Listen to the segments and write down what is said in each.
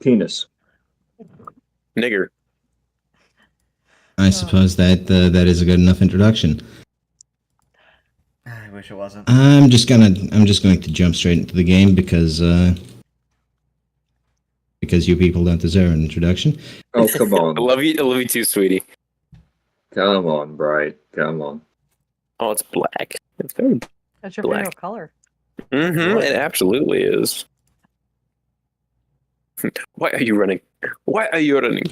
Penis. Nigger. I suppose that that is a good enough introduction. I wish it wasn't. I'm just going to jump straight into the game because you people don't deserve an introduction. Oh, come on. I love you too, sweetie. Come on, Bright. Come on. Oh, it's black. It's very That's your Black. favorite color. It absolutely is. Why are you running? Why are you running?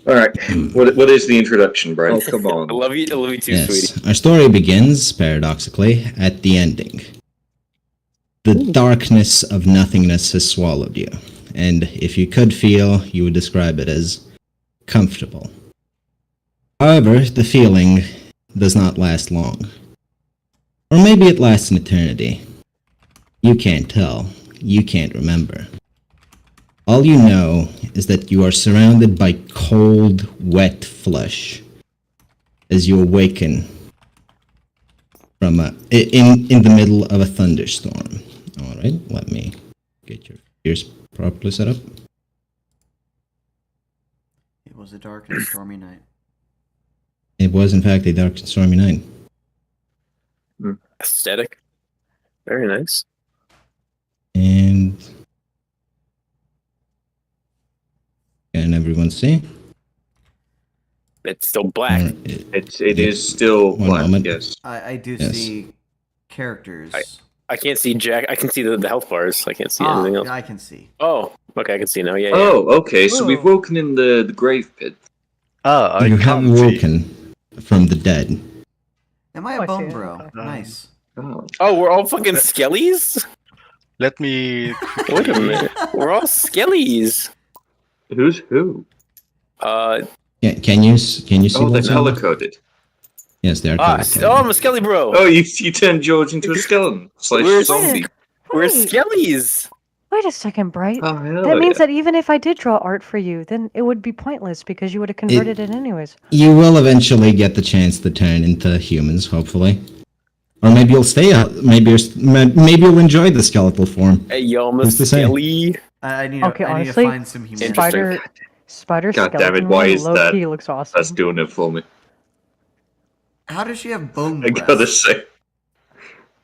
All right. What is the introduction, Bright? Oh, come I on. love you too, Yes, sweetie. our story begins, paradoxically, at the ending. The darkness of nothingness has swallowed you, and if you could feel, you would describe it as comfortable. However, the feeling does not last long. Or maybe it lasts an eternity. You can't tell. You can't remember. All you know is that you are surrounded by cold, wet flesh as you awaken from in the middle of a thunderstorm. All right, let me get your ears properly set up. It was a dark and stormy night. It was, in fact, a dark and stormy night. Aesthetic. Very nice. And can everyone see? It's still black. It is still One black. moment. Yes. I do Yes. see characters. I can't see Jack. I can see the health bars. I can't see anything else. I can see. Oh, okay, I can see now. Yeah. Oh, okay. So we've woken in the grave pit. Oh, I You have can't see. woken from the dead. Am I Oh, a I see bone it, bro? okay. Nice. Oh. Oh, we're all fucking skellies. Let me. Wait a minute. We're all skellies. Who's who? Yeah, can you see? Oh, they're what's on the- color-coded. Yes, they are. Oh, color-coded. I'm a skelly bro. Oh, you turned George into a skeleton. We're Slash zombie. We're Wait. skellies. Wait a second, Bright. Oh, hell That means yeah. that even if I did draw art for you, then it would be pointless because you would have converted it anyways. You will eventually get the chance to turn into humans, hopefully. Or maybe you'll stay out. Maybe you'll enjoy the skeletal form. Hey, yo, I'm a Who's to say? skelly. I need Okay, to honestly, find some humanity. Interesting. Spider God damn skeleton it, why one is that? low-key looks awesome. That's doing it for me. How does she have bone I breasts? gotta say.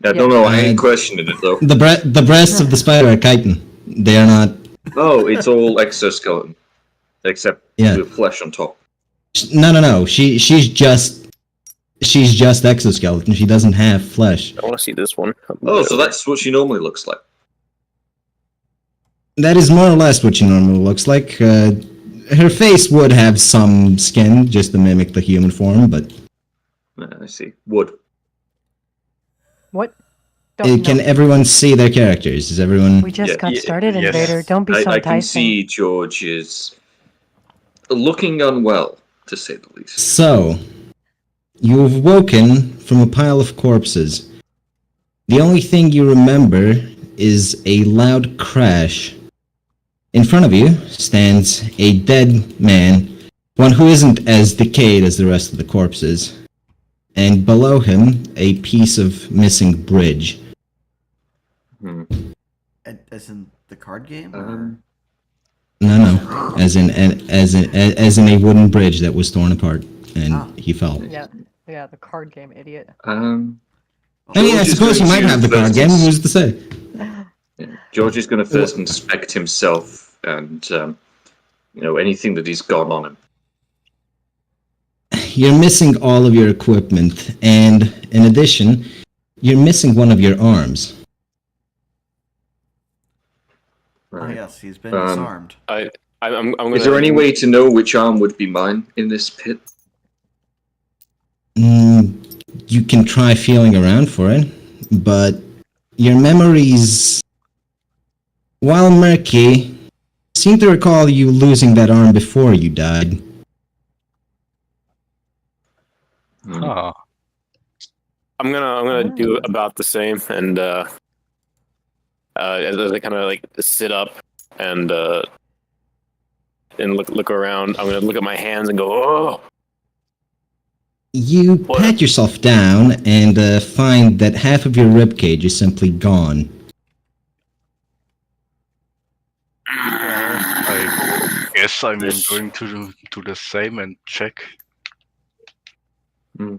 I don't know. I ain't questioning it though. The breasts of the spider are chitin. They are not. Oh, it's all exoskeleton, except Yeah. with flesh on top. No. She's just exoskeleton. She doesn't have flesh. I want to see this one. Oh, so that's what she normally looks like. That is more or less what she normally looks like. Her face would have some skin just to mimic the human form, but I see. Wood. What? can know. everyone see their characters? Is everyone? We just Yeah, got yeah, started, yes. Invader. Don't be so I can enticing. see George is looking unwell, to say the least. So, you've woken from a pile of corpses. The only thing you remember is a loud crash. In front of you stands a dead man, one who isn't as decayed as the rest of the corpses. And below him, a piece of missing bridge. Hmm. As in the card game? Um, No, as in a wooden bridge that was torn apart, and he fell. Yeah, the card game, idiot. I mean, I George is suppose he going might to have the card first game. Who's to say? Yeah. George is going to first inspect himself and, anything that he's got on him. You're missing all of your equipment, and in addition, you're missing one of your arms. Oh Right. yes, he's been disarmed. I'm gonna. Is there any way to know which arm would be mine in this pit? You can try feeling around for it, but your memories, while murky, seem to recall you losing that arm before you died. Oh. I'm gonna do about the same, and as I kind of like sit up and look around, I'm gonna look at my hands and go, oh. You What? pat yourself down and find that half of your ribcage is simply gone. I guess I'm This- going to do the same and check.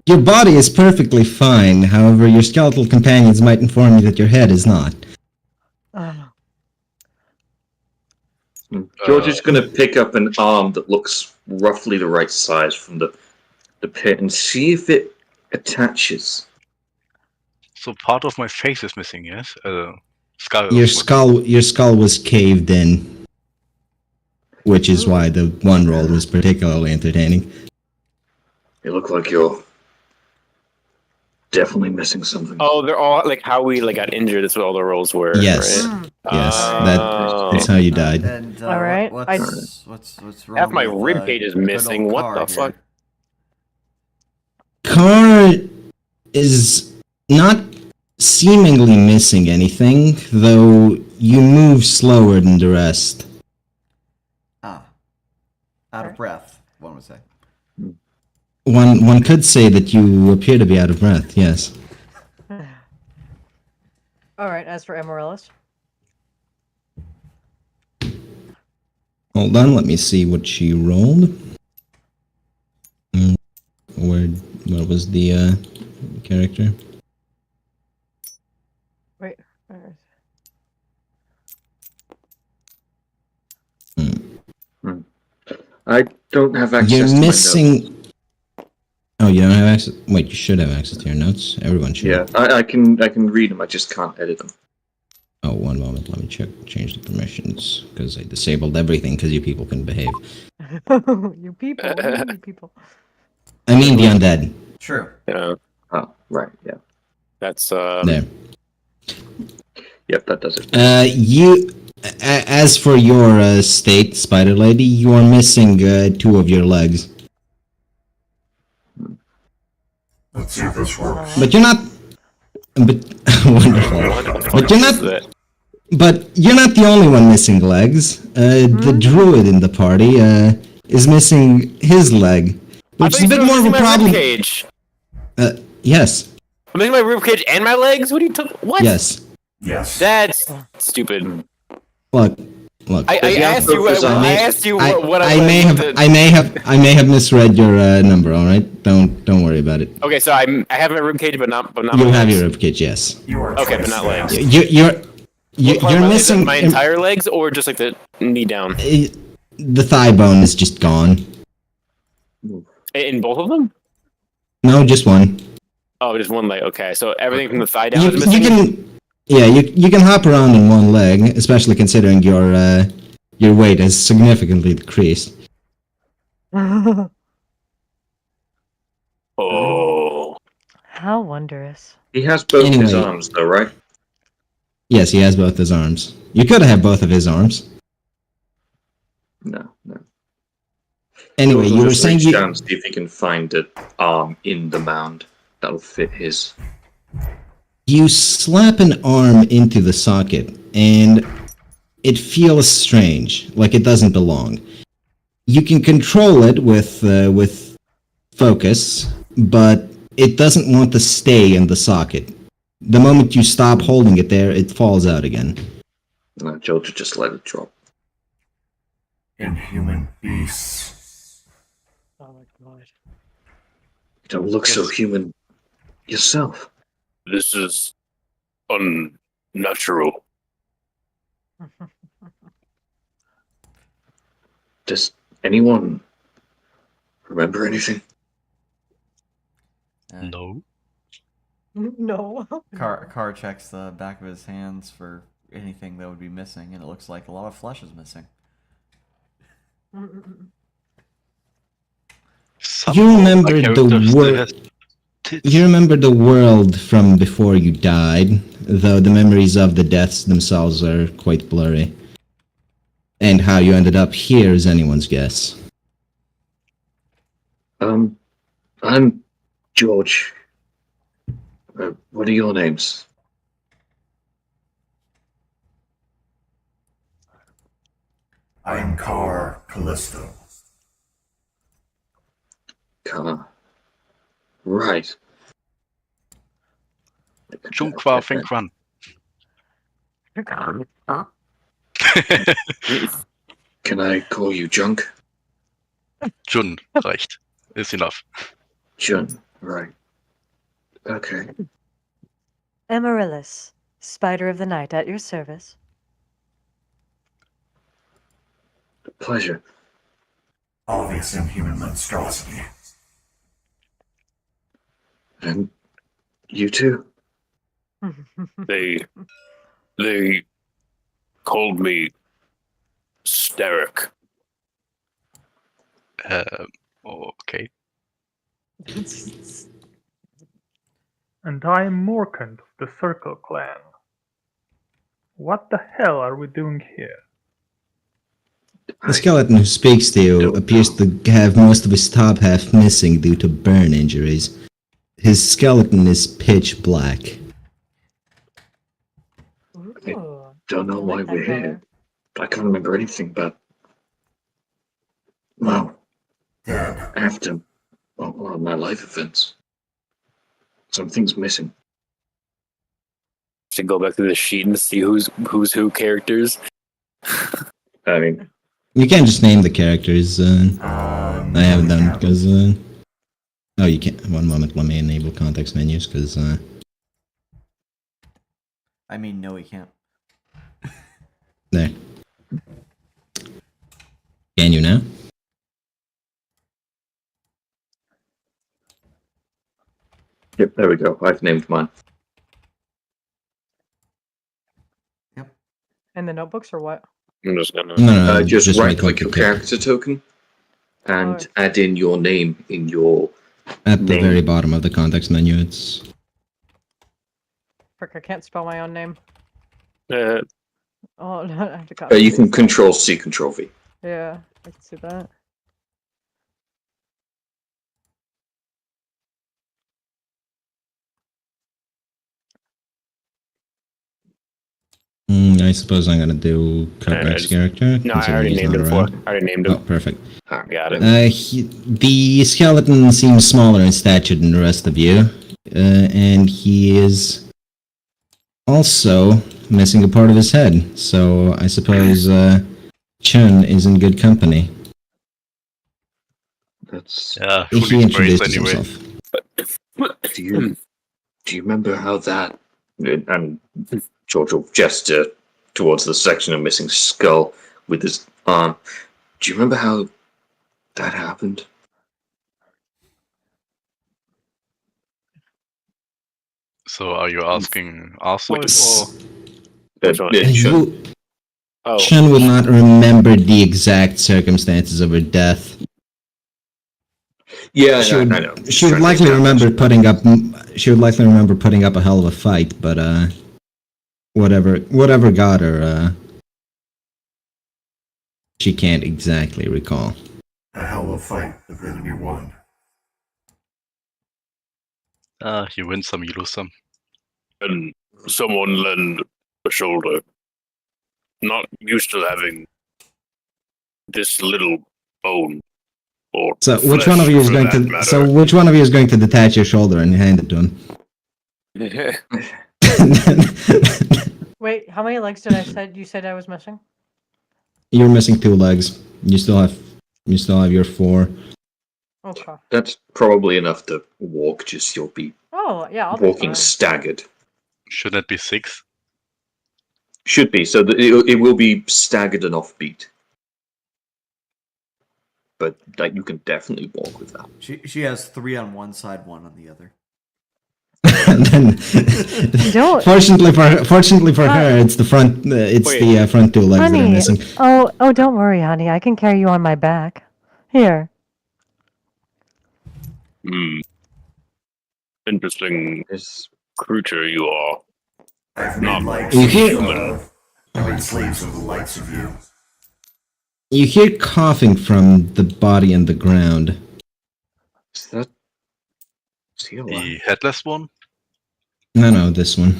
Your body is perfectly fine, however, your skeletal companions might inform you that your head is not. George is going to pick up an arm that looks roughly the right size from the pit and see if it attaches. So part of my face is missing, yes? Skull. Your skull was caved in, which is why the one roll was particularly entertaining. You look like you're definitely missing something. Oh, they're all like how we like got injured. That's what all the rolls were. Yes. Right? Yes, Oh. that's how you died. And All right, what's wrong? Half my with, rib cage is good missing. old What Car the here? fuck? Car is not seemingly missing anything, though you move slower than the rest. Ah, out of breath. One would say. One could say that you appear to be out of breath, yes. All right. As for Amaryllis, Hold on, let me see what she rolled. What was the character? wait. where is- I don't have access You're to my notes. missing. Oh, you don't have access. Wait, you should have access to your notes. Everyone should. Yeah, I can read them. I just can't edit them. Oh, one moment. Let me change the permissions because I disabled everything because you people can behave. you people. What do you mean, you people? I mean the undead. True. Yeah, Oh, right. Yeah. that's There. Yep, that does it. As for your state, Spider Lady, you are missing 2 of your legs. Let's see if this works. But you're not. But wonderful. But you're not. But you're not the only one missing legs. The druid in the party is missing his leg, which is a bit more of a problem. Cage. Yes. I'm missing my rib cage and my legs. What are you talking? What? Yes. Yes. That's stupid. Look. I asked you. I asked you what I may have misread your number. All right. Don't worry about it. Okay, so I have my rib cage, but not. You my have legs. your ribcage, yes. You are Okay, but twice not the legs. ass. You're Is it missing my entire legs, or just like the knee down? the thigh bone is just gone. In both of them? No, just one. Oh, just one leg. Okay, so everything from the thigh down You, is missing. you can, yeah, you can hop around in one leg, especially considering your weight has significantly decreased. Oh. How wondrous. He has both his Anyway. arms, though, right? Yes, he has both his arms. You could have both of his arms. No. Anyway, We'll you were just saying reach you. down and see if he can find an arm in the mound that'll fit his. You slap an arm into the socket, and it feels strange, like it doesn't belong. You can control it with focus, but it doesn't want to stay in the socket. The moment you stop holding it there, it falls out again. No, George just let it drop. Inhuman beasts. Oh my god. You don't look so human yourself. This is unnatural. Does anyone remember anything? No. No. Car checks the back of his hands for anything that would be missing, and it looks like a lot of flesh is missing. You remember My character the still world. has tits. You remember the world from before you died, though the memories of the deaths themselves are quite blurry. And how you ended up here is anyone's guess. I'm George. What are your names? I'm Car Callisto. Car. Right. Jump, qua, think, run. Can Can I call you Junk? Jun reicht. Is enough. Jun, right. Okay. Amaryllis, Spider of the Night, at your service. Pleasure. Obvious inhuman monstrosity. And you too? They called me Steric. Okay. And I am Morkant of the Circle Clan. What the hell are we doing here? The skeleton who speaks to you appears to have most of his top half missing due to burn injuries. His skeleton is pitch black. Ooh, Don't know I why like that we're here. color. I can't remember anything but... Well, Dead. after all my life events. Something's missing. Should go back to the sheet and see who's who characters. I mean, You can't just name the characters. I haven't done because. Oh, you can't. One moment. Let me enable context menus because. I mean, no, he can't. There. Can you now? yep, there we go. I've named mine. In the notebooks or what? I'm just gonna. No, Just right right-click click your the character token and Oh. add in your name in your... At the name. very bottom of the context menu, it's. Frick, I can't spell my own name. Uh, Oh, no, I have to copy. you can this. Control C, Control V. Yeah, I can see that. I suppose I'm gonna do Kirkback's character. no, I considering already he's named not him for. around. I already named Oh, him. perfect. I got it. The skeleton seems smaller in stature than the rest of you, and he is also missing a part of his head. So I suppose Chun is in good company. That's... Yeah, He fully sprays introduces anyway. himself. Do you remember how that... And George will gesture towards the section of missing skull with his arm. Do you remember how that happened? So are you asking us Wait, or? Which one? Chun. You, Oh, Chun would not remember the exact circumstances of her death. Yeah, She I would, know. she would Trying to likely establish- remember putting up. She would likely remember putting up a hell of a fight, but whatever got her, she can't exactly recall. A hell of a fight, the enemy won. You win some, you lose some. and someone lend a shoulder. Not used to having this little bone. Or So which one flesh, of you is for going that to? matter. So which one of you is going to detach your shoulder and hand it to him? Wait, how many legs did I said you said I was missing? You're missing 2 legs. You still have your 4. Okay. That's probably enough to walk, just you'll be Oh, yeah, I'll be walking fine. staggered. Shouldn't it be 6? Should be, so that it will be staggered and offbeat. But like, you can definitely walk with that. She has 3 on one side, 1 on the other. And then, Don't- fortunately for her, it's the front. It's Wait. the front 2 legs that are Honey, missing. oh, don't worry, honey. I can carry you on my back. Here. Interesting It's, creature you are. I've Not made lights You of hear- I've made slaves of the likes of you. You hear coughing from the body on the ground. is that... Is he alive? The headless one? No, this one.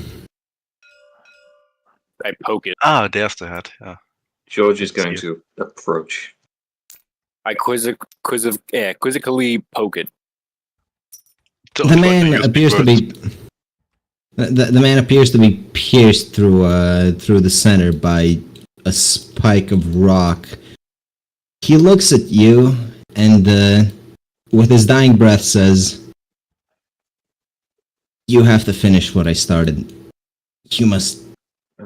I poke it. Ah, there's the head. Yeah. George is going See to approach. I quizzically poke it. Don't The try to man use big appears to words. be. The man appears to be pierced through the center by a spike of rock He looks at you and, with his dying breath, says, "You have to finish what I started. You must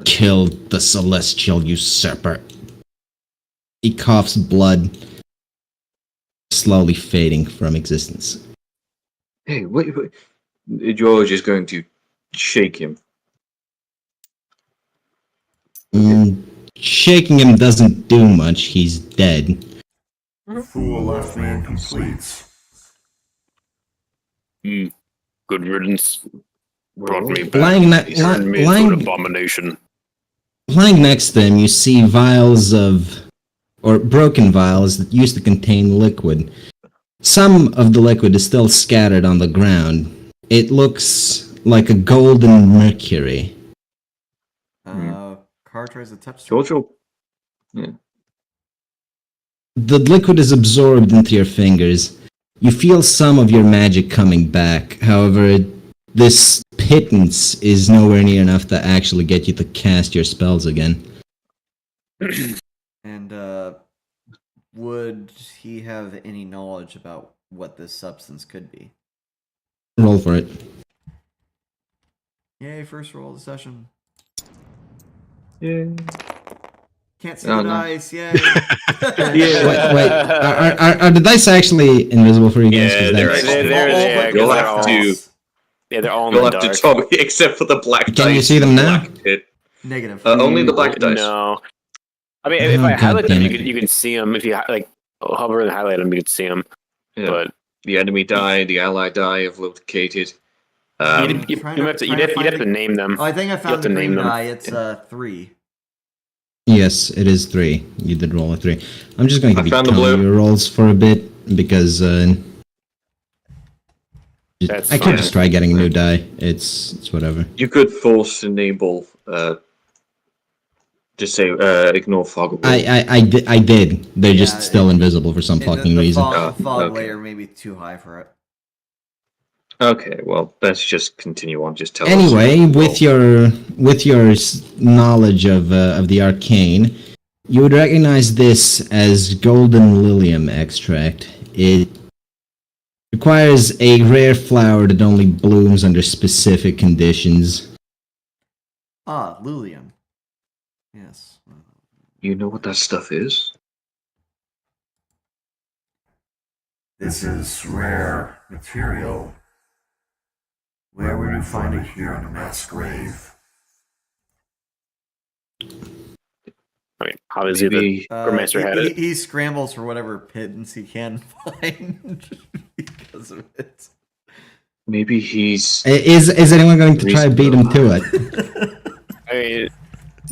kill the celestial usurper." He coughs blood, slowly fading from existence. Hey, wait. George is going to shake him. Shaking him doesn't do much. He's dead. Fool left me incomplete. Good riddance. Brought me back. Lying, Turned me into an abomination. lying next to him, you see vials or broken vials that used to contain liquid. Some of the liquid is still scattered on the ground. It looks like a golden mercury. Car tries to touch. George will... Yeah. The liquid is absorbed into your fingers. You feel some of your magic coming back. However, this pittance is nowhere near enough to actually get you to cast your spells again. And would he have any knowledge about what this substance could be? Roll for it. Yay, first roll of the session. Yeah. Can't see Oh, the no. dice, yay! Wait. Are the dice actually invisible for you guys? 'Cause Yeah, that's- they're You'll they're have all- to- Yeah, they're all in You'll the have dark. to tell me, except for the black dice. Can you see them and the now? black pit. Negative. Only the black dice. No. I mean, if Oh, I highlight them, goddammit. you can see them. If you like hover and highlight them, you can see them. Yeah. But The enemy die, the ally die have located. you have to name them. Oh, I think I have found to the name green them. die. It's 3. Yes, it is 3. You did roll a 3. I'm just going to I be found the telling blue. you your rolls for a bit because That's I could fine. just try getting a new die. It's whatever. You could force enable. Just say ignore fog. I did. They're Yeah, just still invisible for some fucking reason. The fog okay. layer may be too high for it. Okay, well, let's just continue on. Just tell us. Anyway, with your knowledge of the arcane, you would recognize this as golden lilium extract. It requires a rare flower that only blooms under specific conditions. Ah, Lulium. Yes. You know what that stuff is? This is rare material. Where would you find it here in a mass grave? I mean, obviously the Maybe Grandmaster had it. He scrambles for whatever pittance he can find because of it. maybe he's. Is anyone going to try to beat him to it? I mean,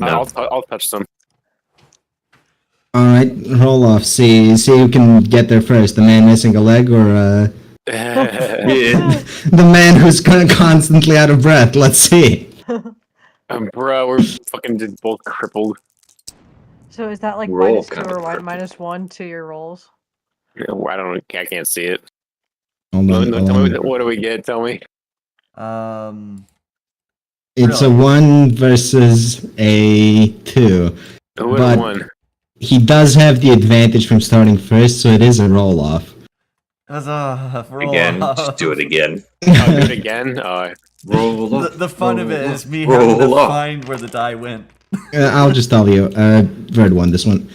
No. I'll touch them. Alright, roll off. See who can get there first. The man missing a leg or Yeah. the man who's constantly out of breath. Let's see. Bro, we're fucking just both crippled. So is that like We're all -2 kind of or crippled. -1 to your rolls? Yeah, I can't see it. Hold on, hold Tell me, on. what do we get? Tell me. It's a Really? 1 versus a 2. Who would But- have won? He does have the advantage from starting first, so it is a roll off. That's a roll Again, off. just do it again. I'll do it again. Roll The, up. the fun of it roll is up, me having to roll up. find where the die went. I'll just tell you. Bird won this one.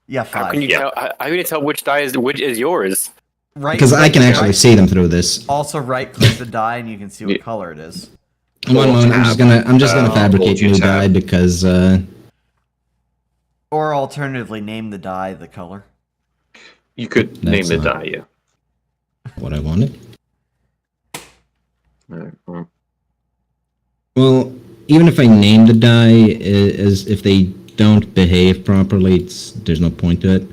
Yeah, How 5. can you tell? How can you tell which is yours? Right Because I can actually see them through this. Also, right click the die and you can see what Yeah. color it is. One moment, I'm just gonna fabricate hold your new tab. die because Or alternatively, name the die the color. You could That's name the not- die, yeah. what I wanted. Alright, well, Well, even if I name the die, as if they don't behave properly, there's no point to it.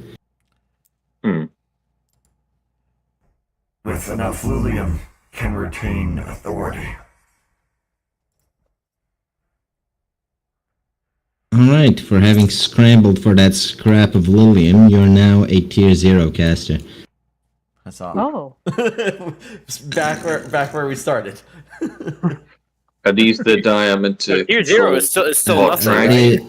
With enough Lulium, can retain authority. Alright, for having scrambled for that scrap of Lilium, you're now a tier 0 caster. That's all. Oh, back where we started. are these the die I meant to? Tier 0 control? is still Oh, nothing, right. right?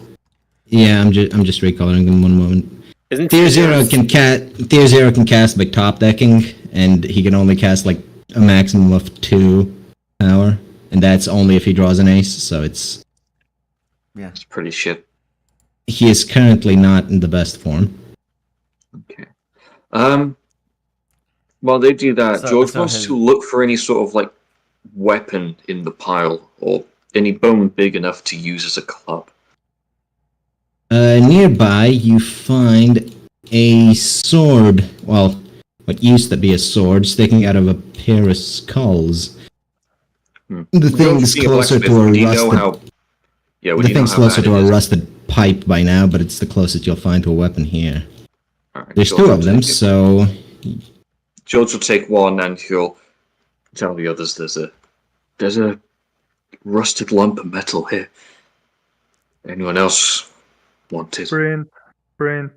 Yeah, I'm just recoloring them one moment. Isn't Tier Zero 0 can cast by top decking, and he can only cast like a maximum of 2 power, and that's only if he draws an ace. So it's It's pretty shit. he is currently not in the best form. Okay. While they do that, So- George so wants his- to look for any sort of like weapon in the pile or any bone big enough to use as a club. Nearby, you find a sword. Well, what used to be a sword sticking out of a pair of skulls. The thing's George being a closer blacksmith, to a would you know rusted. how? Yeah, would The you know thing's how closer bad to it a is? rusted pipe by now, but it's the closest you'll find to a weapon here. Alright, There's George 2 will of them, take it. so George will take one, and he'll tell the others there's a rusted lump of metal here. Anyone else want it? Sprint.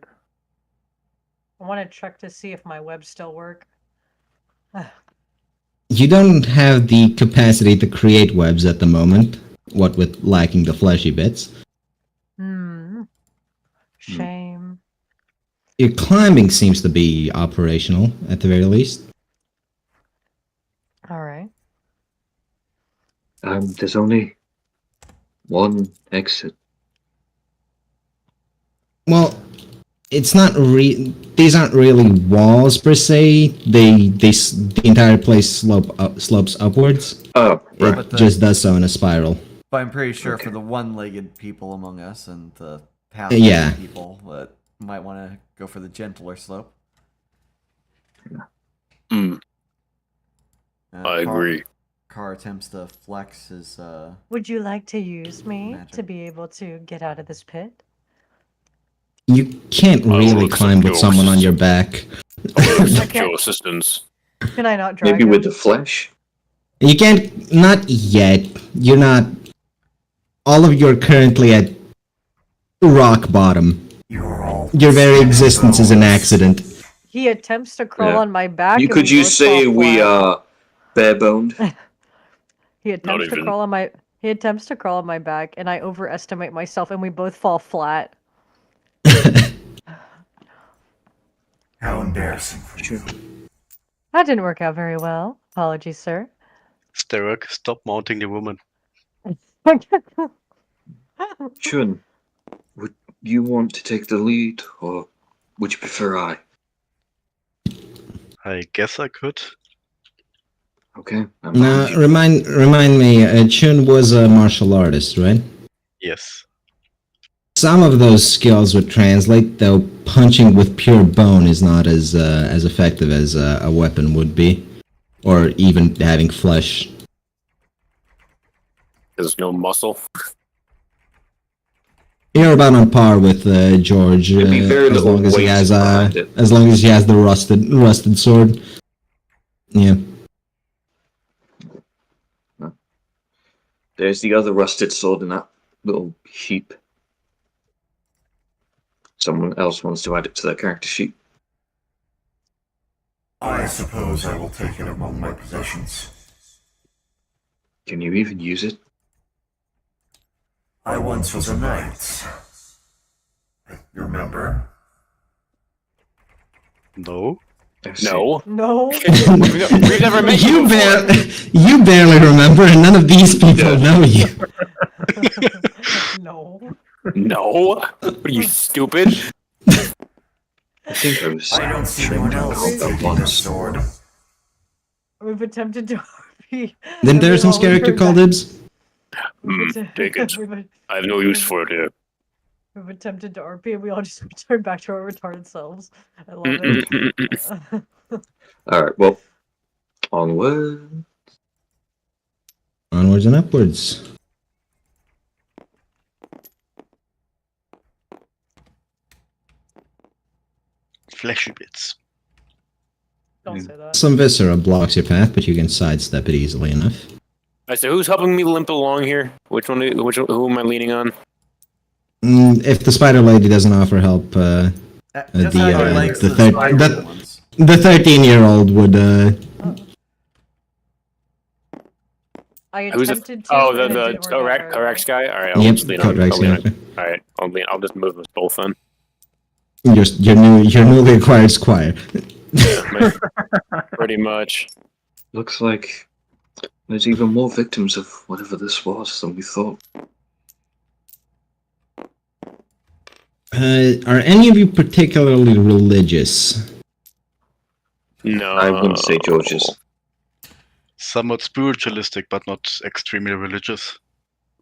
I want to check to see if my webs still work. you don't have the capacity to create webs at the moment. What with lacking the fleshy bits. Shame. Your climbing seems to be operational, at the very least. All right. There's only one exit. Well, it's not these aren't really walls per se. The entire place slopes upwards. Oh, right. But It the- just does so in a spiral. But I'm pretty sure Okay. for the one-legged people among us and the Yeah. half-legged people that might want to go for the gentler slope. Mm, Uh, I agree. Car attempts to flex his. Would you like to use me to Magic. be able to get out of this pit? You can't I will really accept climb with your someone on your back. I will accept Okay. your assistance. Can I not drag Maybe him? with the flesh. You can't. Not yet. You're not. All of you are currently at rock bottom. You're all Your very existence is an accident. He attempts to crawl Yeah. on my back. You and could we you both say fall we flat. are bare boned? He attempts to even. crawl on my. He attempts to crawl on my back, and I overestimate myself, and we both fall flat. how embarrassing for you. That didn't work out very well. Apologies, sir. Sterek, stop mounting the woman. Chun, would you want to take the lead, or would you prefer I? I guess I could. Okay. I'm Now, behind you. remind me. Chun was a martial artist, right? Yes. Some of those skills would translate, though punching with pure bone is not as effective as a weapon would be, or even having flesh. There's no muscle. You're about on par with George, There'd be very as little long as he weight has behind it. as long as he has the rusted sword. Yeah. There's the other rusted sword in that little heap. Someone else wants to add it to their character sheet. I suppose I will take it among my possessions. Can you even use it? I once was a knight. You remember? No. I see. No. No. We've never met you before. You barely remember, and none of these people know you. No. No. What are you, stupid? I think I was. I don't see anyone trained else about taking a once. sword. We've attempted to RP. Then there's some We've always character heard called that. Ibs. Take it. I have no use for it here. We've attempted to RP and we all just return back to our retarded selves. I love it. Alright, well. Onward. Onwards and upwards. Fleshy bits. Don't say that. Some viscera blocks your path, but you can sidestep it easily enough. Alright, so who's helping me limp along here? Who am I leaning on? If the spider lady doesn't offer help, Just the, have uh, legs the to third- spiral that- ones. the 13-year-old would. I Who's attempted to. Oh, and it the didn't work out very Corex well. guy. All right, I'll Yep, just lean on. Corex I'll lean guy. on. All right, I'll just move us both then. Your newly acquired squire. Pretty much. Looks like there's even more victims of whatever this was than we thought. Are any of you particularly religious? No. I wouldn't say George's. Somewhat spiritualistic, but not extremely religious.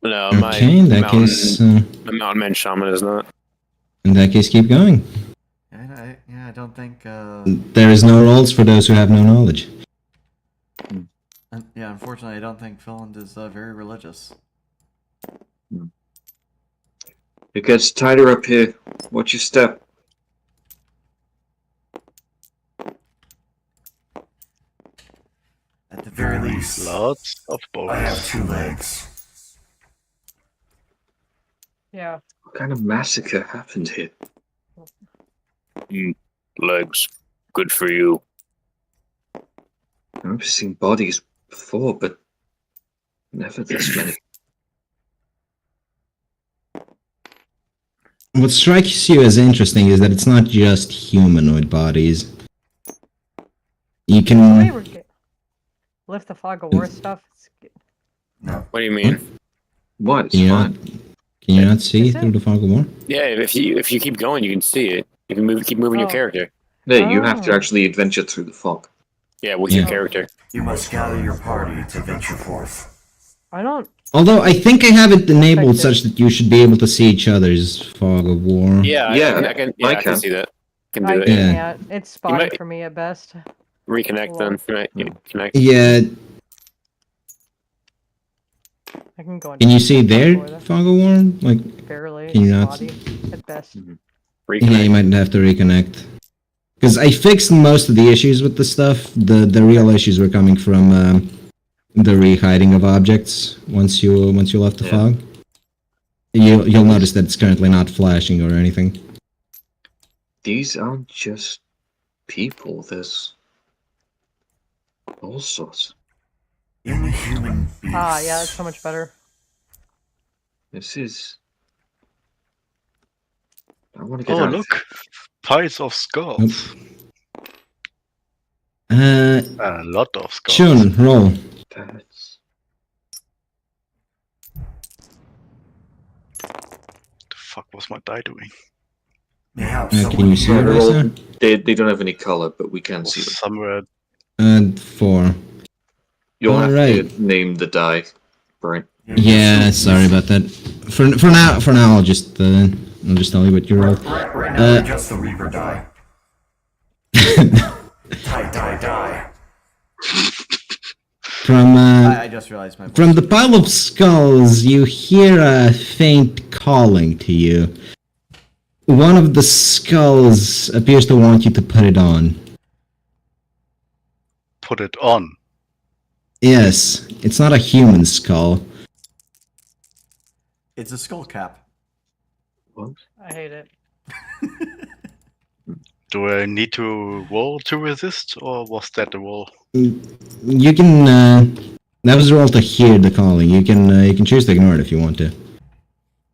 No, Okay, in that case, my mountain man shaman is not. keep going. I don't think. There is no roles for those who have no knowledge. Yeah, unfortunately, I don't think Finland is very religious. It gets tighter up here. Watch your step. At the very least, Lots of I have bones. 2 legs. Yeah. What kind of massacre happened here? Legs. Good for you. I've never seen bodies before, but never this many. What strikes you as interesting is that it's not just humanoid bodies. You Hey, can. we're good. Lift the fog of war stuff. No. What do you mean? What? It's Can you not, fine. can you not see Is it? through the fog of war? Yeah, if you keep going, you can see it. You can keep moving your Oh. character. No, you have to Oh. actually adventure through the fog. Yeah, with Yeah. your character. You must gather your party to venture forth. I don't. Although I think I have it enabled Effective. such that you should be able to see each other's fog of war. Yeah, Yeah, I can. I I can can. see that. Can I do it. Yeah. can't. It's spotty might- for me at best. Reconnect then. Right. No. Connect. Yeah, I can go. can you see their Fog of war, fog of war? Like, barely. can you not Spotty at best. yeah, Reconnect. you might have to reconnect. Because I fixed most of the issues with the stuff. The real issues were coming from the re-hiding of objects once you left the Yeah. fog. You'll notice that it's currently not flashing or anything. These aren't just people. There's all sorts. Inhuman beasts. Ah, yeah, that's so much better. This is. I want to get Oh, out of look! Piles of skulls. Nope. A lot of skulls. Shun, roll. here. That's... The fuck was my die doing? Mayhap Can someone you see Yeah, it, they're all- Lisa? they don't have any color, but we can Was see them. somewhere. 4. You'll have Alright. to name the die, Brian. Yeah, sorry about that. For now, I'll just tell you what you rolled. Right now, just the Reaper die. Die. From I just realized my voice. From the pile of skulls, you hear a faint calling to you. One of the skulls appears to want you to put it on. Put it on. Yes, it's not a human skull. It's a skull cap. What? I hate it. Do I need to roll to resist, or was that the roll? You can. That was a roll to hear the calling. You can choose to ignore it if you want to.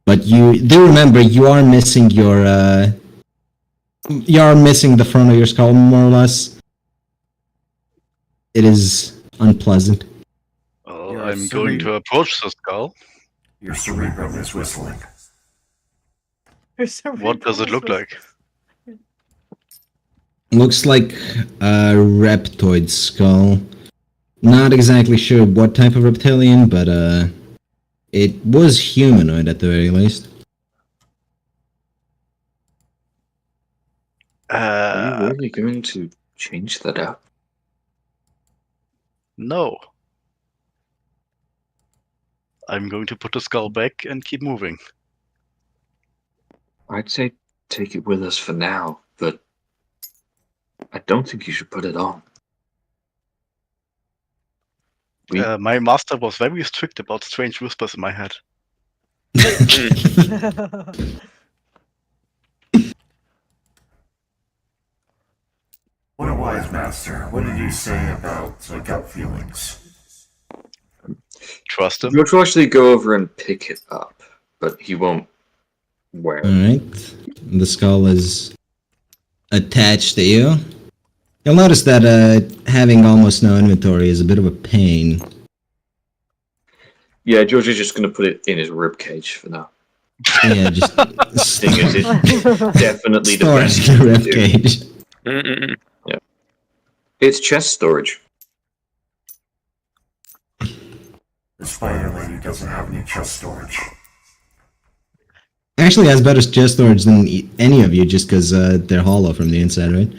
But you do remember you are missing your. You are missing the front of your skull more or less. It is unpleasant. Well, You're I'm going to approach the skull. Your cerebrum is whistling. What does it look like? Looks like a reptoid skull. Not exactly sure what type of reptilian, but it was humanoid at the very least. Are you really going to change that out? No. I'm going to put the skull back and keep moving. I'd say take it with us for now, but I don't think you should put it on. My master was very strict about strange whispers in my head. What a wise master. What did he say about gut feelings? Trust him. George will actually go over and pick it up, but he won't wear it. Alright. The skull is attached to you. You'll notice that having almost no inventory is a bit of a pain. Yeah, George is just going to put it in his rib cage for now. Yeah, just Seeing as it's definitely the store best in thing the to rib do. cage. Mm-mm. It's chest storage. The spider lady doesn't have any chest storage. Actually has better chest storage than any of you, just because they're hollow from the inside, right?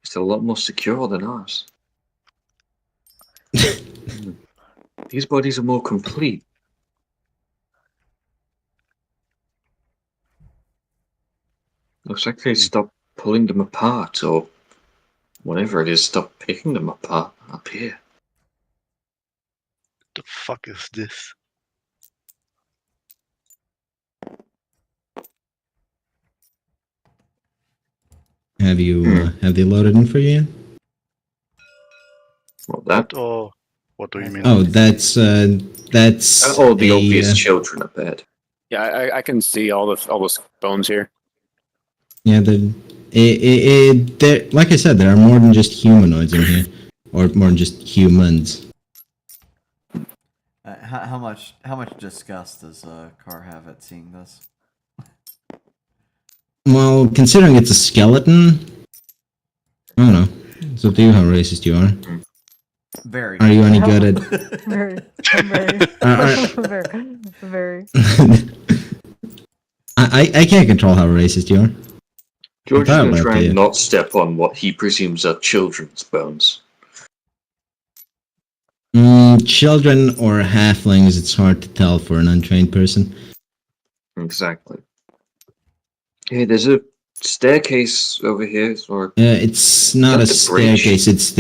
It's a lot more secure than ours. These bodies are more complete. Looks like they stopped pulling them apart, or whatever it is, stopped picking them apart up here. The fuck is this? Have you have they loaded in for you? What that? What do you mean? Oh, that's the a, obvious children up ahead. Yeah, I can see all those bones here. yeah, like I said, there are more than just humanoids in here, or more than just humans. How much disgust does Carr have at seeing this? Well, considering it's a skeleton, I don't know. It's up to you how racist you are. Very. Are you any good at? Very, very. I can't control how racist you are. George is That going to might try be and it. not step on what he presumes are children's bones. Children or halflings, it's hard to tell for an untrained person. Exactly. Hey, there's a staircase over here, or It's not Not a the bridge. staircase. It's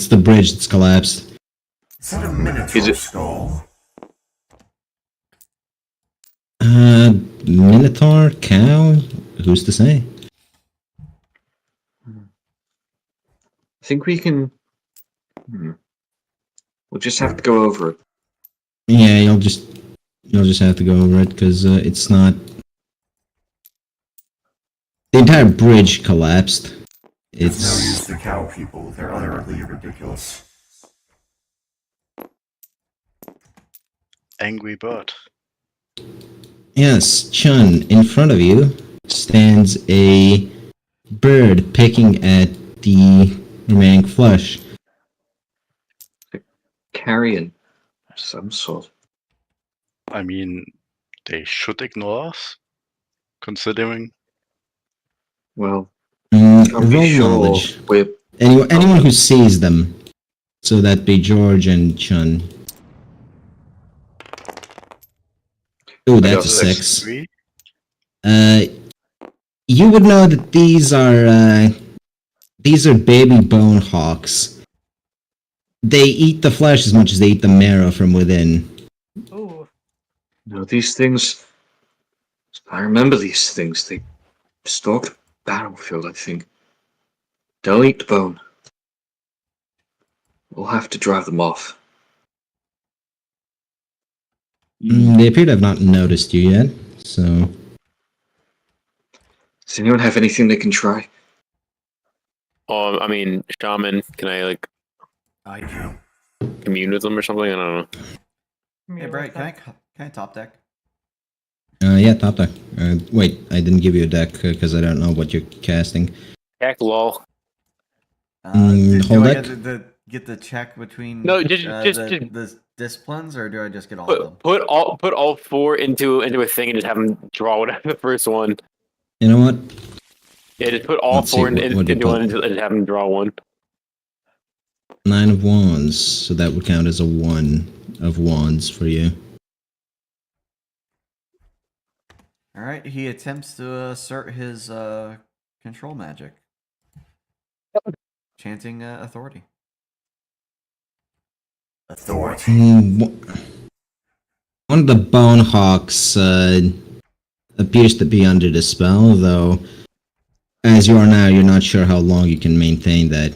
the bridge that's collapsed. Is that a minotaur Is it- skull? Minotaur, cow. Who's to say? I think we can. We'll just have to go over it. Yeah, you'll just have to go over it because it's not. The entire bridge collapsed. It's no It's use to cow people. They're utterly ridiculous. Angry bird. yes, Chun. In front of you stands a bird picking at the remaining flesh. Carrion of some sort. I mean, they should ignore us, considering. Well, I'm Roll sure knowledge. we're. Anyone who sees them. So that'd be George and Chun. Ooh, that's a got 6. 3. You would know that these are baby bone hawks. They eat the flesh as much as they eat the marrow from within. Ooh. No, these things. I remember these things. They stalked a battlefield, I think. They'll eat the bone. We'll have to drive them off. They appear to have not noticed you yet, so... Does anyone have anything they can try? I mean, shaman. Can I I do. commune with them or something? I don't know. Hey, Bright, can I top deck? Yeah, top deck. Wait, I didn't give you a deck because I don't know what you're casting. Heck, lol. Do hold I deck? get the check between No, just the disciplines, or do I just get all of them? put all 4 into a thing and just have them draw whatever the first one. You know what? Yeah, just put all Let's see, 4 what do you into one put? and have them draw one. 9 of wands, so that would count as a 1 of wands for you. Alright, he attempts to assert his control magic. Chanting authority. Authority. One of the bone hawks appears to be under the spell, though as you are now, you're not sure how long you can maintain that.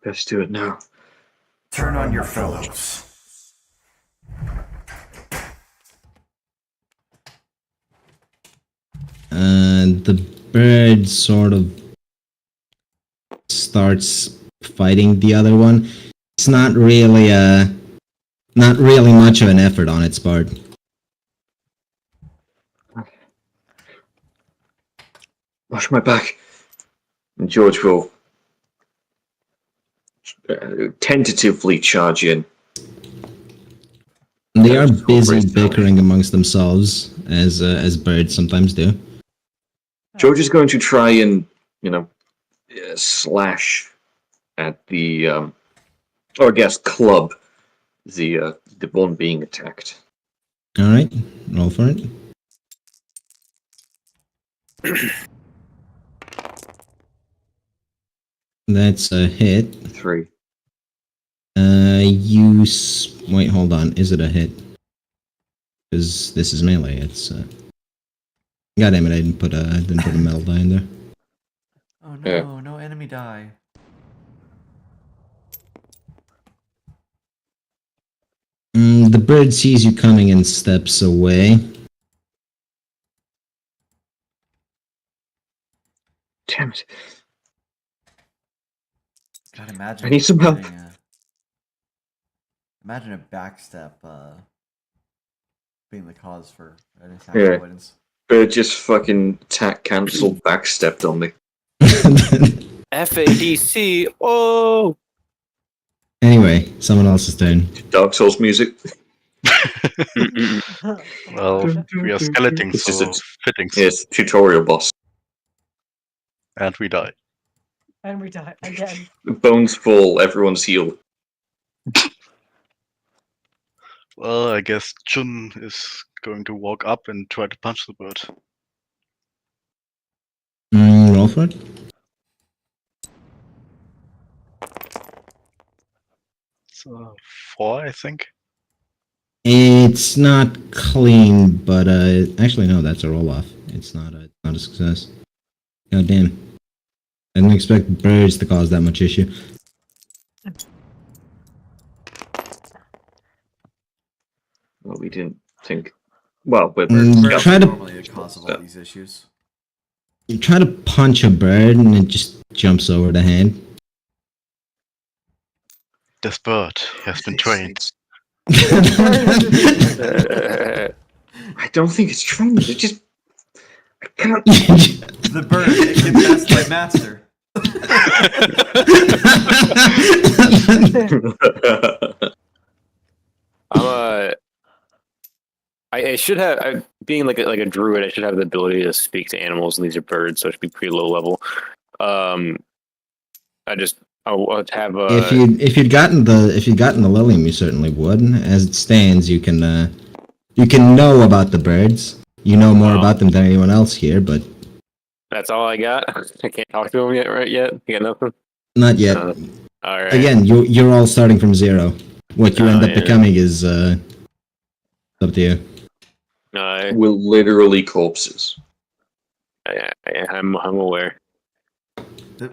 Let's do it now. Turn on your fellows. The bird sort of starts fighting the other one. It's not really much of an effort on its part. Watch my back. And George will tentatively charge in. They are That's busy corporate bickering amongst themselves, as birds sometimes do. George is going to try and, slash at the, or I guess club the one being attacked. All right, roll for it. That's a hit. 3. Wait, hold on. Is it a hit? Because this is melee. It's God damn it! I didn't put a metal die in there. Oh no, Yeah. no enemy die. The bird sees you coming and steps away. Damn it. God, imagine. I need some help. Imagine a backstep being the cause for an attack Yeah. avoidance. Bird just fucking attack cancelled backstepped on me. FADC. Oh. Anyway, someone else's turn. Dark Souls music. Well, we are skeletons, It's just so a- fitting. Yes, tutorial boss. And we die. And we die again. Bones fall, everyone's healed. Well, I guess Jun is going to walk up and try to punch the bird. Roll for it. It's 4, I think. It's not clean, but actually no, that's a roll off. It's not a success. God damn. I didn't expect birds to cause that much issue. Well, we didn't think. Well, but Birds Try are to- normally the cause of all these issues. You try to punch a bird and it just jumps over the hand. This bird has been trained. I don't think it's trained. It just. I cannot. The bird, it can best my master. I should have, being like a druid, I should have the ability to speak to animals, and these are birds, so it should be pretty low level. I would have if you'd gotten the lilium, you certainly would. As it stands, you can know about the birds. You know more about them than anyone else here, but that's all I got. I can't talk to them yet, right? Yet you got nothing. not yet. All right. Again, you're all starting from zero. What you end up yeah. becoming is up to you. We're literally corpses. I'm aware. I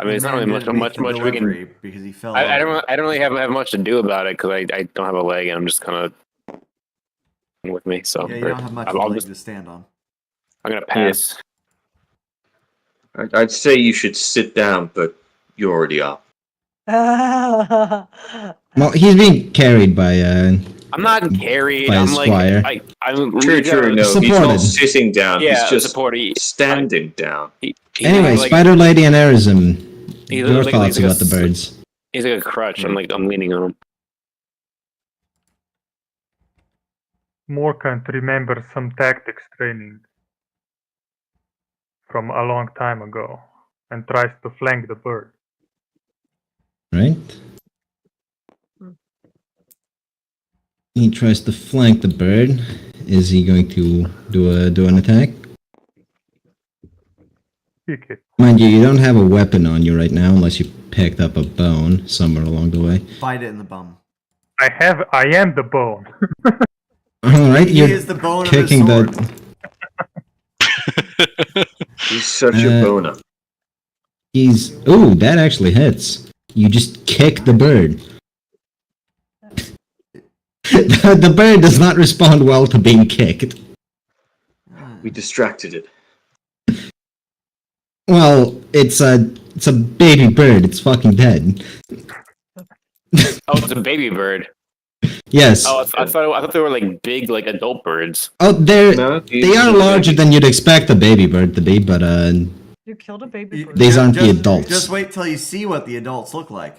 mean, it's not really much we can. Because he fell I over. don't really have much to do about it because I don't have a leg and I'm just kind of with me. So Yeah, you don't have much of a leg to stand on. I'm gonna pass. I'd say you should sit down, but you already are. Well, he's being carried by I'm not carried. By a I'm squire. like I'm True. No, he's not Supported. sitting down. Yeah, he's just supported. standing down. Anyway, like, Spider Lady and Arizim, He's your like- thoughts he's like about the birds? he's like a crutch. I'm leaning on him. Morkant remembers some tactics training from a long time ago and tries to flank the bird. Right? He tries to flank the bird. Is he going to do an attack? Kick it. Mind you, you don't have a weapon on you right now unless you picked up a bone somewhere along the way. Bite it in the bum. I am the bone. Alright, He you're is the bone kicking of his sword. He's such a boner. He's... Ooh, that actually hits. You just kick the bird. The bird does not respond well to being kicked. We distracted it. Well, it's a baby bird. It's fucking dead. Oh, it's a baby bird. Yes. Oh, I thought they were like big, like adult birds. Oh, they these are are larger babies. than you'd expect a baby bird to be, but You killed a baby bird. These aren't the just, adults. Just wait till you see what the adults look like.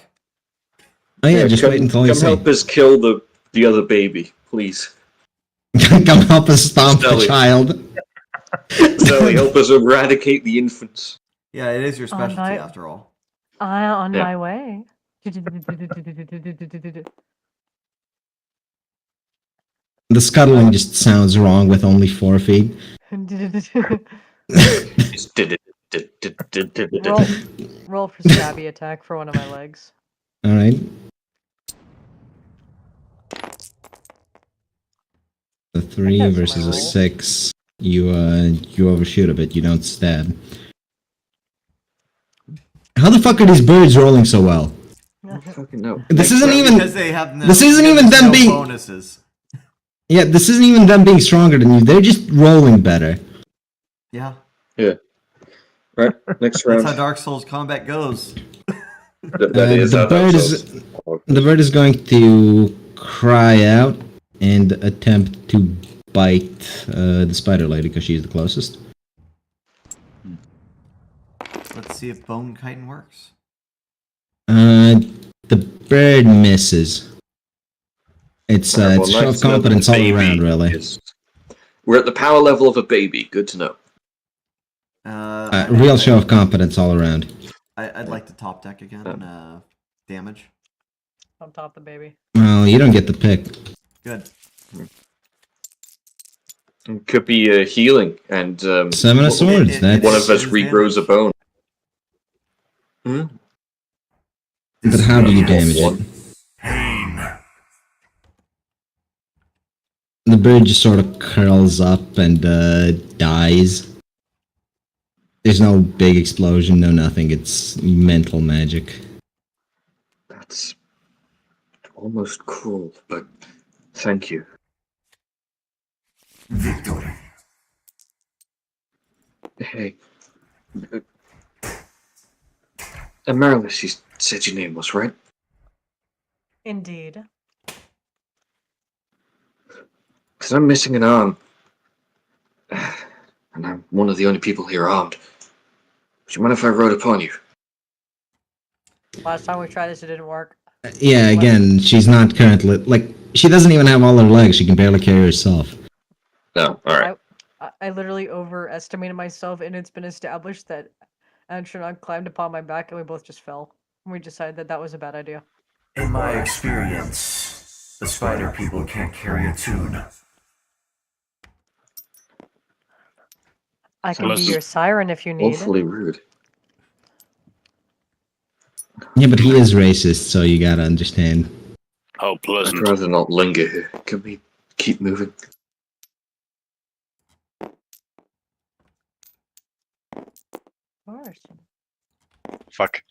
oh yeah, just come, wait until you come see. help us kill the other baby, please. Come help us stomp the Stelly. child. Zoe, help us eradicate the infants. Yeah, it is your specialty I- after all. On Yeah. my way. The scuttling just sounds wrong with only 4 feet. Just did it. Roll for stabby attack for one of my legs. All right. The 3 That's my versus a roll. 6. You overshoot a bit. You don't stab. How the fuck are these birds rolling so well? Fucking no. This Next isn't round. even. Because they have no, This isn't because even there's them no being- bonuses. Yeah, this isn't even them being stronger than you. They're just rolling better. Yeah, Right, next that's round. how Dark Souls combat goes. That is the how bird Dark is- Souls- The bird is going to cry out and attempt to bite the spider lady because she's the closest. Let's see if Bone Chitin works. The bird misses. It's Alright, well, it's show nice of to know that confidence the all baby around, really. We're at the power level of a baby. Good to know. Real show of confidence all around. I'd like to top deck again. Damage. On top the baby. Well, you don't get the pick. Good. It could be healing, and 7 of swords. it- That's one of us It is regrows a bone. but how do you damage it? One. Pain. The bird just sort of curls up and dies. There's no big explosion, no nothing. It's mental magic. That's almost cruel, but thank you. Victory. Hey, Marilis, you said your name was right. Indeed. Because I'm missing an arm, and I'm one of the only people here armed. Would you mind if I rode upon you? Last time we tried this, it didn't work. Yeah, again, she's not currently like she doesn't even have all her legs. She can barely carry herself. No, all right. I literally overestimated myself, and it's been established that Antronon climbed upon my back, and we both just fell. And we decided that that was a bad idea. In my experience, the spider people can't carry a tune. I can Unless be it's your siren if you need. Awfully rude. Yeah, but he is racist, so you gotta understand. How I'd pleasant. rather not linger here. Can we keep moving? Of course. Fuck.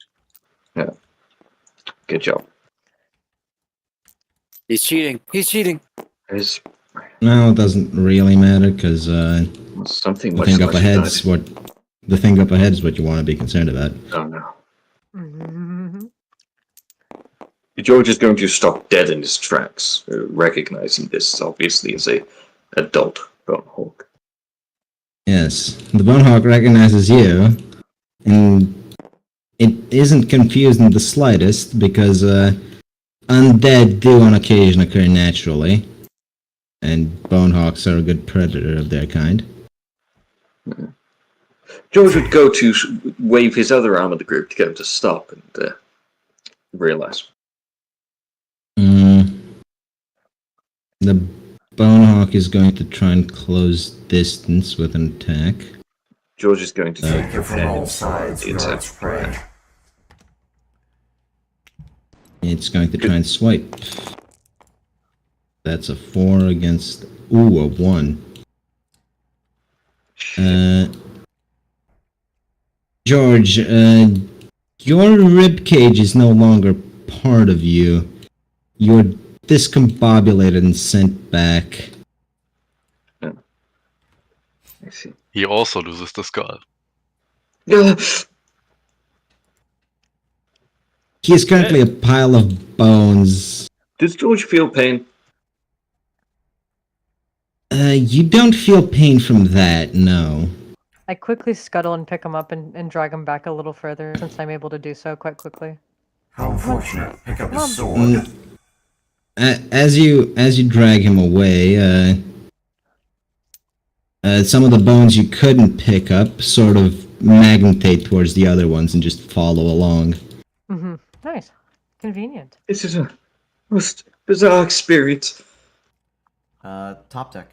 Good job. He's cheating. He's cheating. There's No, it doesn't really matter because something the much thing up less ahead is what you want to be concerned about. Oh no. Mm-hmm. George is going to stop dead in his tracks, recognizing this obviously as a adult bone hawk. Yes, the Bonehawk recognizes you, and it isn't confused in the slightest because undead do on occasion occur naturally, and Bonehawks are a good predator of their kind. George would go to wave his other arm of the group to get him to stop and realize. The Bonehawk is going to try and close distance with an attack. George is going to take Take it from all sides, the guard attack. its prey. It's going to try and swipe. That's a 4 against... Ooh, a 1. George, your ribcage is no longer part of you. You're discombobulated and sent back. I see. He also loses the skull. He is currently a pile of bones. Does George feel pain? You don't feel pain from that, no. I quickly scuttle and pick him up and drag him back a little further, since I'm able to do so quite quickly. How unfortunate. Pick up his Mom. sword. As you drag him away, some of the bones you couldn't pick up sort of magnetate towards the other ones and just follow along. Mm-hmm. Nice. Convenient. This is a most bizarre experience. Top deck.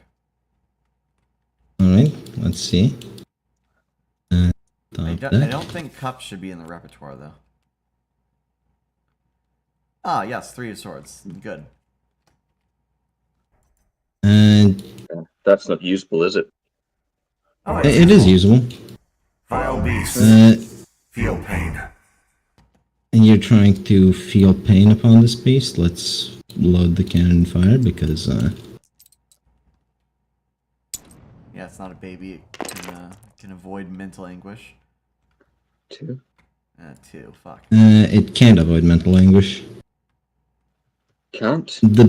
Alright, let's see. I Top don't deck. think cups should be in the repertoire though. Ah, yes, 3 of swords. Good. And That's not usable, is it? Oh, it is usable. Vile beast. Feel pain. And you're trying to feel pain upon this beast. Let's load the cannon fire because Yeah, it's not a baby. It can avoid mental anguish. 2. 2. Fuck. it can't avoid mental anguish. Can't. The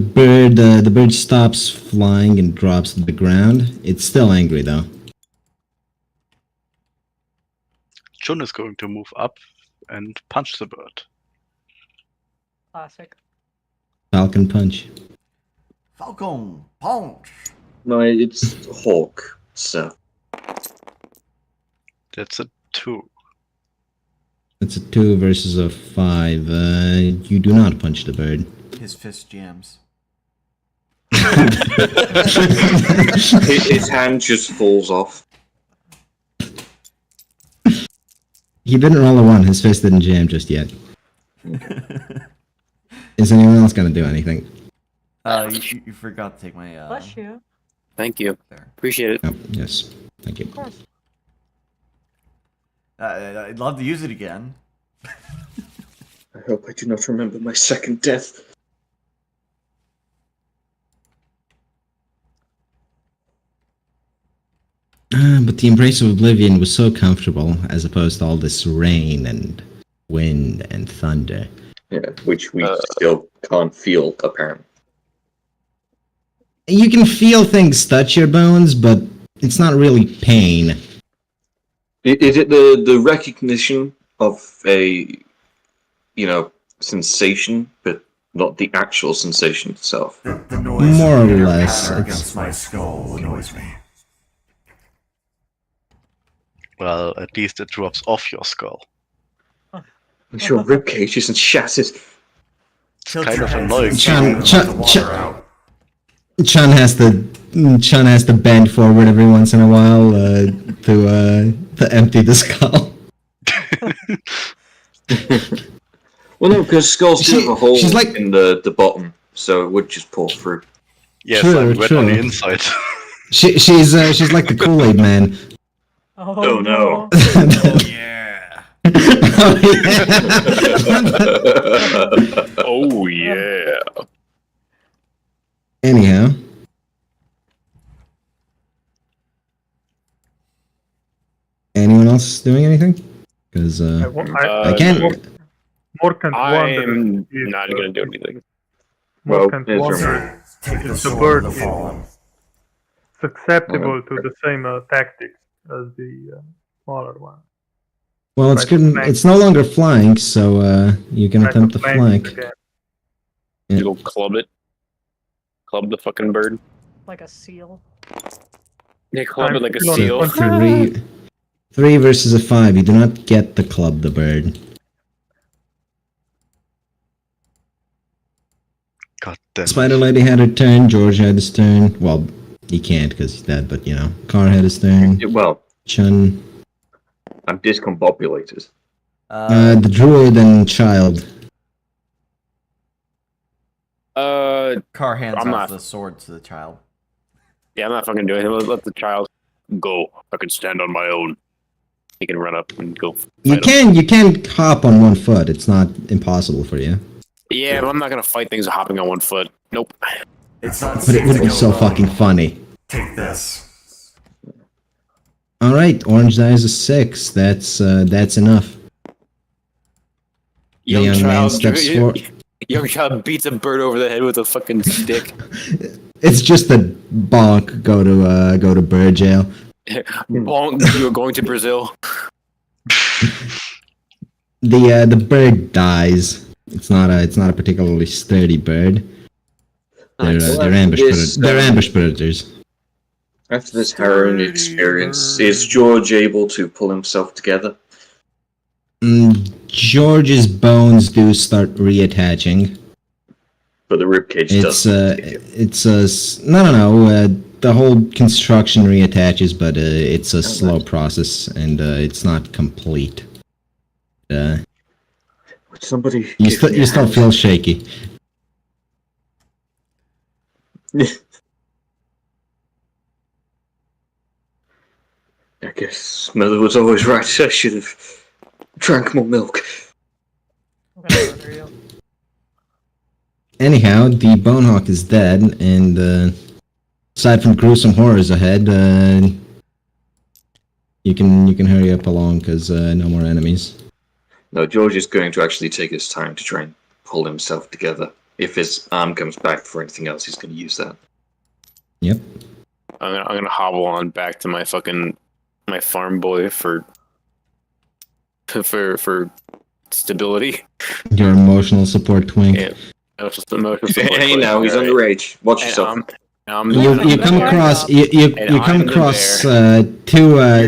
bird stops flying and drops to the ground. It's still angry though. Chun is going to move up and punch the bird. Classic. Falcon punch. Falcon punch. No, it's Hawk, so. That's a 2. It's a 2 versus a 5. You do not punch the bird. His fist jams. His hand just falls off. He didn't roll a 1. His fist didn't jam just yet. Is anyone else gonna do anything? You forgot to take my Bless you. Thank you. there. Appreciate it. Oh, yes. Thank you. Of course. I'd love to use it again. I hope I do not remember my second death. But the Embrace of Oblivion was so comfortable as opposed to all this rain and wind and thunder. Yeah, which we still can't feel, apparently. You can feel things touch your bones, but it's not really pain. Is it the recognition of a, sensation, but not the actual sensation itself? The noise More of or your less, patter it's- against my skull annoys me. Well, at least it drops off your skull. Your ribcage isn't shattered. Tilt kind your of head annoying. to the Chun- side. Let the Chun- water out. Chun has to bend forward every once in a while to empty the skull. Well, no, because skulls do have a hole she's like- in the bottom, so it would just pour through. Yes, True, I'm wet on the true. inside. She's like the Kool-Aid man. Oh, no. Oh yeah. Oh, yeah. Oh yeah. Anyhow. Anyone else doing anything? Because I can't. Morkant wonders I'm if, not gonna do anything. Well, Morkant yes, wonders Take the if the sword bird of the is fallen. susceptible to the same tactics as the smaller one. Well, it's Try to good. flank. It's no longer flying, so you can Try attempt to flank. it again. Yeah. You go club it. Club the fucking bird. Like a seal. Yeah, club it like a still on seal. the front. 3 versus a 5. You do not get the club the bird. God damn. Spider Lady had her turn. George had his turn. Well, he can't because he's dead, but Carr had his turn. Well, Chun, I'm discombobulated. the druid and child. Car hands I'm off not- the sword to the child. Yeah, I'm not fucking doing it. Let the child go. I can stand on my own. He can run up and go. You can hop on one foot. It's not impossible for you. Yeah, but I'm not gonna fight things hopping on one foot. Nope. It's not But it safe would to be go so alone. fucking funny. Take this. All right, orange die is a 6. That's enough. The young man steps forward. Young child beats a bird over the head with a fucking stick. It's just a bonk. Go to bird jail. Bonk, you're going to Brazil. The bird dies. It's not a particularly sturdy bird. They're ambush predators. After this harrowing experience, is George able to pull himself together? George's bones do start reattaching. But the ribcage doesn't. No. The whole construction reattaches, but it's a slow process and it's not complete. Would somebody you still feel shaky. I guess Mother was always right. I should have drank more milk. Anyhow, the Bonehawk is dead, and aside from gruesome horrors ahead, you can hurry up along because no more enemies. No, George is going to actually take his time to try and pull himself together. If his arm comes back for anything else, he's going to use that. Yep. I'm gonna hobble on back to my farm boy for stability. Your emotional support twink. Yeah. Emotional support Hey, now he's underage. Watch yourself. You come across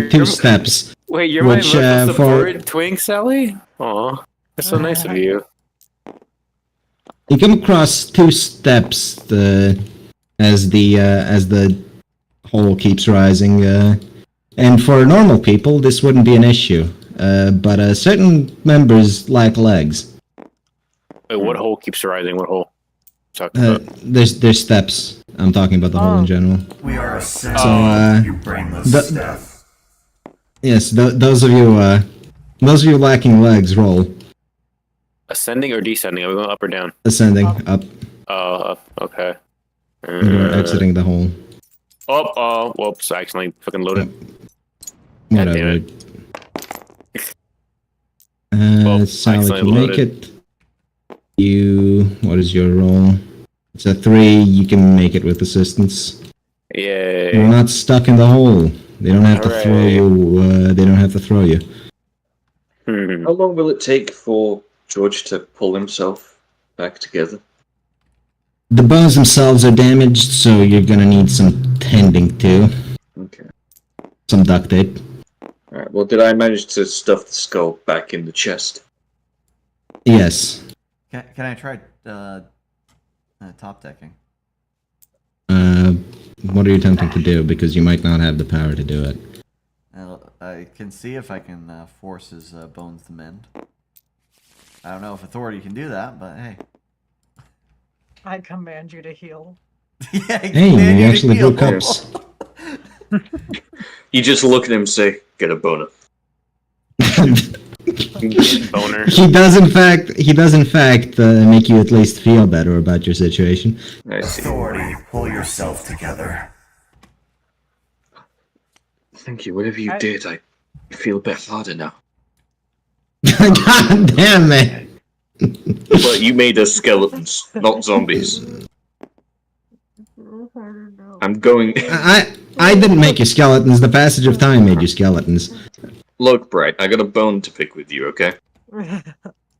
two steps. Wait, you're which, my emotional support twink, Sally? Aw, that's so nice of you. You come across 2 steps as the hole keeps rising, and for normal people this wouldn't be an issue, but certain members lack legs. Wait, what hole keeps rising? What hole? Talking about? There's steps. I'm talking about the hole in general. We are ascending. You brainless death. Yes, those of you lacking legs, roll. Ascending or descending? Are we going up or down? Ascending, up. Up. Okay. You are exiting the hole. Oh, whoops! I accidentally fucking loaded. Whatever. Sally can make it. What is your roll? It's a 3. You can make it with assistance. Yay! You're not stuck in the hole. They don't have to throw you. They don't have to throw you. How long will it take for George to pull himself back together? The bones themselves are damaged, so you're gonna need some tending to. Okay. Some duct tape. Alright, well, did I manage to stuff the skull back in the chest? Yes. Can I try top decking? What are you attempting to do? Because you might not have the power to do it. I can see if I can force his bones to mend. I don't know if authority can do that, but hey. I command you to heal. Yeah, hey, you actually drew cups. You just look at him and say, "Get a boner." Boner. He does in fact make you at least feel better about your situation. I see. Authority, pull yourself together. Thank you. Whatever you did, I feel a bit harder now. God damn it! But you made us skeletons, not zombies. I'm going. I didn't make you skeletons. The passage of time made you skeletons. Look, Bright, I got a bone to pick with you, okay?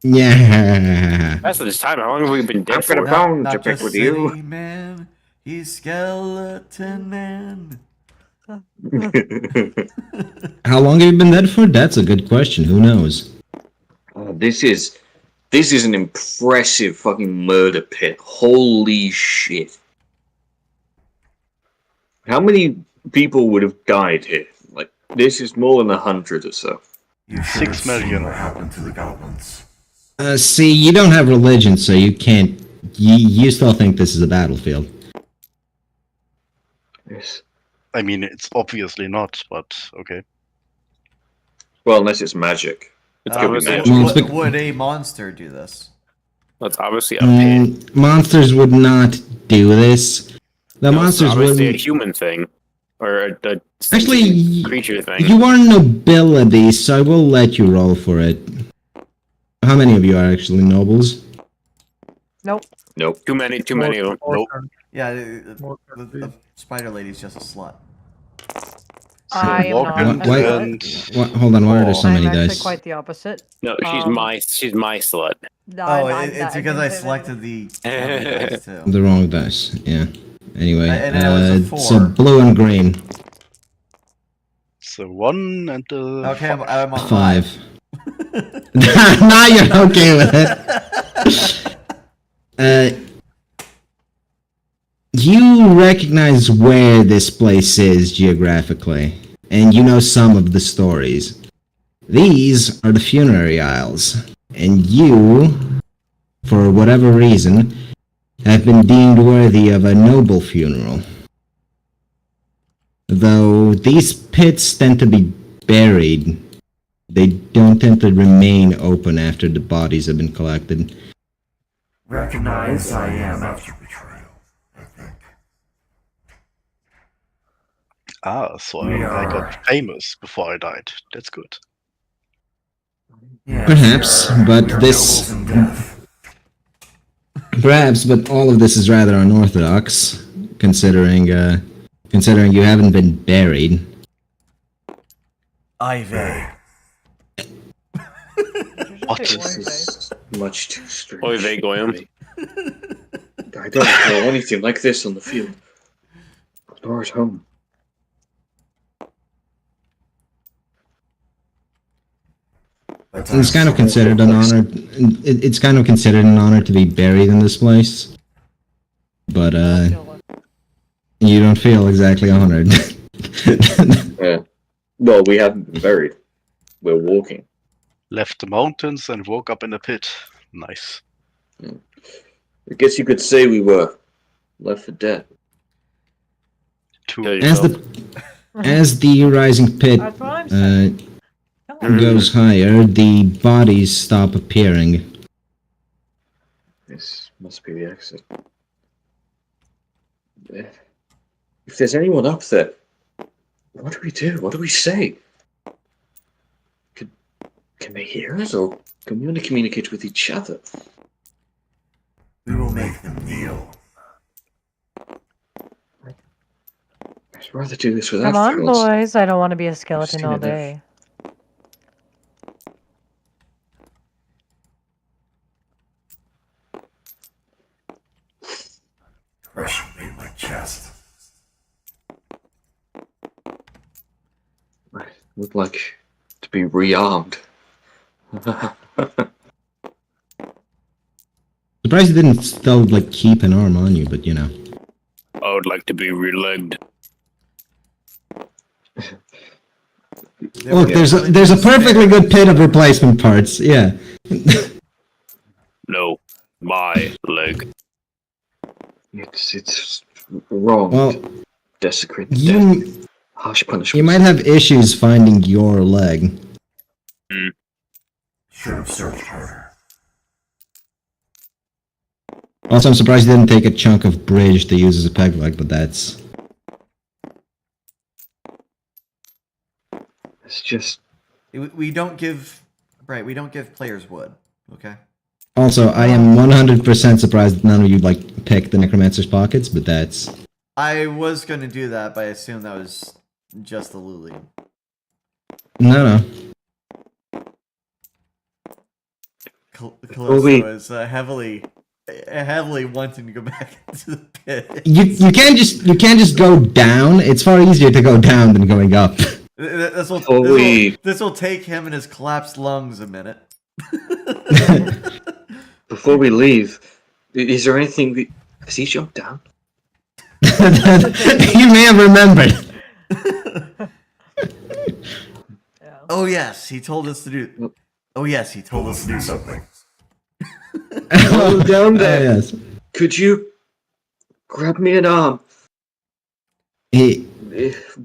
Yeah. That's this time. How long have we been dead I've got a for? bone to Not pick just with you. city man, he's skeleton man. How long have you been dead for? That's a good question. Who knows? This is an impressive fucking murder pit. Holy shit. How many people would have died here? Like, this is more than 100 or so. You 6 million. What happened to the goblins? See, you don't have religion, so you can't. You still think this is a battlefield. Yes. I mean, it's obviously not, but okay. Well, unless it's magic. It's gonna be obviously- magic. Would a monster do this? That's obviously a pit. Monsters would not do this. The No, it's monsters obviously a wouldn't. human thing. or a Actually, creature thing. you are nobility, so I will let you roll for it. How many of you are actually nobles? Nope. Nope. Too many of them. More Nope. turns, Yeah, more the turns, spider lady's just a slut. So I am walk not in a Why- slut. Hold on, why are there so Oh, many I'm actually dice? quite the opposite. No, she's Um, my slut. No, Oh, I it's because didn't I say that. selected the lovely dice too. The wrong dice, yeah. Anyway, And that was a 4. so blue and green. so 1 and Okay, I'm on 5. 5. Now you're okay with it. You recognize where this place is geographically, and you know some of the stories. These are the funerary aisles, and you, for whatever reason, have been deemed worthy of a noble funeral. Though these pits tend to be buried, they don't tend to remain open after the bodies have been collected. Recognize I am after betrayal, I think. so We I are- got famous before I died. That's good. Yes, Perhaps, but we are this- nobles in death. Perhaps, but all of this is rather unorthodox, considering you haven't been buried. Ivy. What? This is much too strange. Oy vey, Goyim. I don't know anything like this on the field. Nor at home. But It's kind of considered an honor. It's kind of considered an honor to be buried in this place, but you don't feel exactly honored. Yeah. Well, we haven't been buried. We're walking. Left the mountains and woke up in a pit. Nice. I guess you could say we were left for dead. Two. Kill As yourself. as the rising pit That's what I'm saying. goes higher, the bodies stop appearing. This must be the exit. If there's anyone up there, what do we do? What do we say? Can they hear us, or can we only communicate with each other? we will make them kneel. I'd rather do this without Come on, violence. boys. I don't want to be a skeleton all seen enough. day. Crushing me in my chest. I would like to be rearmed. Surprised you didn't still like keep an arm on you, but you know. I would like to be re-legged. Look, there's a perfectly good pit of replacement parts. Yeah. No, my leg. It's wrong. Well, Desecrate death. you Harsh punishment. you might have issues finding your leg. Should have searched harder. Also, I'm surprised you didn't take a chunk of bridge to use as a peg leg, but that's... It's just We don't give players wood. Okay. Also, I am 100% surprised that none of you, like, picked the Necromancer's pockets, but that's... I was gonna do that, but I assumed that was just the Luli. No. Calypso is heavily wanting to go back into the pit. You can't just go down. It's far easier to go down than going up. This will take him and his collapsed lungs a minute. before we leave, is there anything has he jumped down? You may have remembered. Yeah. Oh yes, he told us to do. Oh yes, he told us to do something. Oh, down there. yes. Could you grab me an arm? He,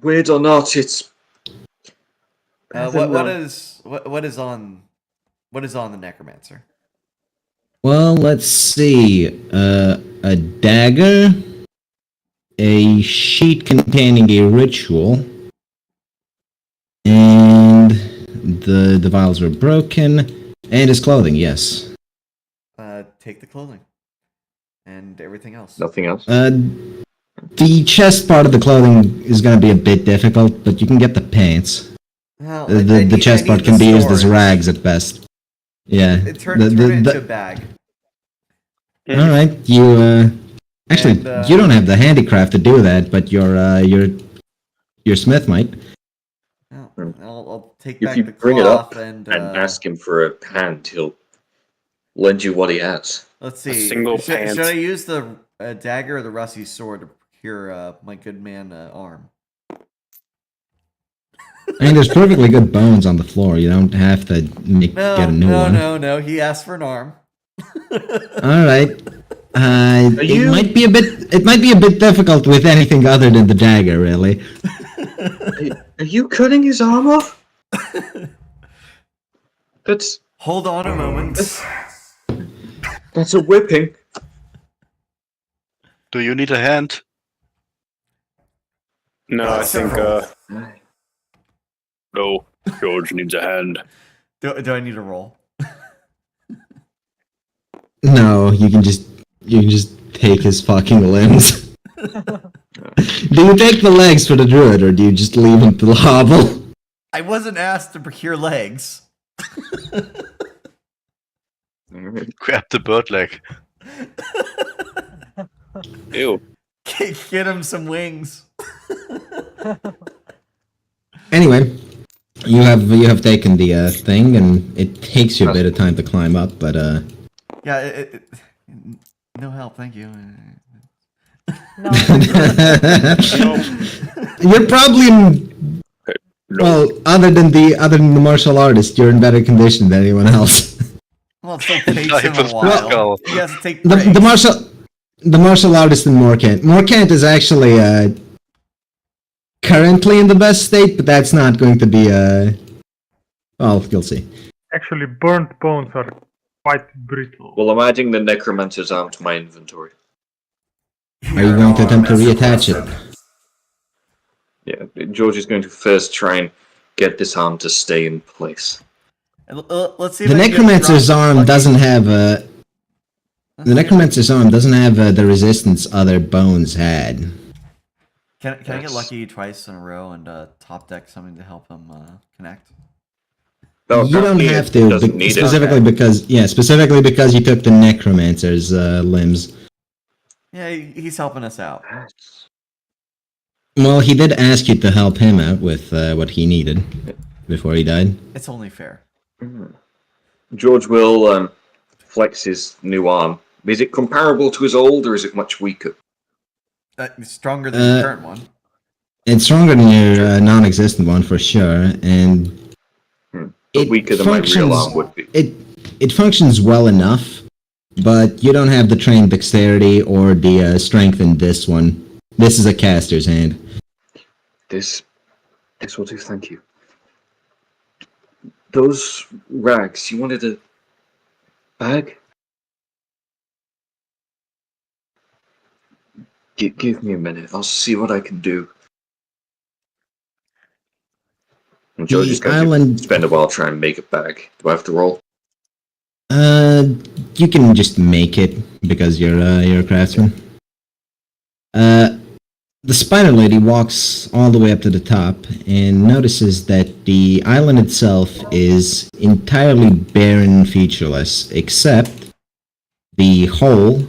Weird or not, it's What is on the necromancer? well, let's see. A dagger, a sheet containing a ritual, and the vials were broken, and his clothing, yes. Take the clothing. And everything else. Nothing else? The chest part of the clothing is going to be a bit difficult, but you can get the pants. Well, The chest part can be used as rags at best. Yeah. Turn it into a bag. Alright, you, actually, And, you don't have the handicraft to do that, but your smith might. I'll take If back you the bring it cloth up and ask him for a hand, he'll lend you what he has. let's see. single Should pants. I use the dagger or the rusty sword to procure my good man arm? I mean, there's perfectly good bones on the floor. You don't have to get a new one. No. He asked for an arm. Alright. It might be a bit difficult with anything other than the dagger, really. Are you cutting his arm off? That's Hold on a moment. that's a whipping. Do you need a hand? No, I think no. George needs a hand. Do I need a roll? No, you can just take his fucking limbs. Do you take the legs for the druid, or do you just leave him to hobble? I wasn't asked to procure legs. Grab the bird leg. Ew. Get him some wings. Anyway, you have taken the thing, and it takes you a bit of time to climb up, but Yeah, no help, thank you. No. you're probably well, other than the martial artist, you're in better condition than anyone else. Well, it still takes Type him a of while. skull. He has to take The breaks. martial artist in Morkant. Morkant is actually currently in the best state, but that's not going to be well, you'll see. Actually, burnt bones are quite brittle. Well, I'm adding the necromancer's arm to my inventory. Are you going to attempt to reattach it? Yeah, George is going to first try and get this arm to stay in place. Let's see. The if I can get necromancer's drunk arm lucky. doesn't have the resistance other bones had. Can I get lucky twice in a row and top deck something to help him connect? No, You don't apparently have it to, doesn't need it. specifically because you took the necromancer's limbs. Yeah, he's helping us out. Well, he did ask you to help him out with what he needed before he died. It's only fair. George will flex his new arm. Is it comparable to his old, or is it much weaker? It's stronger than the current one. It's stronger than your non-existent one for sure, and But weaker than my real arm would be. It functions well enough, but you don't have the trained dexterity or the strength in this one. This is a caster's hand. This will do, thank you. Those rags, you wanted a bag? Give me a minute, I'll see what I can do. And George is going to spend a while trying to make a bag. Do I have to roll? You can just make it because you're a craftsman. The spider lady walks all the way up to the top and notices that the island itself is entirely barren and featureless, except the hole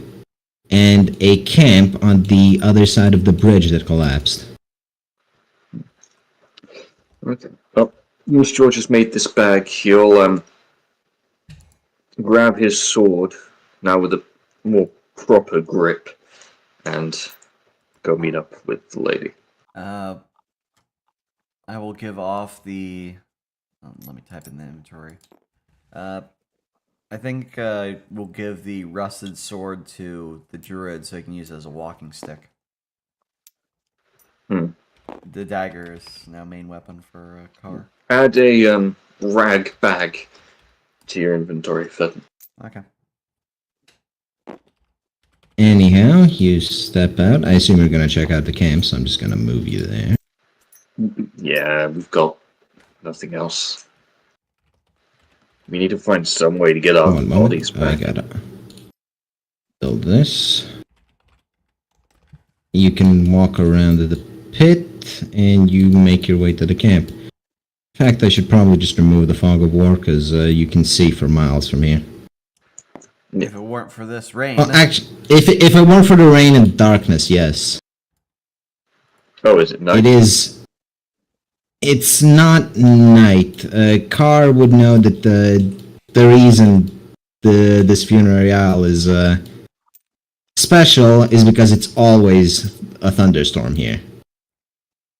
and a camp on the other side of the bridge that collapsed. Okay. Well, once George has made this bag, he'll grab his sword, now with a more proper grip, and go meet up with the lady. I will give off the. Let me type in the inventory. I think we'll give the rusted sword to the druid so he can use it as a walking stick. The dagger is now main weapon for Carr. Add a rag bag to your inventory, Fed. Okay. Anyhow, you step out. I assume you're gonna check out the camp, so I'm just gonna move you there. Yeah, we've got nothing else. We need to find some way to get our One bodies moment. I back. gotta build this. You can walk around to the pit, and you make your way to the camp. In fact, I should probably just remove the fog of war, because you can see for miles from here. If it weren't for this rain, Well, actually, if it weren't for the rain and darkness, yes. Oh, is it night? It is. It's not night. Carr would know that the reason this funeral is special is because it's always a thunderstorm here.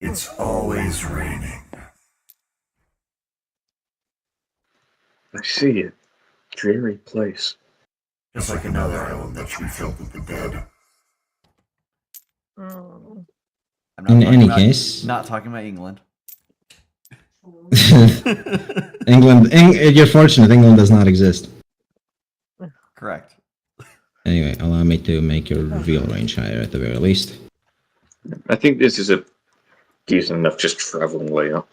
It's always raining. I see it. Dreary place. Just like another island that should be filled with the dead. Mm. I'm not In talking any about- case, not talking about England. England. You're fortunate. England does not exist. Correct. Anyway, allow me to make your reveal range higher at the very least. I think this is a decent enough just traveling way up.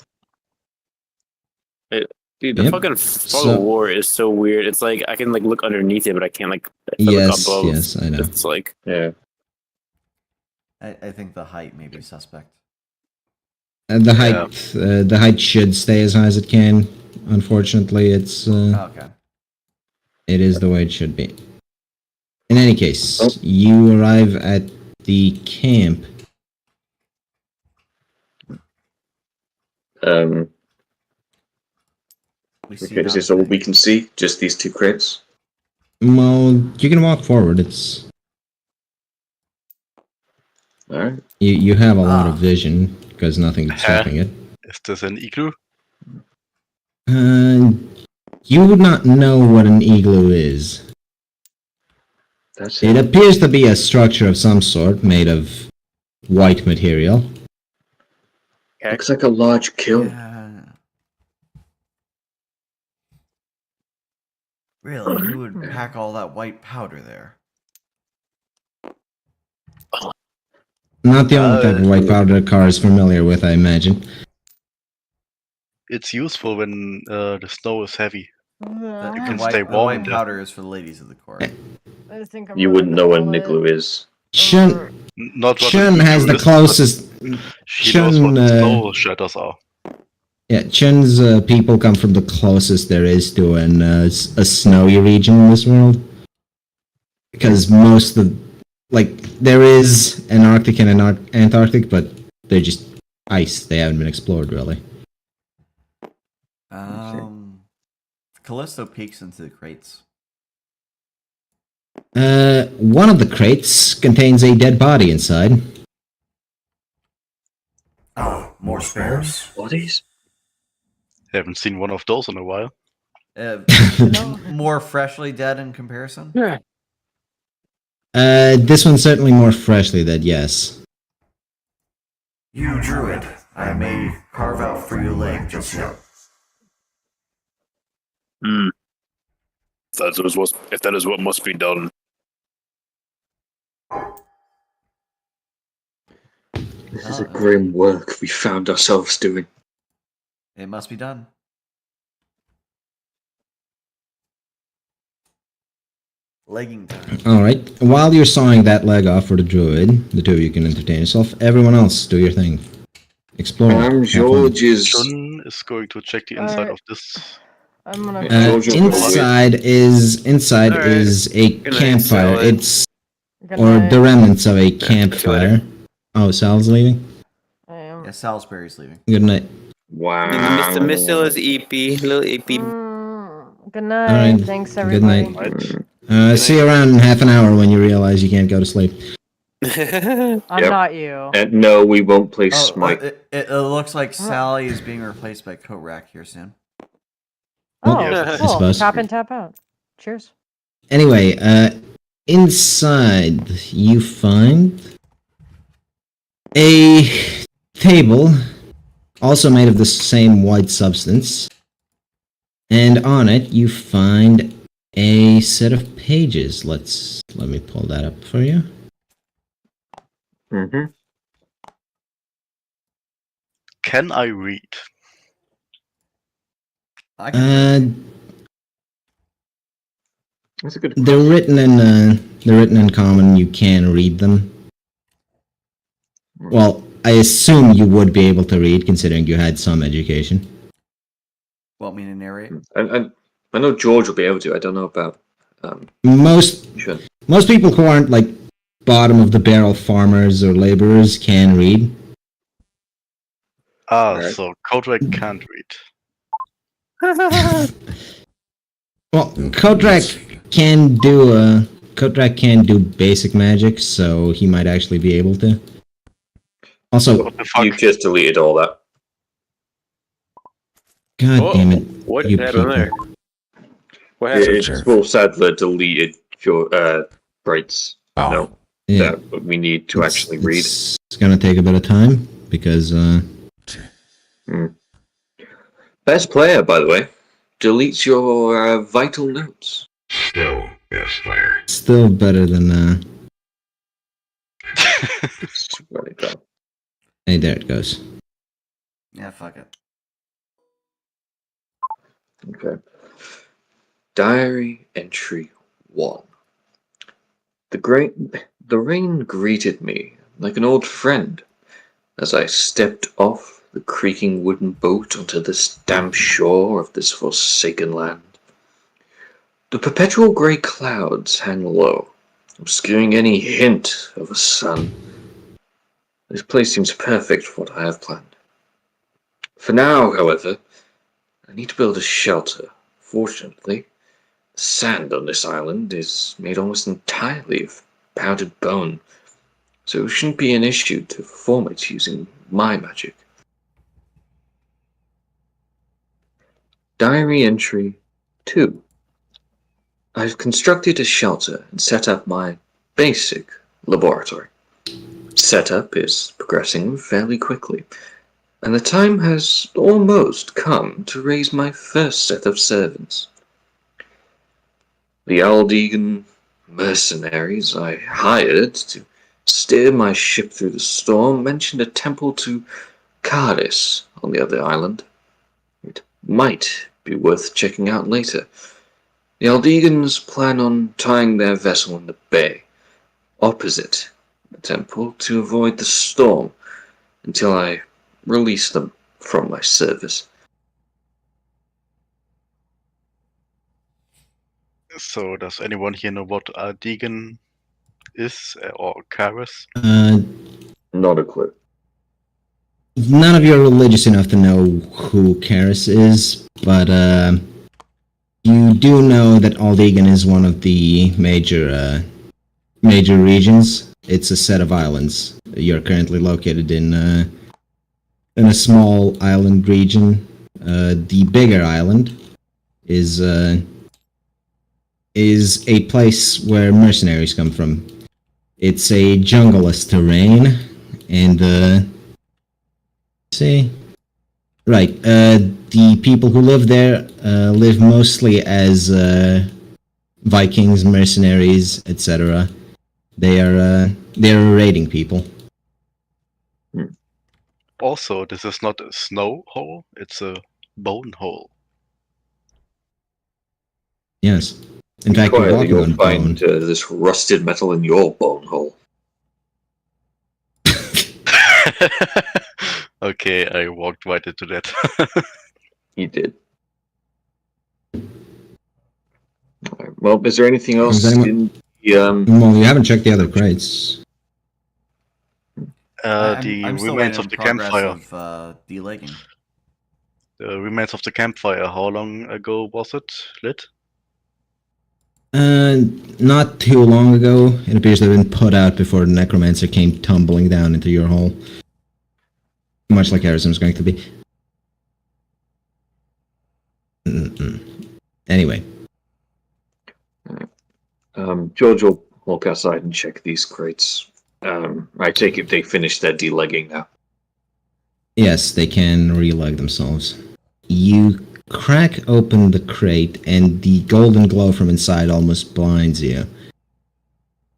Dude, the Yep. fucking fog So- of war is so weird. It's like I can like look underneath it, but I can't like look Yes, above. yes, I know. It's like Yeah. I think the height may be suspect. The height should stay as high as it can. Unfortunately, it's Okay. it is the way it should be. In any case, Oh. you arrive at the camp. We see Okay, is this nothing. all we can see? Just these two crates? Well, you can walk forward. It's Alright. you have a lot of Ah. vision because nothing's stopping it. Is this an igloo? You would not know what an igloo is. That's It it. appears to be a structure of some sort made of white material. Looks like a large kiln. Yeah. Really? Who would pack all that white powder there? Not the only type of white powder the car is familiar with, I imagine. It's useful when the snow is heavy. The, You the can white, stay the warm white in there. powder is for the ladies of the court. I think I'm You gonna wouldn't know what call an it, igloo is. Shun, Not what Chun an has igloo the is, but closest. She knows what Chun, snow shelters are. Yeah, Chun's people come from the closest there is to a snowy region in this world. Because most of, there is an Arctic and an Antarctic, but they're just ice. They haven't been explored, really. Callisto peeks into the crates. One of the crates contains a dead body inside. Oh, more spares? Bodies? Haven't seen one of those in a while. More freshly dead in comparison? yeah. This one's certainly more freshly dead, yes. You druid, I may carve out for your leg just yet. If that is what must be done. This is a grim work we found ourselves doing. It must be done. Legging time. Alright, while you're sawing that leg off for the druid, the two of you can entertain yourself. Everyone else, do your thing. Explore. Have fun. George is. Chun is going to check the inside of this. I'm gonna. Inside is Alright. a Good night, campfire. Salad. It's Good or night. the remnants of a see you later. campfire. Oh, Sal's leaving. I am. Yeah, Salisbury's leaving. Good night. Wow. Mr. Missile's EP, little EP. Good night. Alright, Thanks, good everybody. night. See you around in half an hour when you realize you can't go to sleep. I'm Yep. not you. No, we won't play Oh, Smite. it looks like Sally is being replaced by Korak here soon. Oh, I cool. suppose. Tap in, tap out. Cheers. Anyway, inside you find a table, also made of the same white substance, and on it you find a set of pages. Let me pull that up for you. Mm-hmm. Can I read? I can. That's a good They're written in common. You can read them. Well, I assume you would be able to read, considering you had some education. Want me to narrate? I know George will be able to. I don't know about Most Shun. most people who aren't like bottom of the barrel farmers or laborers can read. Alright. So Kodrak can't read. Well, Kodrak can do basic magic, so he might actually be able to. Also, What the fuck? You just deleted all that. god damn it, What you happened people. there? What happened? It's Wolf Sadler deleted your rights. Oh. No, Yeah, that we need to actually read. It's gonna take a bit of time because Best player, by the way, deletes your vital notes. Still best player. still better than Where'd it go? hey, there it goes. Yeah, fuck it. Okay. Diary entry 1. The rain greeted me like an old friend as I stepped off the creaking wooden boat onto this damp shore of this forsaken land. The perpetual grey clouds hang low, obscuring any hint of a sun. This place seems perfect for what I have planned. For now, however, I need to build a shelter. Fortunately, the sand on this island is made almost entirely of powdered bone, so it shouldn't be an issue to form it using my magic. Diary entry 2. I've constructed a shelter and set up my basic laboratory. Setup is progressing fairly quickly, and the time has almost come to raise my first set of servants. The Aldegan mercenaries I hired to steer my ship through the storm mentioned a temple to Cardis on the other island. It might be worth checking out later. The Aldegans plan on tying their vessel in the bay, opposite the temple, to avoid the storm until I release them from my service. So does anyone here know what a Deegan is or Karis? Not a clue. None of you are religious enough to know who Karis is, but you do know that Aldegan is one of the major regions. It's a set of islands. You're currently located in a small island region. The bigger island is a place where mercenaries come from. It's a jungleless terrain, and see, right. The people who live there live mostly as Vikings, mercenaries, etc. They are raiding people. Also, this is not a snow hole, it's a bone hole. Yes. In fact, you're Quietly, walking you'll on find bone. this rusted metal in your bone hole. Okay, I walked right into that. You did. Alright, well, is there anything else Is anyone- in the Well, you haven't checked the other crates. The I'm still remains waiting of in the progress campfire. of delegging. The remains of the campfire. How long ago was it lit? Not too long ago. It appears to have been put out before the necromancer came tumbling down into your hole. Much like Harrison's going to be. Anyway. George will walk outside and check these crates. I take it they finished their delegging now. Yes, they can releg themselves. You crack open the crate, and the golden glow from inside almost blinds you.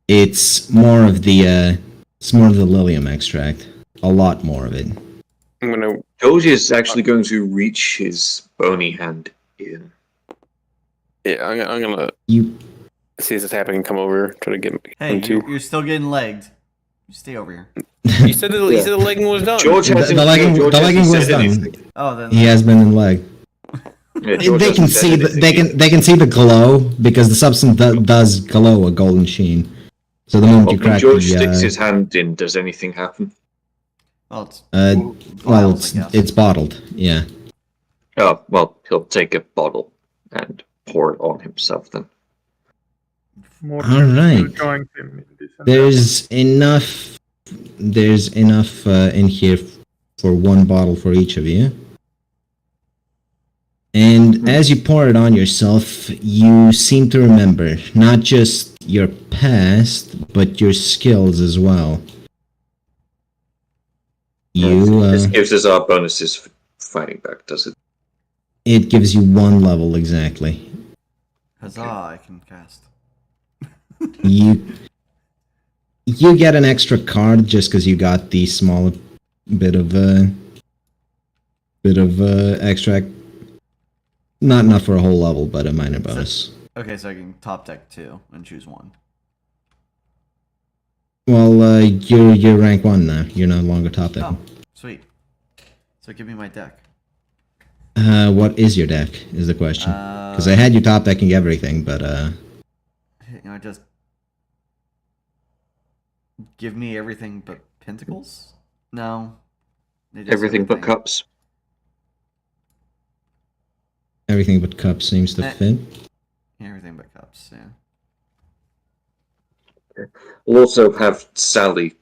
It's more of the Lilium extract. A lot more of it. I'm gonna. Doji is actually going to reach his bony hand in. Yeah, I'm gonna You see this happening. Come over, try to get Hey, him too. you're still getting legged. You stay over here. You said the legging was done. George the hasn't, legging, George the hasn't legging was said done. anything. Oh, then He has been in leg. Yeah, George They can hasn't said see the, anything. they can see the glow because the substance does glow a golden sheen. So the moment Well, you when crack George the, sticks his hand in, does anything happen? well, it's well, vials, I guess. it's bottled. Yeah. Oh, well, he'll take a bottle and pour it on himself then. More All right. joins him in this endeavor. There's enough. There's enough in here for one bottle for each of you. And as you pour it on yourself, you seem to remember not just your past, but your skills as well. This gives us our bonuses for fighting back, does it? It gives you 1 level exactly. Huzzah, I can cast. You get an extra card just because you got the small bit of extract. Not enough for a whole level, but a minor bonus. Okay, so I can top deck 2 and choose 1. Well, you're rank 1 now. You're no longer top deck. Oh, sweet. So give me my deck. What is your deck? Is the question? Because I had you top decking everything, but Just give me everything but pentacles? No. Just Everything but cups. everything but cup seems to fit. Yeah, everything but cups, yeah. We'll also have Sally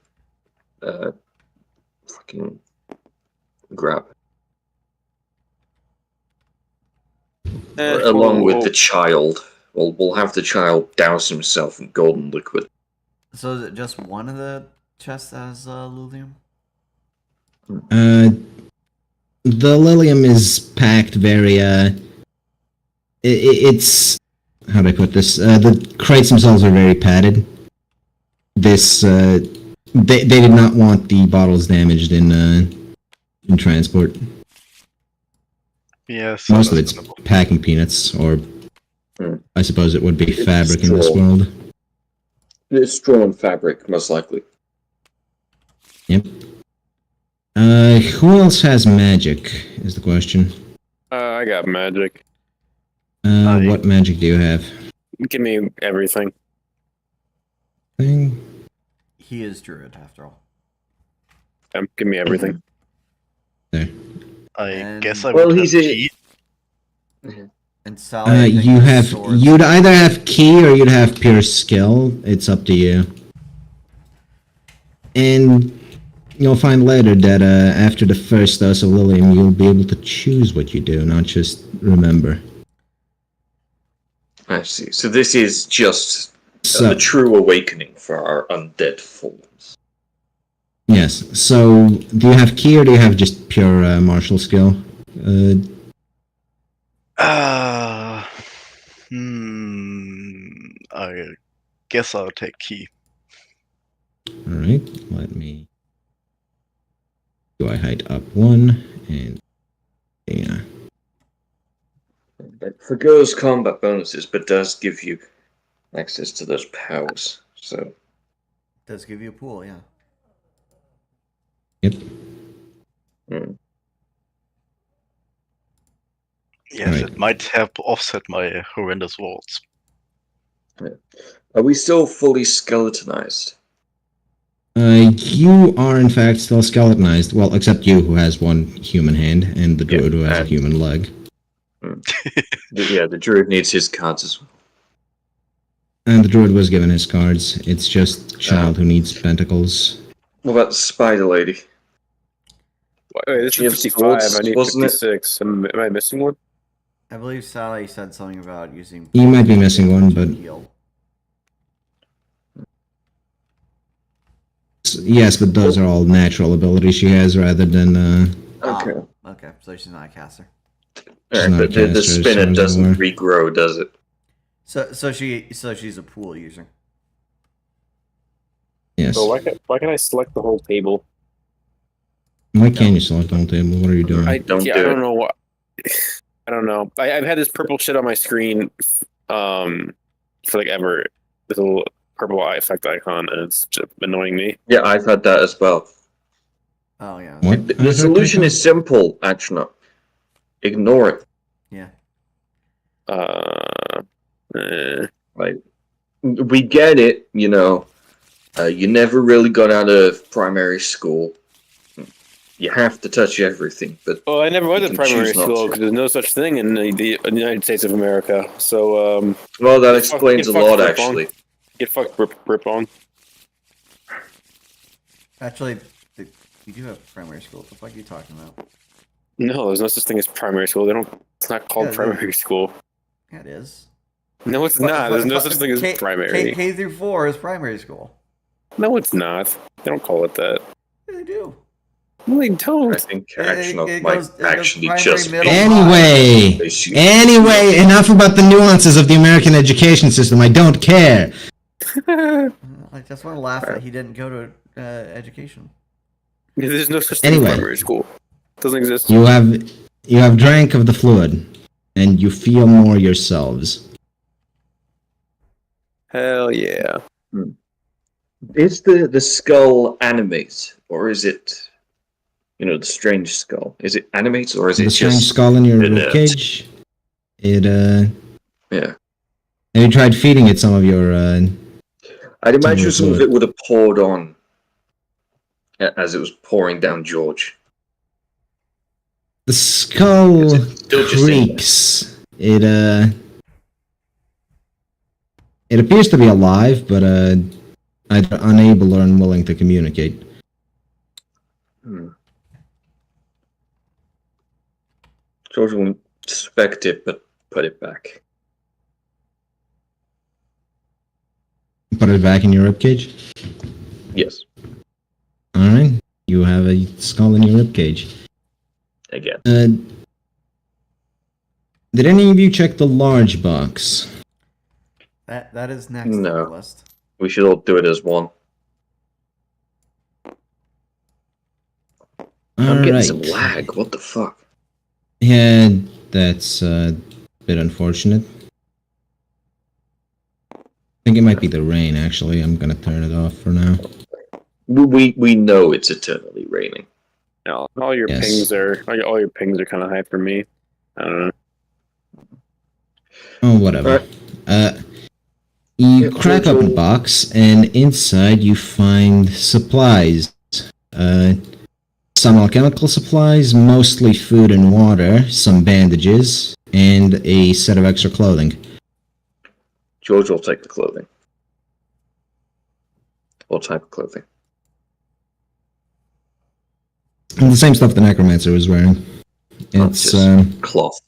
fucking grab. Along with the child. We'll have the child douse himself in golden liquid. So is it just one of the chests that has Lilium? The Lilium is packed very, it's, how do I put this? The crates themselves are very padded. This, they did not want the bottles damaged in transport. Yes. Most of it's packing peanuts, or I suppose it would be fabric in this straw. world. It's straw and fabric, most likely. Yep. Who else has magic, is the question. I got magic. What magic do you have? Give me everything. Thing? He is druid, after all. Give me everything. There. I guess I Well, would he's have a- key. And Sally, I think, You has have, swords. you'd either have key or you'd have pure skill. It's up to you. And you'll find later that after the first dose of Lilium, you'll be able to choose what you do, not just remember. I see. So this is just So, the true awakening for our undead forms. yes. So, do you have key or do you have just pure martial skill? I guess I'll take key. Alright, let me... Do I height up 1? And... Yeah. It forgoes combat bonuses, but does give you access to those powers. So Does give you a pool, yeah. Yep. Yes, Right. it might help offset my horrendous walls. are we still fully skeletonized? You are in fact still skeletonized. Well, except you, who has 1 human hand, and the druid, who has a and- human leg. The druid needs his cards as well. And the druid was given his cards. It's just child who needs pentacles. What about the spider lady? Wait, this She is has 55. swords, I need wasn't it? 56. Am I missing one? I believe Sally said something about using... You might be missing one, to but- heal. Yes, but those are all natural abilities she has rather than, Okay. Okay, so she's not a caster. Alright, not a but the caster, as far spinner as I'm doesn't aware. regrow, does it? So she's a pool user. Yes. So why can't I select the whole table? Why can't you select the whole table? What are you doing? I Don't do don't it. know what. I don't know. I've had this purple shit on my screen, for like ever. This little purple eye effect icon, and it's just annoying me. Yeah, I've had that as well. Oh yeah. What? The solution is simple, actually. Ignore it. Yeah. Like, we get it, you know. You never really got out of primary school. You have to touch everything, but Well, I never went You to can primary choose not school to. because there's no such thing in the United States of America. So, well, that Get fucked- explains a get fucked, lot, Rip-On. actually. get fucked, rip on. Actually, we do have primary school. What the fuck are you talking about? No, there's no such thing as primary school. They don't. It's not called Yeah, primary school. Yeah, it is. No, it's not. There's no such thing as primary. K through 4 is primary school. No, it's not. They don't call it that. Yeah, they do. No, they don't. I think It Actional goes- might it goes actually primary, just middle, Anyway, issue. anyway, enough about the nuances of the American education system. I don't care. I just want to laugh that he didn't go to education. There's no such thing Anyway. as primary school. It doesn't exist. You have drank of the fluid, and you feel more yourselves. Hell yeah. Is the skull animate, or is it, you know, the strange skull? Is it animate, or is it The strange just... skull in your inert? cage. Yeah. Have you tried feeding it some of your? I'd imagine of some of fluid. it would have poured on as it was pouring down George. The skull Is it still just in there? creaks. It appears to be alive, but either unable or unwilling to communicate. George will inspect it, but put it back. Put it back in your ribcage. Yes, All right, you have a skull in your ribcage. again. Did any of you check the large box? That is next on No. the list. We should all do it as one. I'm getting some lag. What the fuck? Yeah, that's a bit unfortunate. I think it might be the rain, actually. I'm gonna turn it off for now. We know it's eternally raining. No, all your Yes. pings are kind of high for me. I don't know. Oh, whatever. You Yeah, crack George open will- the box, and inside you find supplies. Some alchemical supplies, mostly food and water, some bandages, and a set of extra clothing. George will take the clothing. What type of clothing? And the same stuff the necromancer was wearing. Oh, It's just cloth.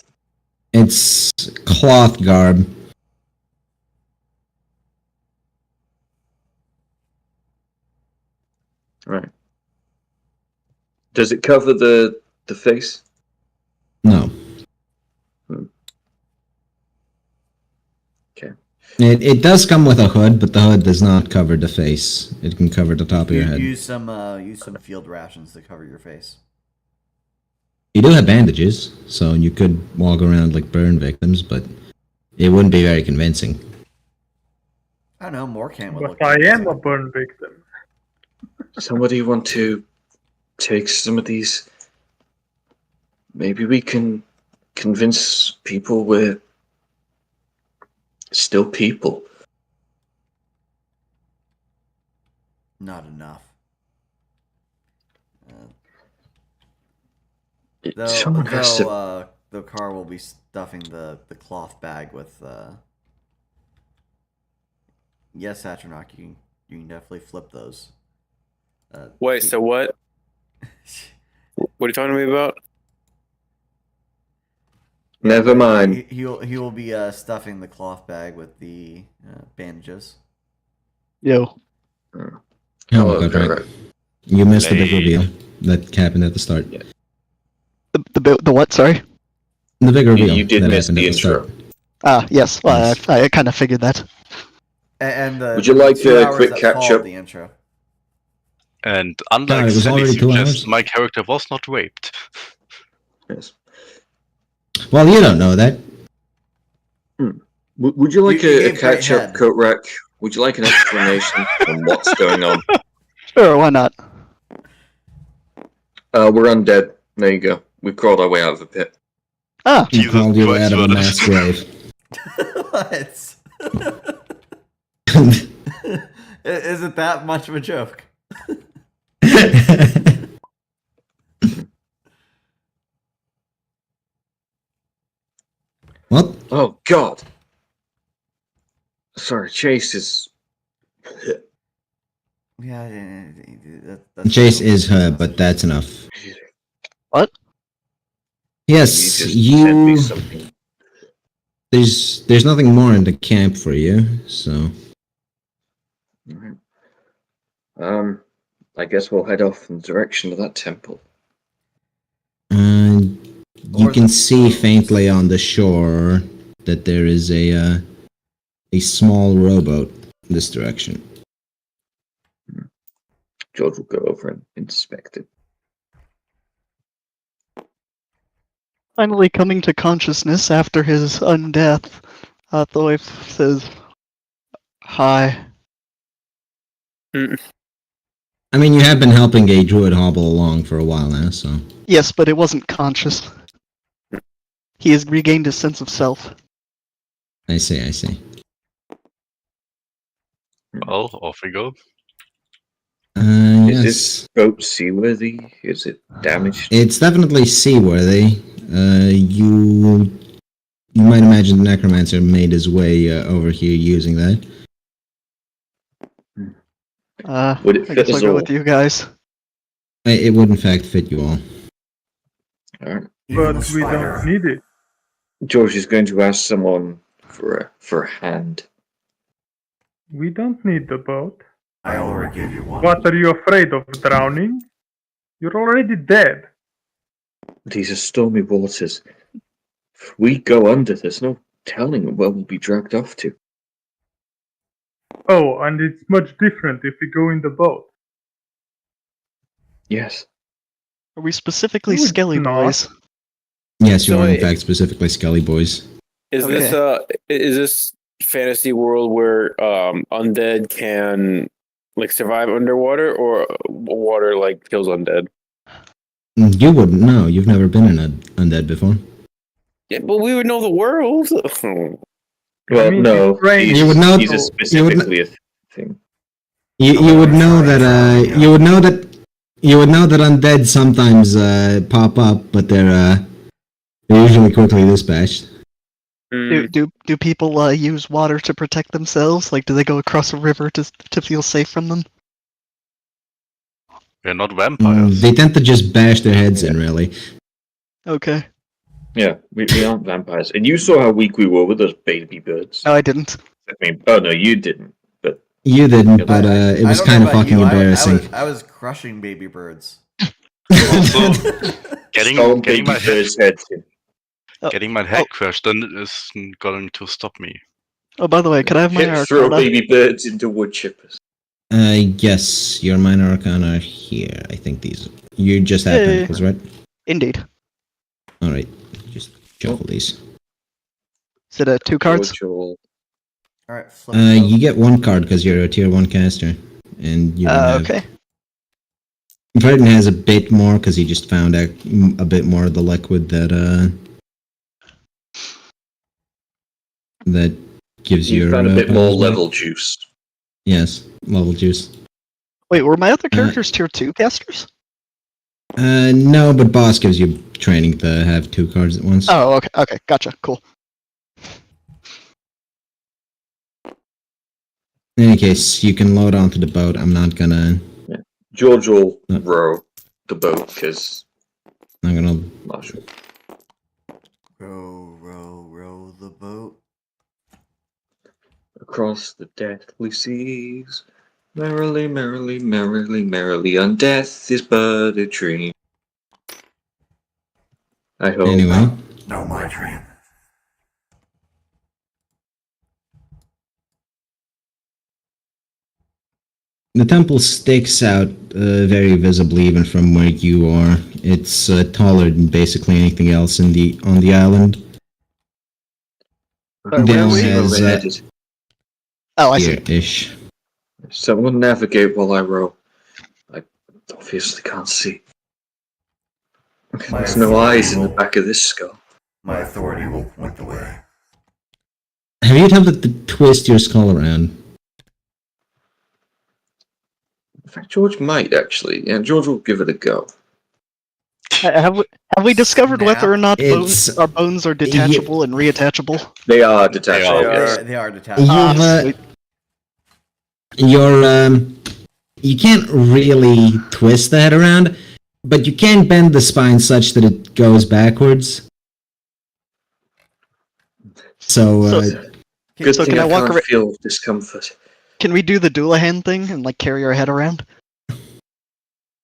it's cloth garb. Right. Does it cover the face? No. Hmm. Okay. It does come with a hood, but the hood does not cover the face. It can cover the top of your head. Use some field rations to cover your face. You do have bandages, so you could walk around like burn victims, but it wouldn't be very convincing. I don't know. More can would But look. I am convincing. a burn victim. Somebody want to take some of these? Maybe we can convince people we're still people. Not enough. Someone has to. The car will be stuffing the cloth bag with. Yes, Atronach, you can definitely flip those. Wait, so what? What are you talking to me about? Never mind. He will be stuffing the cloth bag with the bandages. Yo. Oh, okay, right. right. You missed the big Hey. reveal that happened at the start. The what? Sorry. The big reveal You did that miss happened the at the start. intro. Yes. Well, Yes. I kind of figured that. And Would you the like 2 a hours quick that catch followed up? the intro. And God, unlike it was Sally already 2 suggests, hours? my character was not raped. Yes. Well, you don't know that. Would you like You a gave great catch up, head. Kotrek? Would you like an explanation on what's going on? Sure, why not? We're undead. There you go. We crawled our way out of the pit. Ah, We Jesus crawled your way Christ, out of a what mass grave. What? Is it that much of a joke? What? Oh, God. Sorry, Chase is... Yeah, that's Chase is her, but that's enough. what? Yes, You just sent me you. something. There's nothing more in the camp for you, so. Alright. I guess we'll head off in the direction of that temple. You can see faintly on the shore that there is a small rowboat in this direction. George will go over and inspect it. Finally coming to consciousness after his undeath. The wife says, "Hi." I mean, you have been helping a druid hobble along for a while now, so. Yes, but it wasn't conscious. He has regained his sense of self. I see. Well, off we go. Is Yes. this boat seaworthy? Is it damaged? It's definitely seaworthy. You might imagine the necromancer made his way over here using that. Would it I fit guess I'll us go all? with you guys. It would in fact fit you all. Alright. Even the But we spider. don't need it. George is going to ask someone for a hand. We don't need the boat. I already gave you one. What are you afraid of, drowning? You're already dead. These are stormy waters. If we go under, there's no telling where we'll be dragged off to. Oh, and it's much different if we go in the boat. Yes. Are we specifically No, it's Skelly not. boys? Yes, you So are in it- fact specifically Skelly boys. Is this fantasy world where undead can like survive underwater, or water like kills undead? You wouldn't know. You've never been in an undead before. Yeah, but we would know the world. Well, mean, no. it's raining. These, You would know- these are you would specifically a thing. You would know that Sorry, you would know that undead sometimes pop up, but they're usually quickly dispatched. Do people use water to protect themselves? Like, do they go across a river to feel safe from them? We're not vampires. They tend to just bash their heads in, really. Okay. Yeah, we aren't vampires. And you saw how weak we were with those baby birds. No, I didn't. I mean, oh no, you didn't. But You didn't, but I it was don't know kind of about fucking you, embarrassing. I was crushing baby birds. Also, getting storm getting baby my head birds' heads in. getting my head crushed isn't going to stop me. Oh, by the way, could I have my Throw Arcana? baby birds into wood chippers. Yes, your minor arcana are here. I think these. You just have Yeah. pentacles, right? Indeed. Alright, just shuffle these. Is it 2 cards? George will- Alright, flip it You get 1 card because you're a tier 1 caster. And you have. Okay. Verdon has a bit more because he just found out a bit more of the liquid that gives You your found a bit more powers back. level juice. Yes, level juice. Wait, were my other characters tier 2 casters? No, but boss gives you training to have 2 cards at once. Oh, okay, gotcha, cool. In any case, you can load onto the boat. I'm not gonna. George will No. row the boat because I'm gonna. not sure. Row the boat. Across the deathly seas, merrily, merrily, merrily, merrily, on death is but a dream. I hope. Anyway, now my turn. The temple sticks out very visibly even from where you are. It's taller than basically anything else on the island. Where Down are we has headed? Oh, I see. here-ish. Someone navigate while I row. I obviously can't see. There's no eyes in the back of this skull. My authority will point the way. Have you attempted to twist your skull around? In fact, George might actually. Yeah, George will give it a go. Have we discovered whether or not It's- bones are detachable and reattachable? They are detachable. They are. Yes. They are detached. You can't really twist that around, but you can bend the spine such that it goes backwards. So, Good So thing can I walk can't around? feel discomfort. Can we do the Doulahan thing and like carry our head around?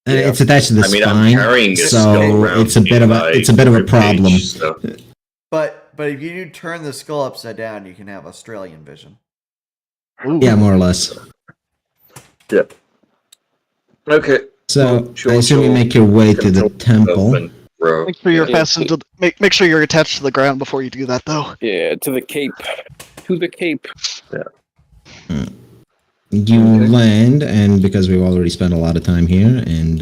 it's attached to the I mean, spine, I'm carrying a skull so around it's a bit in of my a problem. ribcage, so- But if you do turn the skull upside down, you can have Australian vision. Yeah, more or less. Yeah. Okay. So Well, sure, I assume you sure. make your way to the temple. And row. Make sure you're Yeah. fastened to make sure you're attached to the ground before you do that, though. Yeah, to the cape. To the cape. You Okay. land, and because we've already spent a lot of time here, and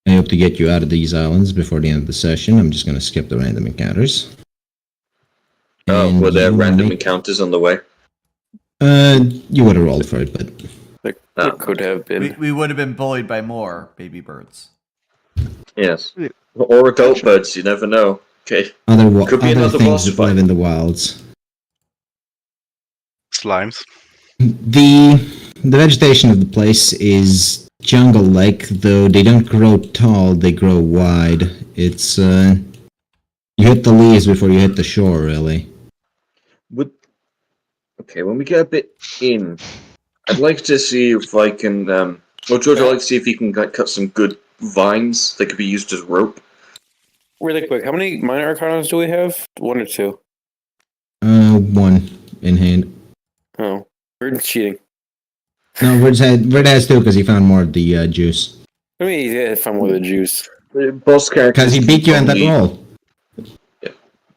I hope to get you out of these islands before the end of the session, I'm just going to skip the random encounters. Oh, And were there you random make- encounters on the way? You would have rolled for it, but There could have been. We would have been bullied by more baby birds. Yes. Yeah. Or adult birds, you never know. Okay. other Could be other another things boss that fight. live in the wilds. Slimes. The vegetation of the place is jungle-like, though they don't grow tall; they grow wide. It's you hit the leaves before you hit the shore, really. Okay, when we get a bit in, I'd like to see if I can. George, I'd like to see if he can cut some good vines that could be used as rope. Really quick, how many minor arcanas do we have? 1 or 2? One in hand. Oh, we're cheating. No, Red has two because he found more of the juice. I mean, yeah, if I'm with the juice. Boss characters. Because he beat you in that can only- roll.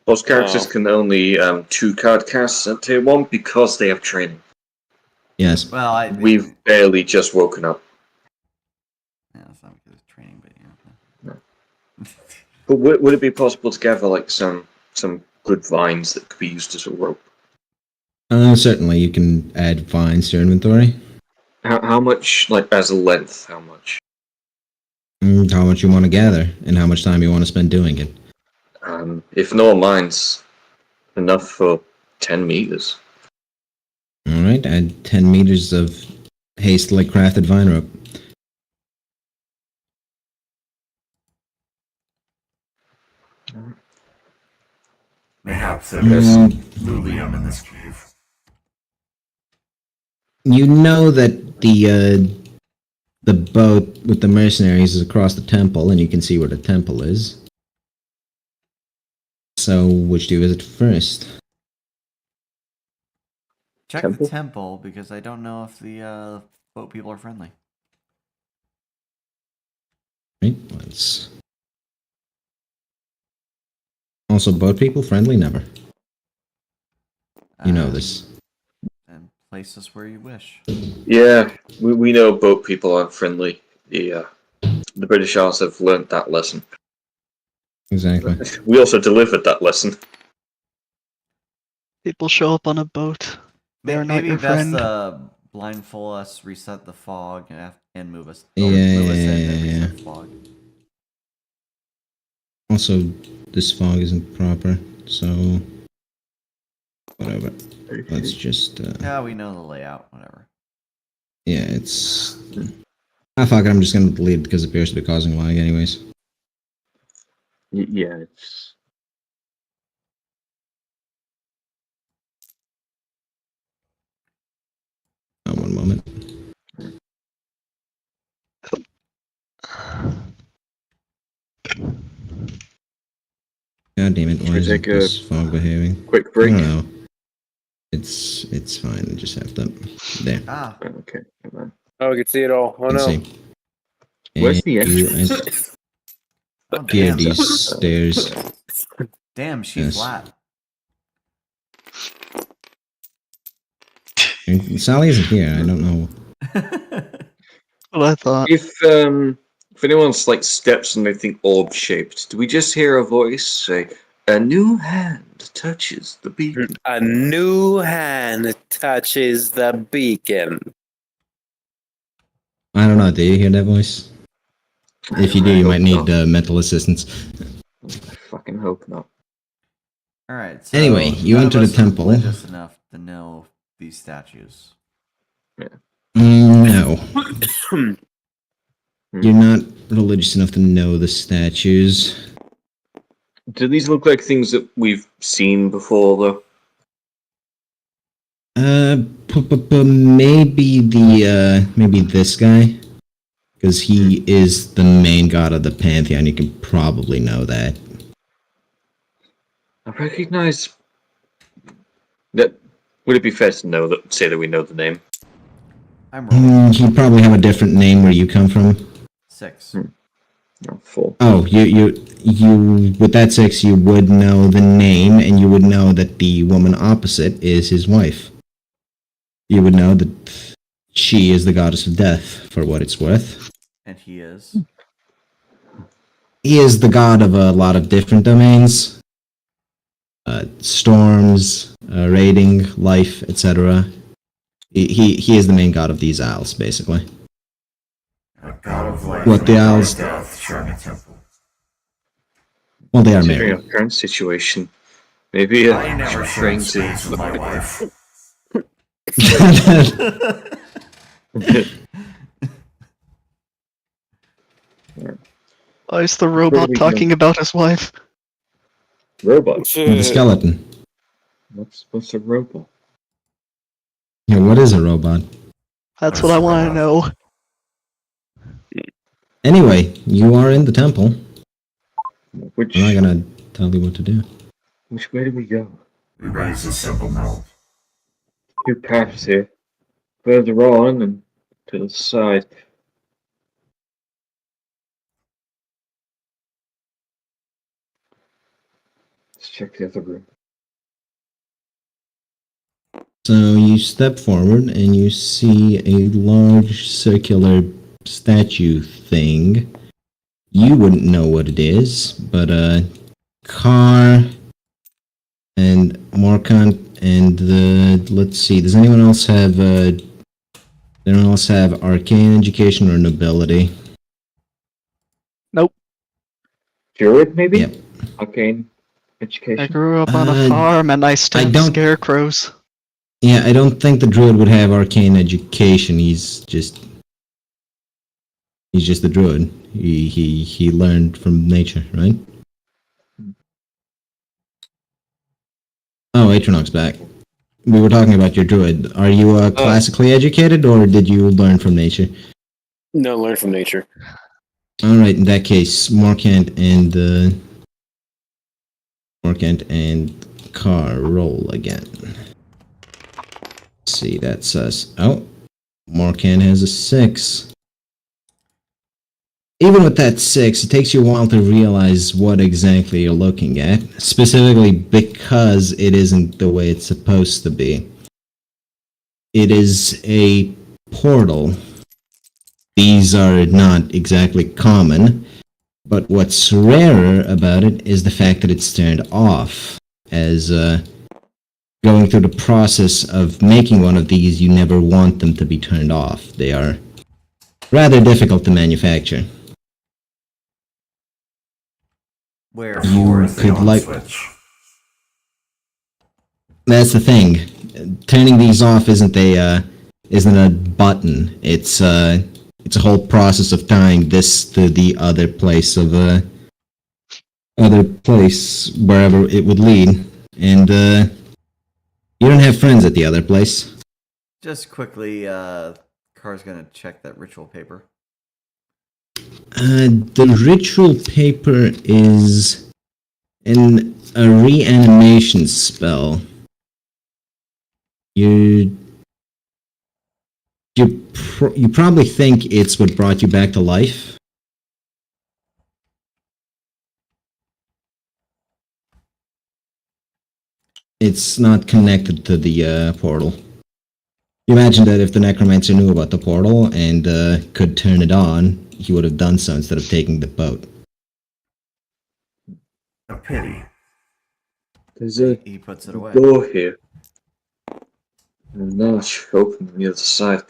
Boss characters Oh. can only 2-card casts at tier 1 because they have training. Yes. Well, We've barely just woken up. Yeah, it's not because of training, but yeah. But would it be possible to gather like some good vines that could be used as a rope? Certainly, you can add vines to your inventory. How much, like as a length? How much? How much you want to gather, and how much time you want to spend doing it. If no mine's enough for 10 meters. Alright, add 10 meters of hastily crafted vine rope. Mayhaps there is some thulium in this cave. You know that the boat with the mercenaries is across the temple, and you can see where the temple is. So, which do you visit first? Check Temple? the temple because I don't know if the boat people are friendly. Right, let's... Also, boat people friendly? Never. You know this. And place us where you wish. Yeah, we know boat people aren't friendly. The British Isles have learnt that lesson. Exactly. We also delivered that lesson. People show up on a boat. They are not Maybe your best friend. blindfold us, reset the fog, and move us. Yeah, move us in and yeah. reset the fog. Also, this fog isn't proper, so... Whatever. Let's just, Yeah, we know the layout. Whatever. yeah, it's... fuck it, I'm just gonna delete it because it appears to be causing lag anyways. Yeah, it's... One moment. damn it, Should why we is take a this fog behaving? quick I break? don't know. It's fine, I just have to... There, Ah, Okay. Never mind. Oh, we can see it all. Oh you no. can see. Where's And the you entrance? oh hear damn. these stairs. Damn, she Yes. flat. And Sally isn't here, I don't know. What I thought. If anyone's like steps on anything orb shaped, do we just hear a voice say, "A new hand touches the beacon"? A new hand touches the beacon. I don't know, do you hear that voice? If you do, you might need mental assistance. I fucking hope not. Alright, so Anyway, you none of enter the us are temple. religious enough to know these statues. No. You're not religious enough to know the statues. Do these look like things that we've seen before, though? Maybe this guy? Because he is the main god of the pantheon, you can probably know that. I recognize that. Would it be fair to know that say that we know the name? I'm rolling. He'd probably have a different name where you come from. 6. No, 4. Oh, you with that 6, you would know the name, and you would know that the woman opposite is his wife. You would know that she is the goddess of death, for what it's worth. And he is. He is the god of a lot of different domains. Storms, raiding, life, etc. He is the main god of these isles, basically. A god of life What and the a god owls- of death sharing a temple. Well, they are Considering married. our current situation, maybe I never shared trying space with my wife. Why is the robot we go? talking about his wife? robot. The skeleton. What's a robot? Yeah, what is a robot? That's what I want to know. Anyway, you are in the temple. Which I'm not gonna tell you what to do. which way do we go? We raise a simple melt. 2 paths here. Further on and to the side. Let's check the other room. So you step forward and you see a large circular statue thing. You wouldn't know what it is, but Car and Morkant and let's see, does anyone else have arcane education or nobility? Druid, maybe? Yep. Arcane I education. grew up on a farm and I stabbed don't- scarecrows. Yeah, I don't think the druid would have arcane education. He's just the druid. He learned from nature, right? Oh, Atronach's back. We were talking about your druid. Are you classically educated, or did you learn from nature? No, learn from nature. All right, in that case, Morkant and Car roll again. Let's see, that's us. Oh, Morkant has a 6. Even with that 6, it takes you a while to realize what exactly you're looking at, specifically because it isn't the way it's supposed to be. It is a portal. These are not exactly common, but what's rarer about it is the fact that it's turned off. As going through the process of making one of these, you never want them to be turned off. They are rather difficult to manufacture. Wherefore is the could on like- switch. That's the thing. Turning these off isn't a button. It's a whole process of tying this to the other place wherever it would lead. And you don't have friends at the other place. Just quickly, Car's gonna check that ritual paper. The ritual paper is in a reanimation spell, you probably think it's what brought you back to life. It's not connected to the portal. You imagine that if the necromancer knew about the portal and could turn it on, he would have done so instead of taking the boat. A pity. There's a He puts it away. door here. And a notch open on the other side.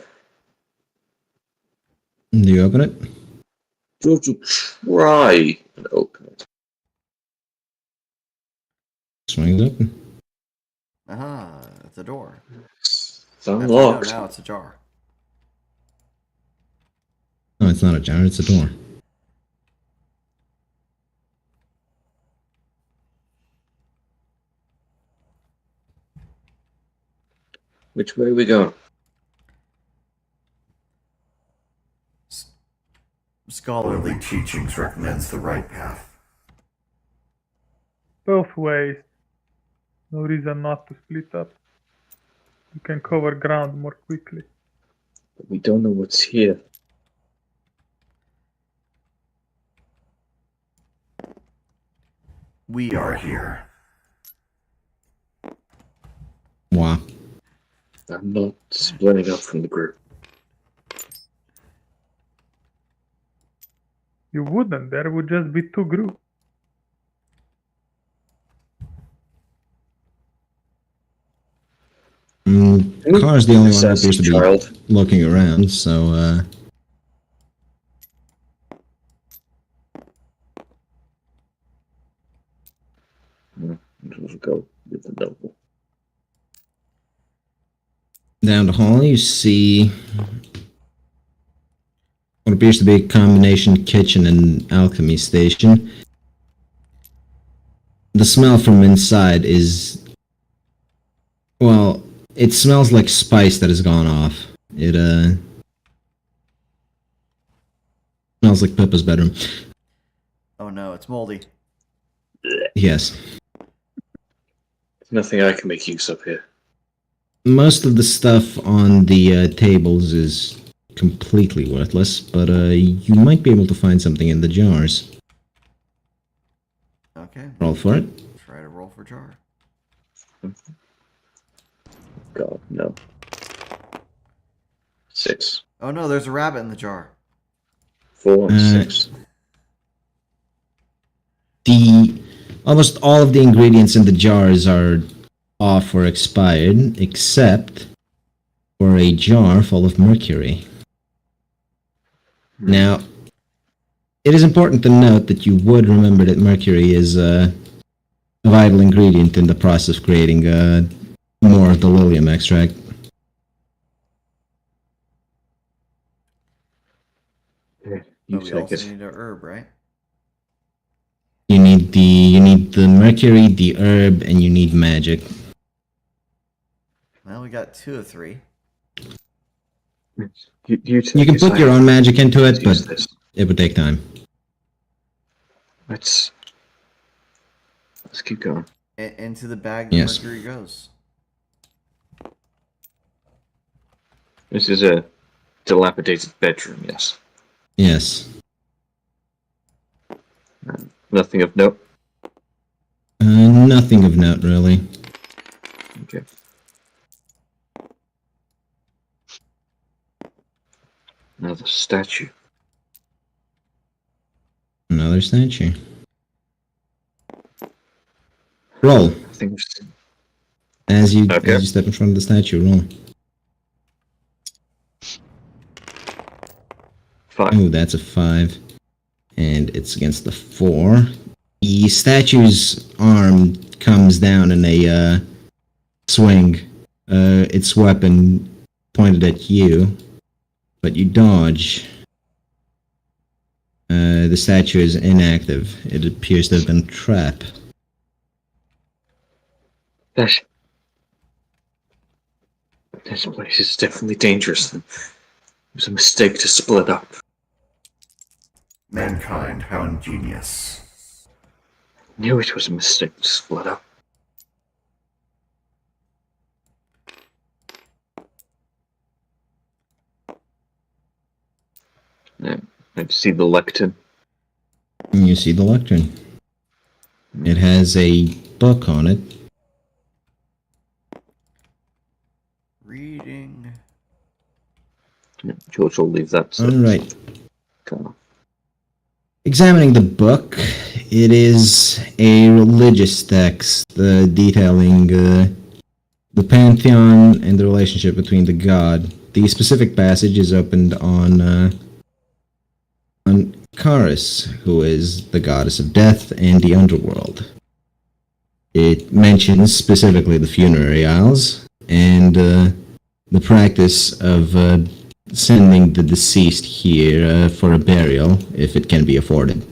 Do you open it? George will try and open it. Swings open. Aha, it's a door. It's Actually, unlocked. no, now it's a jar. No, it's not a jar, it's a door. Which way are we going? Scholarly teachings recommends the right path. Both ways. No reason not to split up. You can cover ground more quickly. But we don't know what's here. We are here. Wow. I'm not splitting up from the group. You wouldn't. There would just be two groups. Car's the only one who appears to be Child. looking around, so We'll go with the noble. down the hall you see what appears to be a combination kitchen and alchemy station. The smell from inside is, well, it smells like spice that has gone off. It smells like Pippa's bedroom. Oh no, it's moldy. Yes. Nothing I can make use of here. Most of the stuff on the tables is completely worthless, but you might be able to find something in the jars. Okay. Roll for it. Try to roll for jar. God, no. 6. Oh no, there's a rabbit in the jar. 4 and 6. Almost all of the ingredients in the jars are off or expired, except for a jar full of mercury. Now, it is important to note that you would remember that mercury is a vital ingredient in the process of creating more of the lilium extract. You But we take also it. need a herb, right? You need the mercury, the herb, and you need magic. Well, we got 2 of 3. You take You can this, put I your own magic into it, use but this. it would take time. Let's keep going. Into the bag the Yes. mercury goes. This is a dilapidated bedroom, yes. Yes. Nothing of note. Nothing of note, really. Okay. Another statue. Another statue. Roll. I think we've seen- As you Okay. step in front of the statue, roll. 5. Ooh, that's a 5. And it's against the 4. The statue's arm comes down in a swing. Its weapon pointed at you, but you dodge. The statue is inactive. It appears to have been trapped. This place is definitely dangerous. It was a mistake to split up. Mankind, how ingenious. Knew it was a mistake to split up. Yeah, I see the lectern. You see the lectern. It has a book on it. Reading. George will leave that. Alright. Kind of. Examining the book, it is a religious text detailing the pantheon and the relationship between the god. The specific passage is opened on Charis, who is the goddess of death and the underworld. It mentions specifically the funerary isles and the practice of sending the deceased here for a burial, if it can be afforded.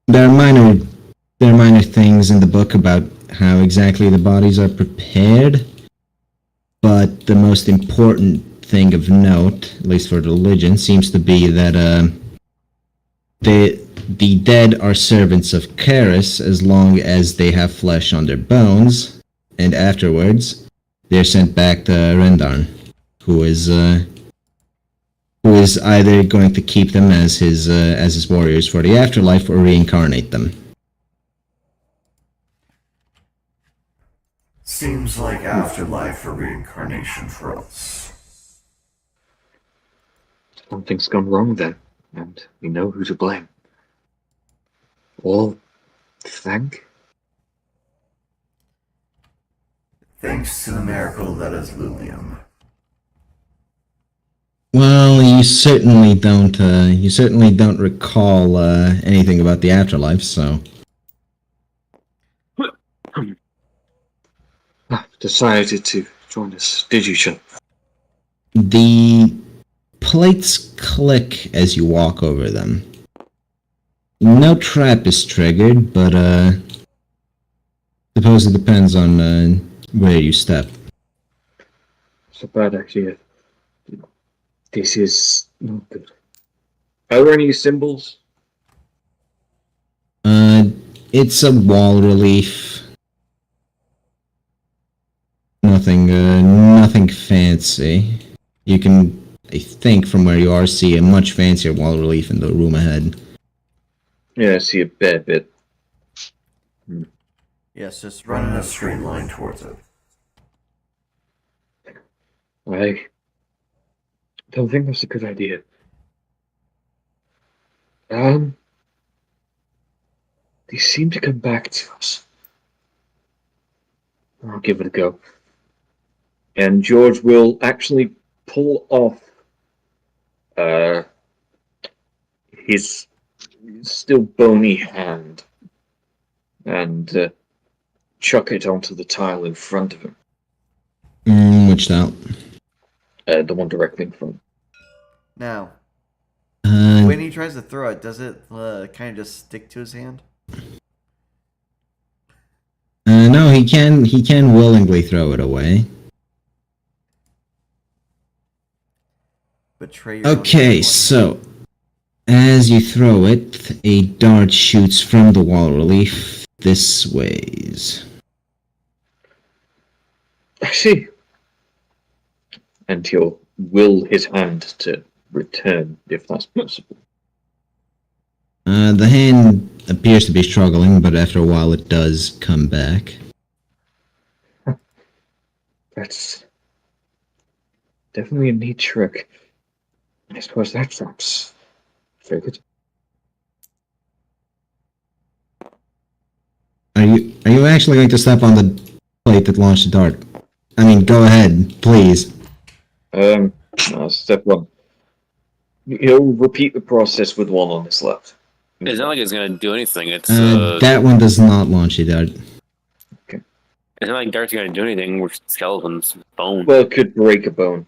There are minor things in the book about how exactly the bodies are prepared, but the most important thing of note, at least for the religion, seems to be that the dead are servants of Charis as long as they have flesh on their bones, and afterwards they're sent back to Rendarn, who is either going to keep them as his warriors for the afterlife or reincarnate them. Seems like afterlife or reincarnation for us. Something's gone wrong then, and we know who to blame. All Thanks to the miracle that is Lulium. Well, you certainly don't recall anything about the afterlife, so. Decided to join us, did you, Chun? The plates click as you walk over them. No trap is triggered, but suppose it depends on where you step. It's a bad idea. This is not good. Are there any symbols? It's a wall relief. Nothing fancy. You can, I think, from where you are, see a much fancier wall relief in the room ahead. Yeah, I see a bad bit. Yes, just Run in run a straight line towards it. I don't think that's a good idea. They seem to come back to us. I'll give it a go. And George will actually pull off his still bony hand and chuck it onto the tile in front of him. Which tile? The one directly in front. Now, when Uh, he tries to throw it, does it kind of just stick to his hand? no, he can willingly throw it away. Betray your own Okay, family. so as you throw it, a dart shoots from the wall relief this ways. I see. And he'll will his hand to return, if that's possible. The hand appears to be struggling, but after a while it does come back. That's definitely a neat trick. I suppose that's very good. Are you actually going to step on the plate that launched the dart? I mean, go ahead, please. Step one. He'll repeat the process with one on his left. It's not like it's gonna do anything. It's That one does not launch a dart. it's not like darts are gonna do anything. We're skeletons, bone. Well, it could break a bone.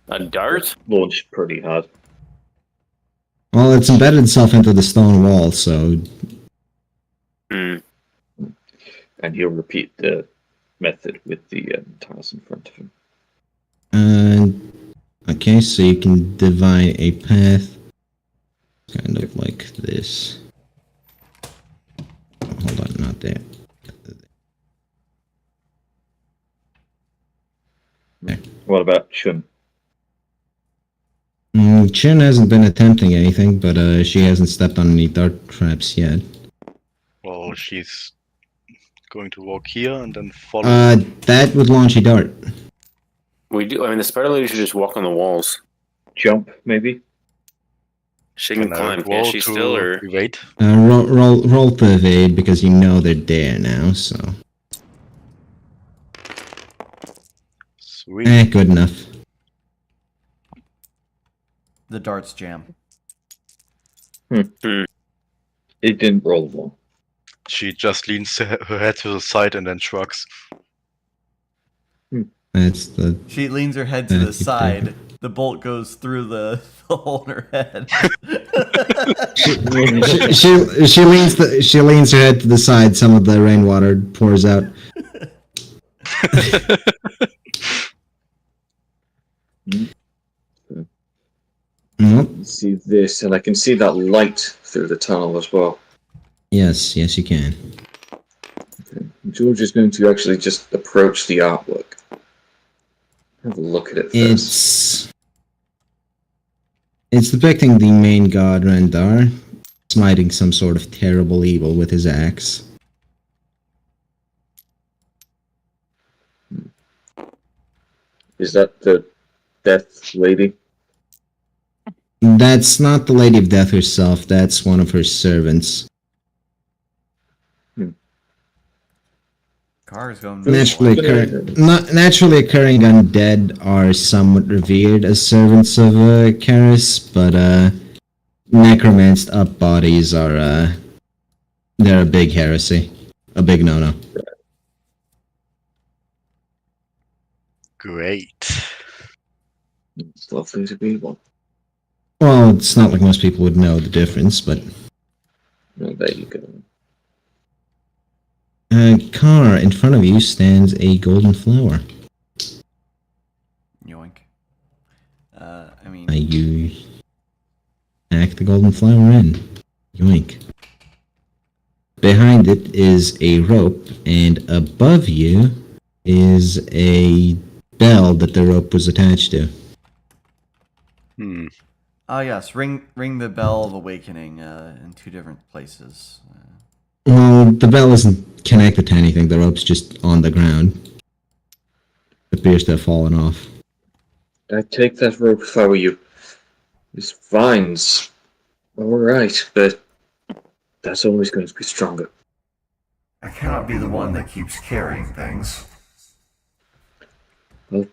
A dart? Launched pretty hard. Well, it's embedded itself into the stone wall, so Hmm. And he'll repeat the method with the tiles in front of him. okay, so you can divine a path. kind of like this. Oh, hold on, not there. What about Chun? Chin hasn't been attempting anything, but she hasn't stepped on any dart traps yet. Well, she's going to walk here and then follow. That would launch a dart. We do. I mean, the spider lady should just walk on the walls. Jump, maybe? She can climb, roll can't she? to Still, or evade? Roll to evade because you know they're there now. So Sweet. good enough. The darts jam. It didn't roll one. She just leans her head to the side and then shrugs. That's the. She leans her head to the Thank you, side. The bolt goes through the hole in her head. She leans her head to the side. Some of the rainwater pours out. Nope. See this, and I can see that light through the tunnel as well. Yes, you can. Okay. George is going to actually just approach the artwork. Have a look at it first. It's depicting the main god Rendar smiting some sort of terrible evil with his axe. Is that the Death Lady? That's not the Lady of Death herself, that's one of her servants. Car is going Naturally occurring undead are somewhat revered as servants of Karis, but necromanced up bodies are they're a big heresy. A big no-no. Great. It's lovely to be one. Well, it's not like most people would know the difference, but Oh, there you go. Car, in front of you stands a golden flower. Yoink. I mean, You hack the golden flower in. Yoink. Behind it is a rope, and above you is a bell that the rope was attached to. oh yes, ring the bell of awakening in two different places. Well, the bell isn't connected to anything, the rope's just on the ground. It appears to have fallen off. I'd take that rope if I were you. These vines, alright, but that's always going to be stronger. I cannot be the one that keeps carrying things. Well,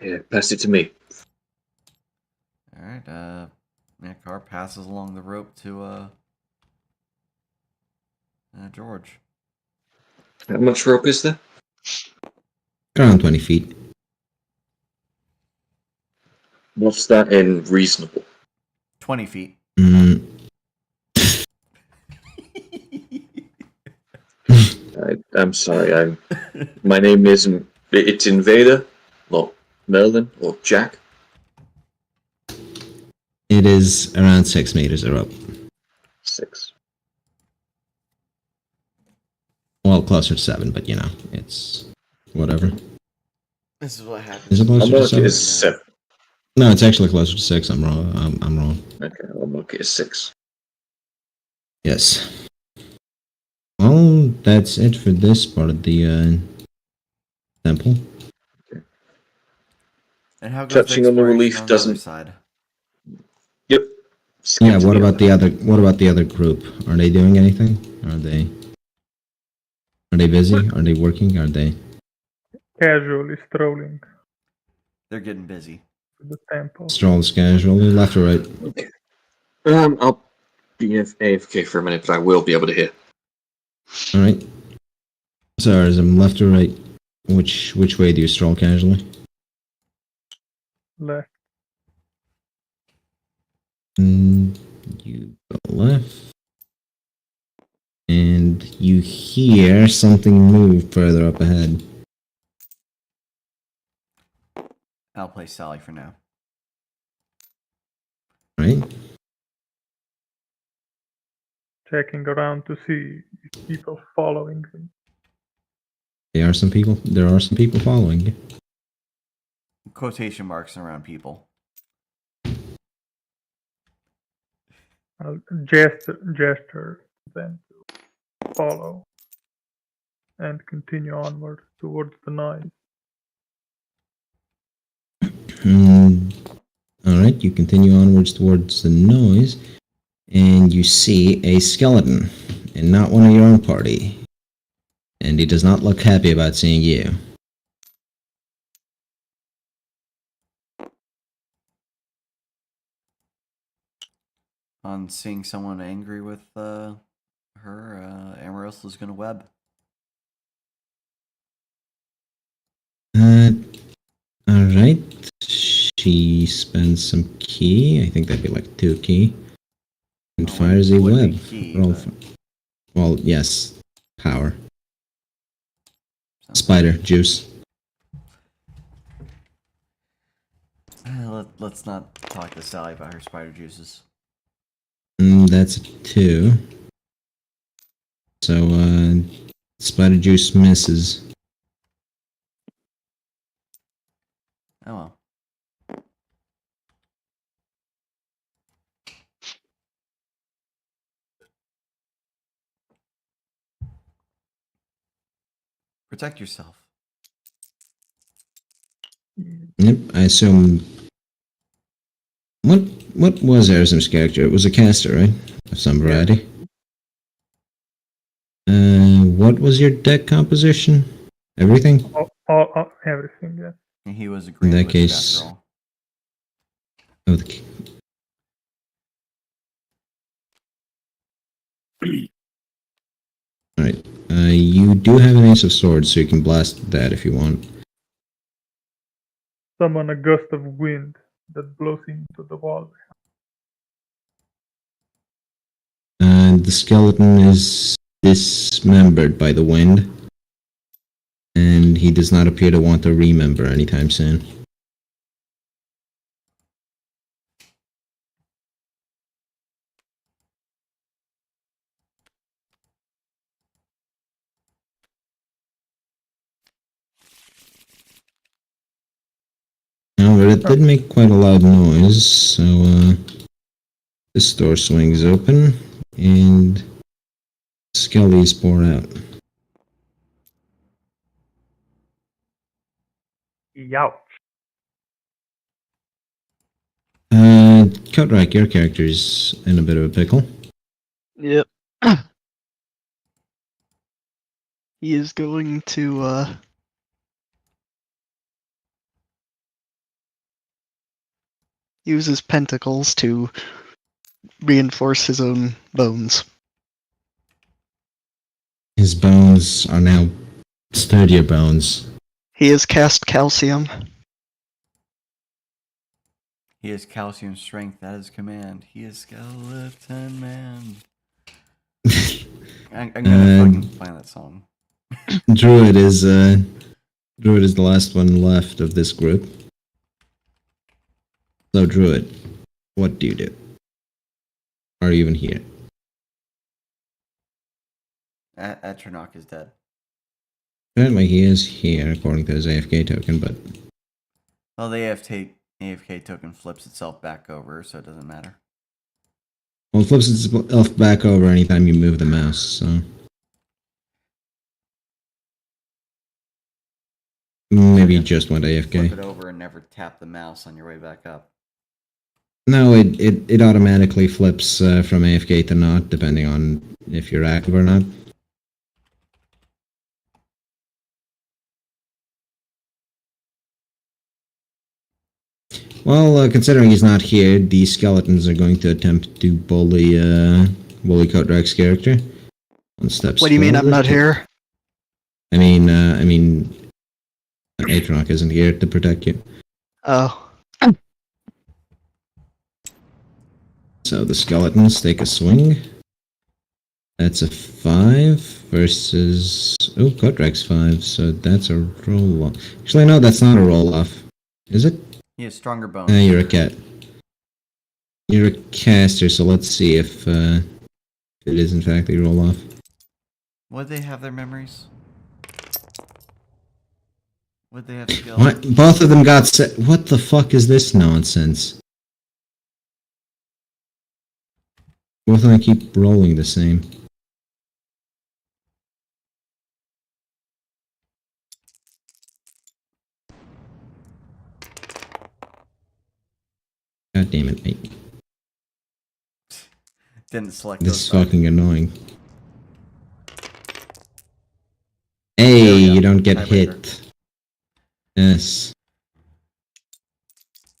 yeah, pass it to me. Alright, Car passes along the rope to George. How much rope is there? Around 20 feet. What's that in reasonable? 20 feet. I'm sorry, my name isn't... It's Invader, or Merlin, or Jack. It is around 6 meters of rope. 6. Well, closer to 7, but you know, it's whatever. This is what happens. Is it I'll closer to mark 7? it as 7. No, it's actually closer to 6. I'm wrong. I'm wrong. Okay, I'll mark it as 6. Yes. Well, that's it for this part of the temple. And how goes Touching on the exploration relief on the other doesn't- side? Yep. Yeah. What about the other? What about the other group? Are they doing anything? Are they busy? Are they working? Are they? Casually strolling They're getting busy. to the temple. Strolls casually, left or right? Okay. I'll be AFK for a minute, but I will be able to hear. All right. So, is them left or right? Which way do you stroll casually? Left. You go left, and you hear something move further up ahead. I'll play Sally for now. Right? checking around to see if people following him. There are some people following you. Quotation marks around people. I'll gesture them to follow and continue onward towards the noise. Alright, you continue onwards towards the noise, and you see a skeleton, and not one of your own party. And he does not look happy about seeing you. On seeing someone angry with her, Amaryllis gonna web. Alright. She spends some key. I think that'd be like 2 key. And fires a web. Well, yes. Power. Spider juice. Let's not talk to Sally about her spider juices. That's a 2. So, spider juice misses. Oh well. Protect yourself. Yep, I assume... What was Arizim's character? It was a caster, right? Of some variety. What was your deck composition? Everything? Everything, yeah. And he was a In green that wizard case... after all. Okay. Alright, you do have an Ace of Swords, so you can blast that if you want. Summon a gust of wind that blows into the wall. And the skeleton is dismembered by the wind. And he does not appear to want to remember anytime soon. However, it did make quite a loud noise, so this door swings open, and skellies pour out. Youch. Kotrek, your character's in a bit of a pickle. Yep. He is going to use his pentacles to reinforce his own bones. His bones are now sturdier bones. He has cast calcium. He has calcium strength at his command. He is Skeleton Man. I'm gonna fucking find that song. Druid is the last one left of this group. So Druid, what do you do? Are you even here? Atronach is dead. Apparently he is here according to his AFK token, but... Well, the AFK token flips itself back over, so it doesn't matter. Well, it flips itself back over anytime you move the mouse, so... Maybe you just went AFK. Flip it over and never tap the mouse on your way back up. No, it automatically flips from AFK to not, depending on if you're active or not. Well, considering he's not here, the skeletons are going to attempt to bully Kotrak's character. One step What do you mean I'm not here? I mean, Atronach isn't here to protect you. Oh. So the skeletons take a swing. That's a 5 versus... Oh, Kotrak's 5, so that's a roll-off. Actually, no, that's not a roll-off. Is it? He has stronger bones. You're a cat. You're a caster, so let's see if It is in fact a roll off. Would they have their memories? Would they have skills? What? Both of them got set. What the fuck is this nonsense? Both of them keep rolling the same. God damn it, mate. Didn't select This those is five. fucking annoying. Hey, There we go. you don't get Tiebreaker. hit. Yes.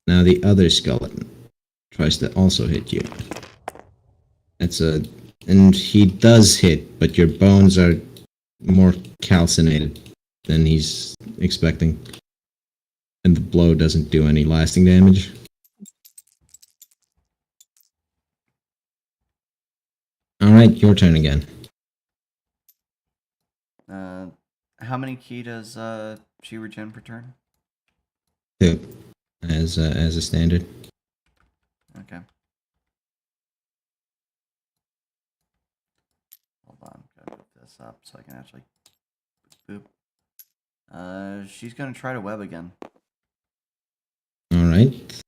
Now the other skeleton tries to also hit you. That's a... And he does hit, but your bones are more calcinated than he's expecting. And the blow doesn't do any lasting damage. Alright, your turn again. How many ki does she regen per turn? 2. As a standard. Okay. Hold on, gotta move this up so I can actually boop. She's gonna try to web again. Alright.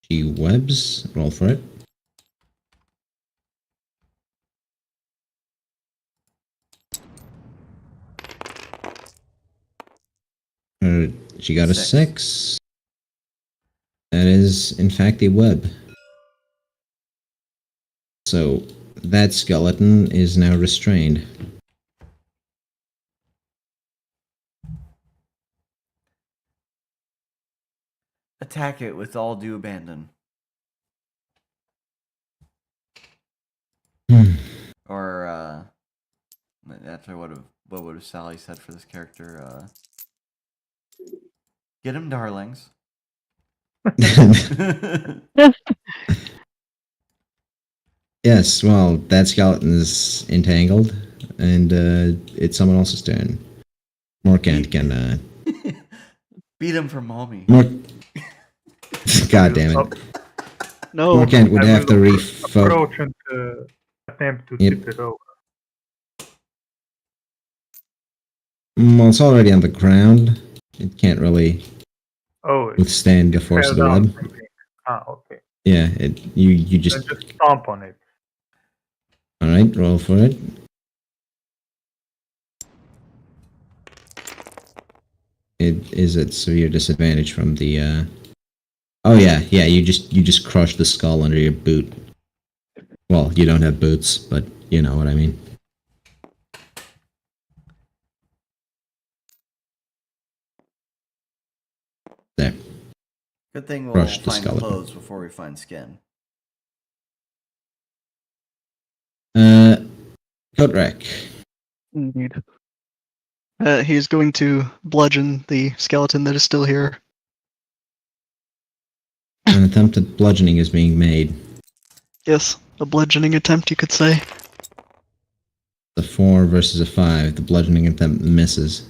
She webs. Roll for it. She got a 6. That is, in fact, a web. So, that skeleton is now restrained. Attack it with all due abandon. Or, actually, what would have Sally said for this character? Get him, darlings. Yes, well, that skeleton is entangled, and it's someone else's turn. Morkant can, Beat him for mommy. God damn it. No. Morkant would I have to will refocus. approach and attempt to Yep. tip it over. Well, it's already on the ground. It can't really Oh, it withstand the force fell of the down web. from being... Ah, okay. Yeah, you Then just... just stomp on it. Alright, roll for it. It is at severe disadvantage from the, Oh yeah, you just crushed the skull under your boot. Well, you don't have boots, but you know what I mean. There. Good thing we'll Crush the find skeleton. clothes before we find skin. Kotrek. Indeed. He's going to bludgeon the skeleton that is still here. An attempt at bludgeoning is being made. Yes, a bludgeoning attempt, you could say. The 4 versus a 5. The bludgeoning attempt misses.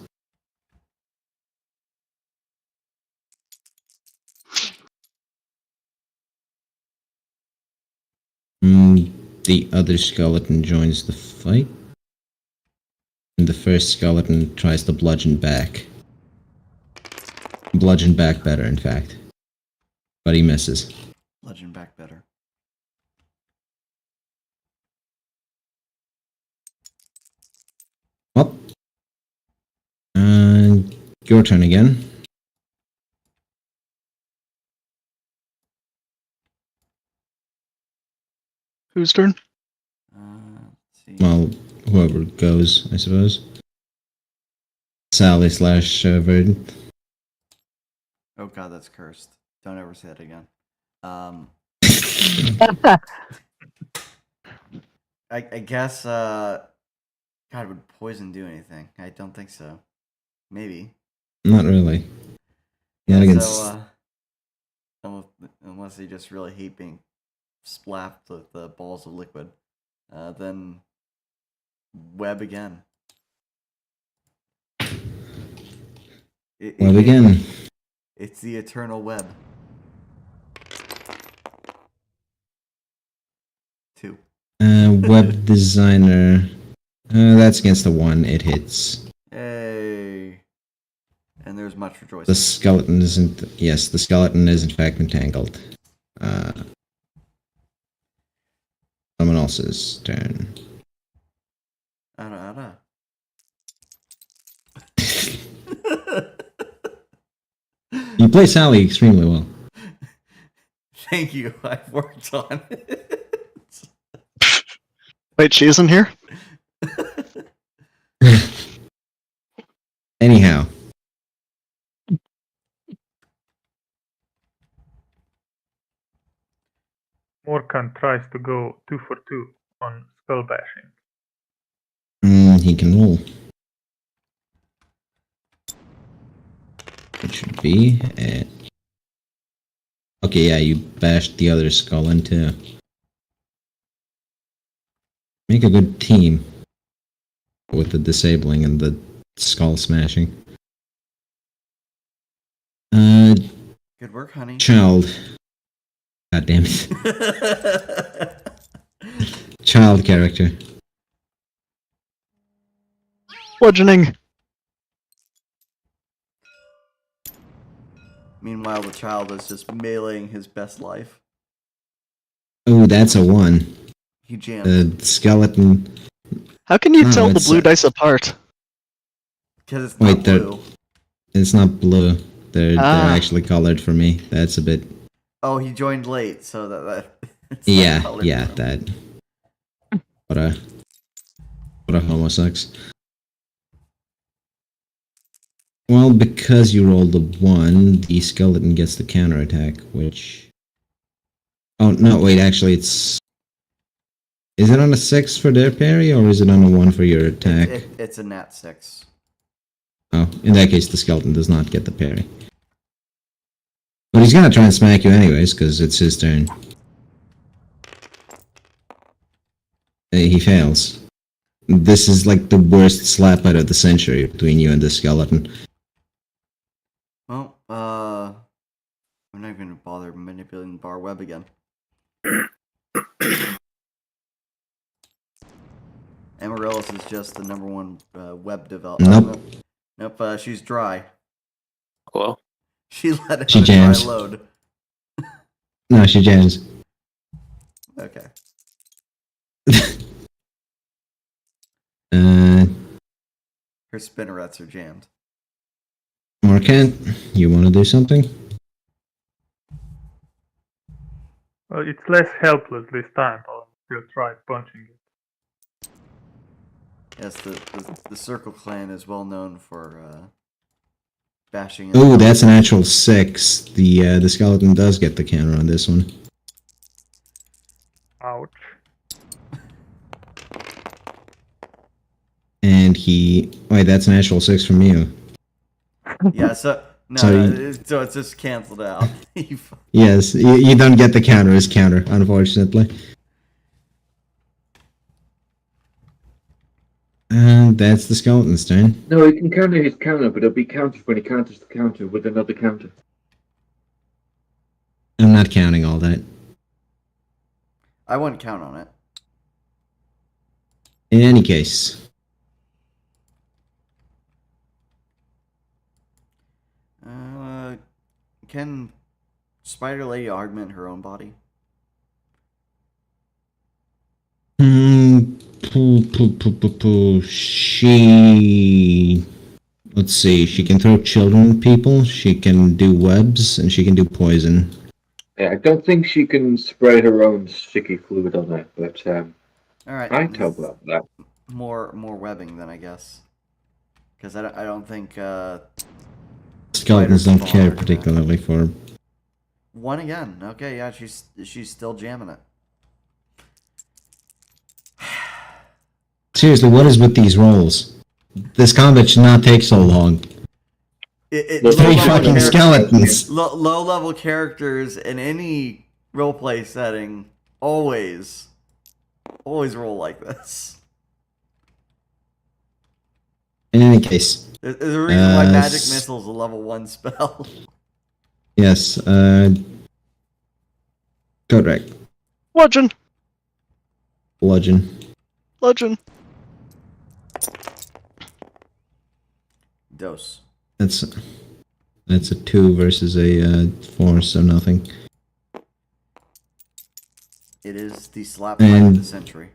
The other skeleton joins the fight. And the first skeleton tries to bludgeon back. Bludgeon back better, in fact. But he misses. Legend back better. Well. Your turn again. Whose turn? Let's see. Well, whoever goes, I suppose. Sally slash Verdant. Oh god, that's cursed. Don't ever say that again. I guess, God, would poison do anything? I don't think so. Maybe. Not really. Yeah, Not against... so, unless they just really hate being slapped with the balls of liquid, then web again. Web again. It's the eternal web. 2. web designer. That's against the 1. It hits. Hey. And there's much rejoicing. The skeleton isn't. Yes, the skeleton is in fact entangled. Someone else's turn. Ada. You play Sally extremely well. Thank you. I've worked on it. Wait, she isn't here? Anyhow. Morkan tries to go 2 for 2 on skull bashing. He can roll. It should be. Okay, yeah, you bashed the other skull in too. Make a good team with the disabling and the skull smashing. Good work, honey. Child. God damn it. Child character. Bludgeoning. Meanwhile, the child is just meleeing his best life. Oh, that's a 1. He jammed. The skeleton. How can you No, tell the it's, blue dice apart? Because it's not Wait, they're- blue. It's not blue. They're Ah. actually colored for me. That's a bit. Oh, he joined late, so that it's not Yeah, colored yeah, for him. that. What a homosex. Well, because you rolled a 1, the skeleton gets the counterattack, which. Oh, no, wait, actually, it's. Is it on a 6 for their parry, or is it on a 1 for your attack? It's a nat 6. Oh, in that case, the skeleton does not get the parry. But he's gonna try and smack you anyways, because it's his turn. He fails. This is like the worst slap out of the century between you and the skeleton. Well, I'm not going to bother manipulating bar web again. Amaryllis is just the #1 web developer. Nope. Nope, she's dry. Hello? She let it She on a dry jams. load. No, she jams. Okay. Her spinnerets are jammed. Marquette, you want to do something? Well, it's less helpless this time, but I'll still try punching it. Yes, the Circle Clan is well known for bashing. Oh, that's an actual 6. The skeleton does get the counter on this one. Ouch. And wait, that's an actual 6 from you. Yeah, so So so it's just canceled out. Yes, you don't get the counter as counter, unfortunately. And that's the skeleton's turn. No, he can counter his counter, but it'll be countered when he counters the counter with another counter. I'm not counting all that. I wouldn't count on it. In any case, Can Spider Lady augment her own body? She. Let's see. She can throw children at people. She can do webs, and she can do poison. Yeah, I don't think she can spray her own sticky fluid on it, but All right. I tell about that. More webbing then, I guess. Because I don't think Skeletons don't Spiders care fall, particularly for. one again. Okay, yeah, she's still jamming it. Seriously, what is with these rolls? This combat should not take so long. It, The Three low-level fucking characters- skeletons. low level characters in any roleplay setting always roll like this. In any case, There's a reason why magic s- missile is a level 1 spell. yes. Correct. Bludgeon. Bludgeon. Bludgeon. Dose. That's a 2 versus a 4, so nothing. It is the slap fight of the century.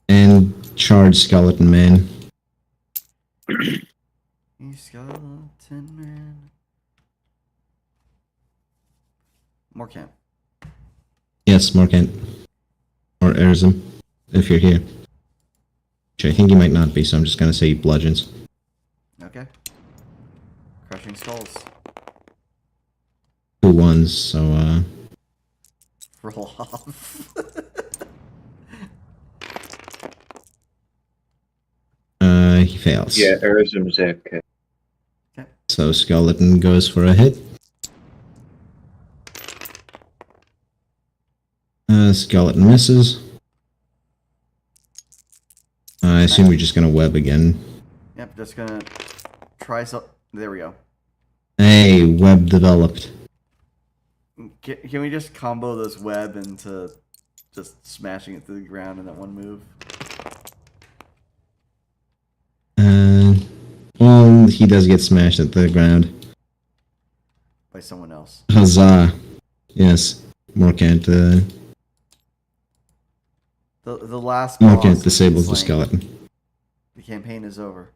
And charge skeleton man. Skeleton man. More camp. Yes, Morkant. Or Erzim, if you're here. Which I think you might not be, so I'm just gonna say bludgeons. Okay. Crushing skulls. 2 1s, so Roll off. he fails. Yeah, Erzim's okay. So skeleton goes for a hit. Skeleton misses. I assume we're just gonna web again. Yep, just gonna try so. There we go. Hey, web developed. Can we just combo this web into just smashing it to the ground in that one move? Well, he does get smashed at the ground. By someone else. Huzzah. Yes, Morkant, The last boss Morkant disables the slain. skeleton. The campaign is over.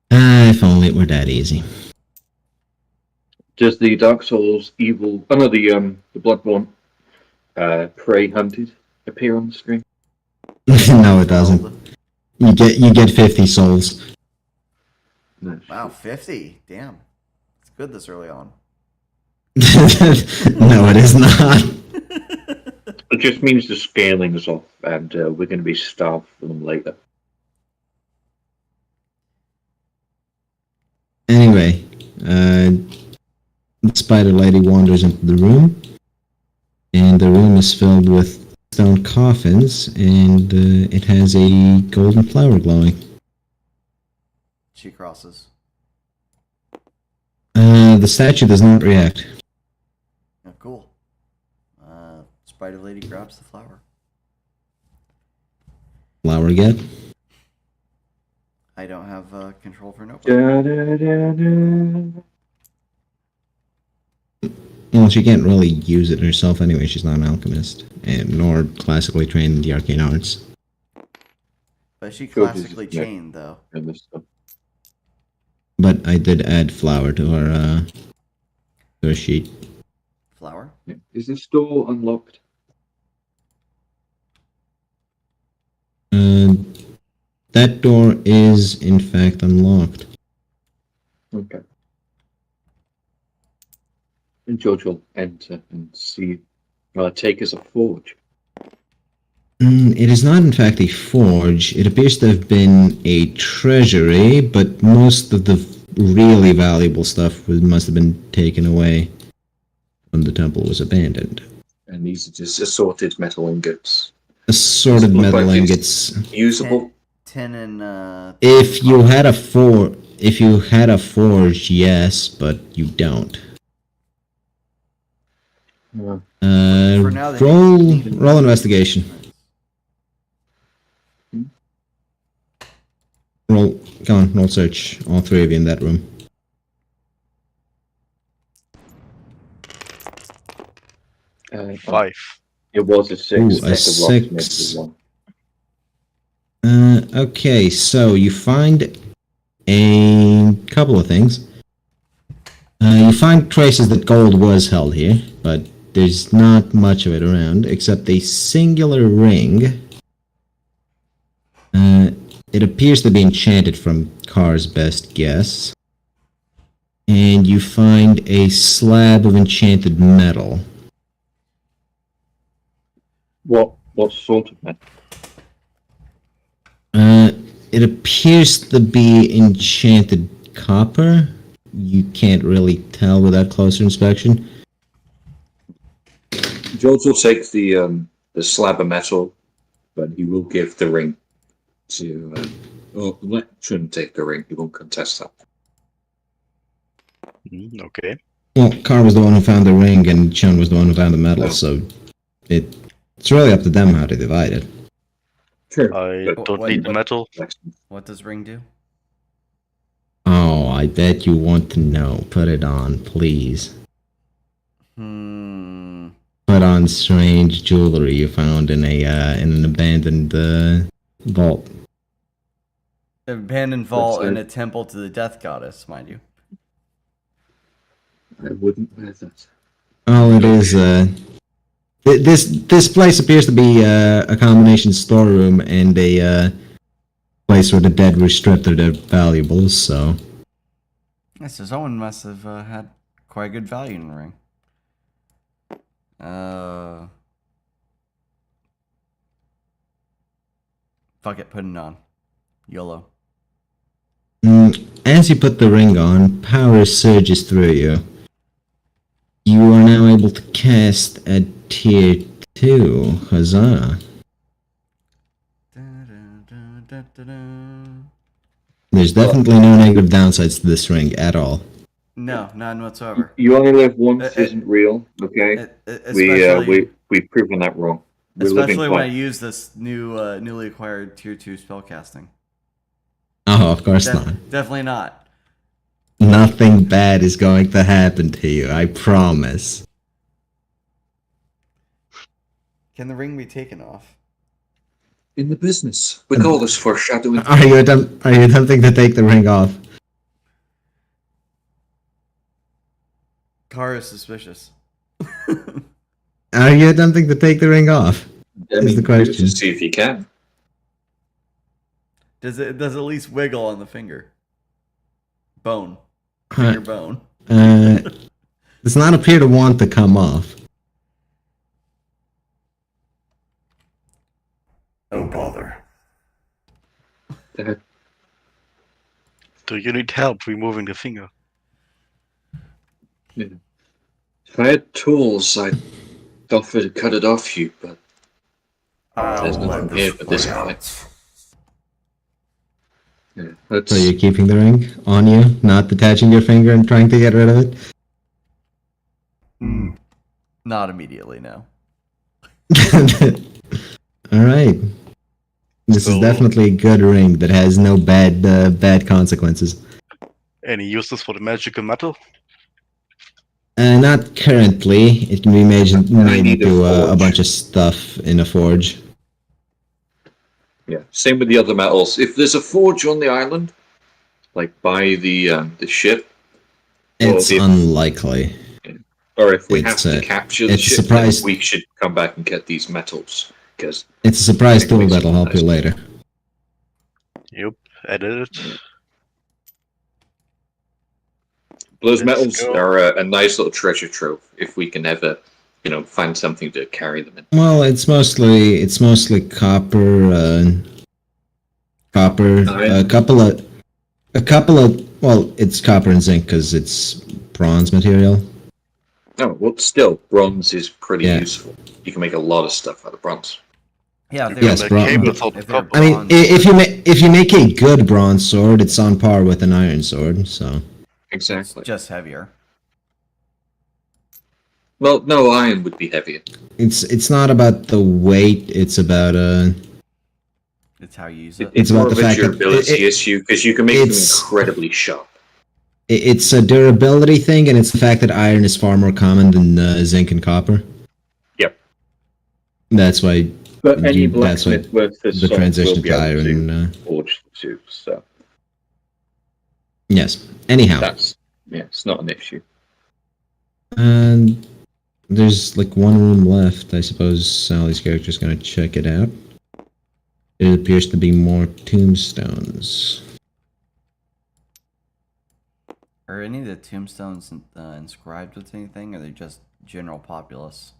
If only it were that easy. Does the Dark Souls evil... Oh no, the Bloodborne prey hunted appear on the screen? No, it doesn't. You get 50 souls. No. Wow, 50. Damn. It's good this early on. No, it is not. It just means the scaling is off, and we're going to be starved for them later. Anyway, the spider lady wanders into the room, and the room is filled with stone coffins, and it has a golden flower glowing. She crosses. The statue does not react. Oh, cool. Spider lady grabs the flower. Flower get? I don't have control for nobody. Well, she can't really use it herself anyway. She's not an alchemist, and nor classically trained in the arcane arts. But she Sure, classically yeah. chained, though. And this stuff. But I did add flower to her sheet. Flower? Yeah. Is this door unlocked? That door is in fact unlocked. Okay. And George will enter and see. Take as a forge. It is not in fact a forge. It appears to have been a treasury, but most of the really valuable stuff must have been taken away when the temple was abandoned. And these are just assorted metal ingots. Assorted Look metal like it's ingots. Usable. Tin and If you had a forge, yes, but you don't. Yeah. For now, they Roll investigation. Roll search. All 3 of you in that room. Five. It was a 6. Ooh, a That's a rock 6. one. Okay, so you find a couple of things. You find traces that gold was held here, but there's not much of it around, except a singular ring. It appears to be enchanted from Carr's best guess. And you find a slab of enchanted metal. What sort of metal? It appears to be enchanted copper. You can't really tell without closer inspection. George will take the slab of metal, but he will give the ring to. Shouldn't take the ring. He won't contest that. Okay. Well, Carr was the one who found the ring, and Chun was the one who found the metal, Oh. so It's really up to them how to divide it. Sure. I But don't need the metal. What does ring do? Oh, I bet you want to know. Put it on, please. Put on strange jewelry you found in an abandoned vault. Abandoned vault in a temple to the death goddess, mind you. I wouldn't wear that. Oh, it is. This place appears to be a combination storeroom and a place where the dead were stripped of their valuables. So. Yes, so someone must have had quite good value in the ring. Fuck it, put it on. YOLO. As you put the ring on, power surges through you. You are now able to cast at tier 2. Huzzah. There's definitely no negative downsides to this ring at all. No, none whatsoever. You only live once isn't real, okay? We've proven that wrong. We're Especially when I twice. use this newly acquired tier 2 spellcasting. Oh, of course not. Definitely not. Nothing bad is going to happen to you, I promise. Can the ring be taken off? In the business. We call this foreshadowing. Are you attempting to take the ring off? Car is suspicious. Are you attempting to take the ring off? Is the question. Just see if you can. Does it at least wiggle on the finger? Bone. Finger bone. Does not appear to want to come off. No bother. Do you need help removing the finger? Yeah. If I had tools, I'd offer to cut it off you, but there's nothing here but this point. Yeah, So you're keeping the ring on you, not detaching your finger and trying to get rid of it? Not immediately, no. Alright. This is definitely a good ring that has no bad consequences. Any uses for the magical metal? Not currently. It can be made into a bunch of stuff in a forge. Yeah, same with the other metals. If there's a forge on the island, like by the ship, It's unlikely. Or if we have to capture the ship, then we should come back and get these metals. Because it's a surprise tool that'll help you later. Yep, edit it. Those metals are a nice little treasure trove if we can ever, find something to carry them in. Well, it's mostly copper, a couple of well, it's copper and zinc because it's bronze material. Oh, well, still, bronze is pretty useful. You can make a lot of stuff out of bronze. Yeah, bronze. I mean, if you make a good bronze sword, it's on par with an iron sword. So exactly, it's just heavier. Well, no, iron would be heavier. It's not about the weight. It's about It's how you use it. It's about more the of a fact that durability issue because you can make them incredibly sharp. It's a durability thing, and it's the fact that iron is far more common than zinc and copper. Yep. That's why. But any blacksmith worth the salt transition will be to able iron. to forge the two. So. Yes. Anyhow. It's not an issue. And there's like one room left. I suppose Sally's character's gonna check it out. It appears to be more tombstones. Are any of the tombstones inscribed with anything, or are they just general populace?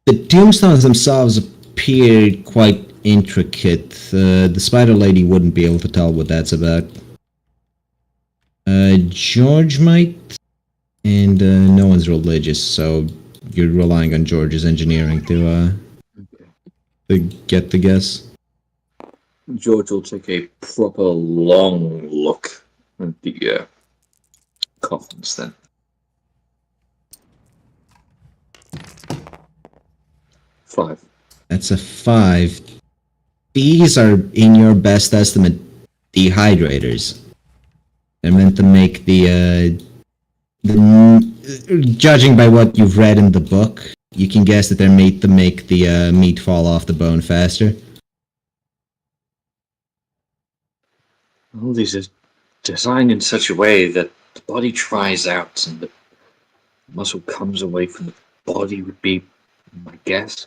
The tombstones themselves appear quite intricate. The spider lady wouldn't be able to tell what that's about. George might, and no one's religious, so you're relying on George's engineering to get the guess. George will take a proper long look at the coffins then. 5. That's a 5. These are, in your best estimate, dehydrators. They're meant to make judging by what you've read in the book, you can guess that they're made to make the meat fall off the bone faster. All these are designed in such a way that the body dries out and the muscle comes away from the body would be my guess.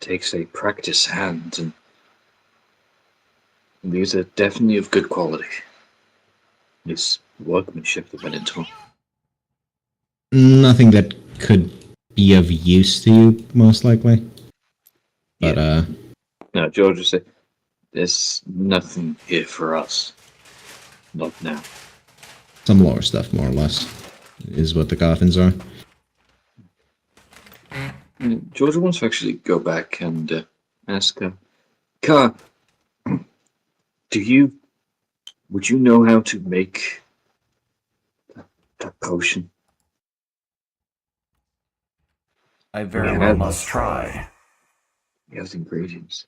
Takes a practiced hand, and these are definitely of good quality. It's workmanship that went into them. Nothing that could be of use to you, most likely. But, No, George would say, there's nothing here for us. Not now. some lore stuff, more or less, is what the coffins are. George wants to actually go back and ask Ka, would you know how to make that potion? I very Yeah, well that- must try. He has ingredients.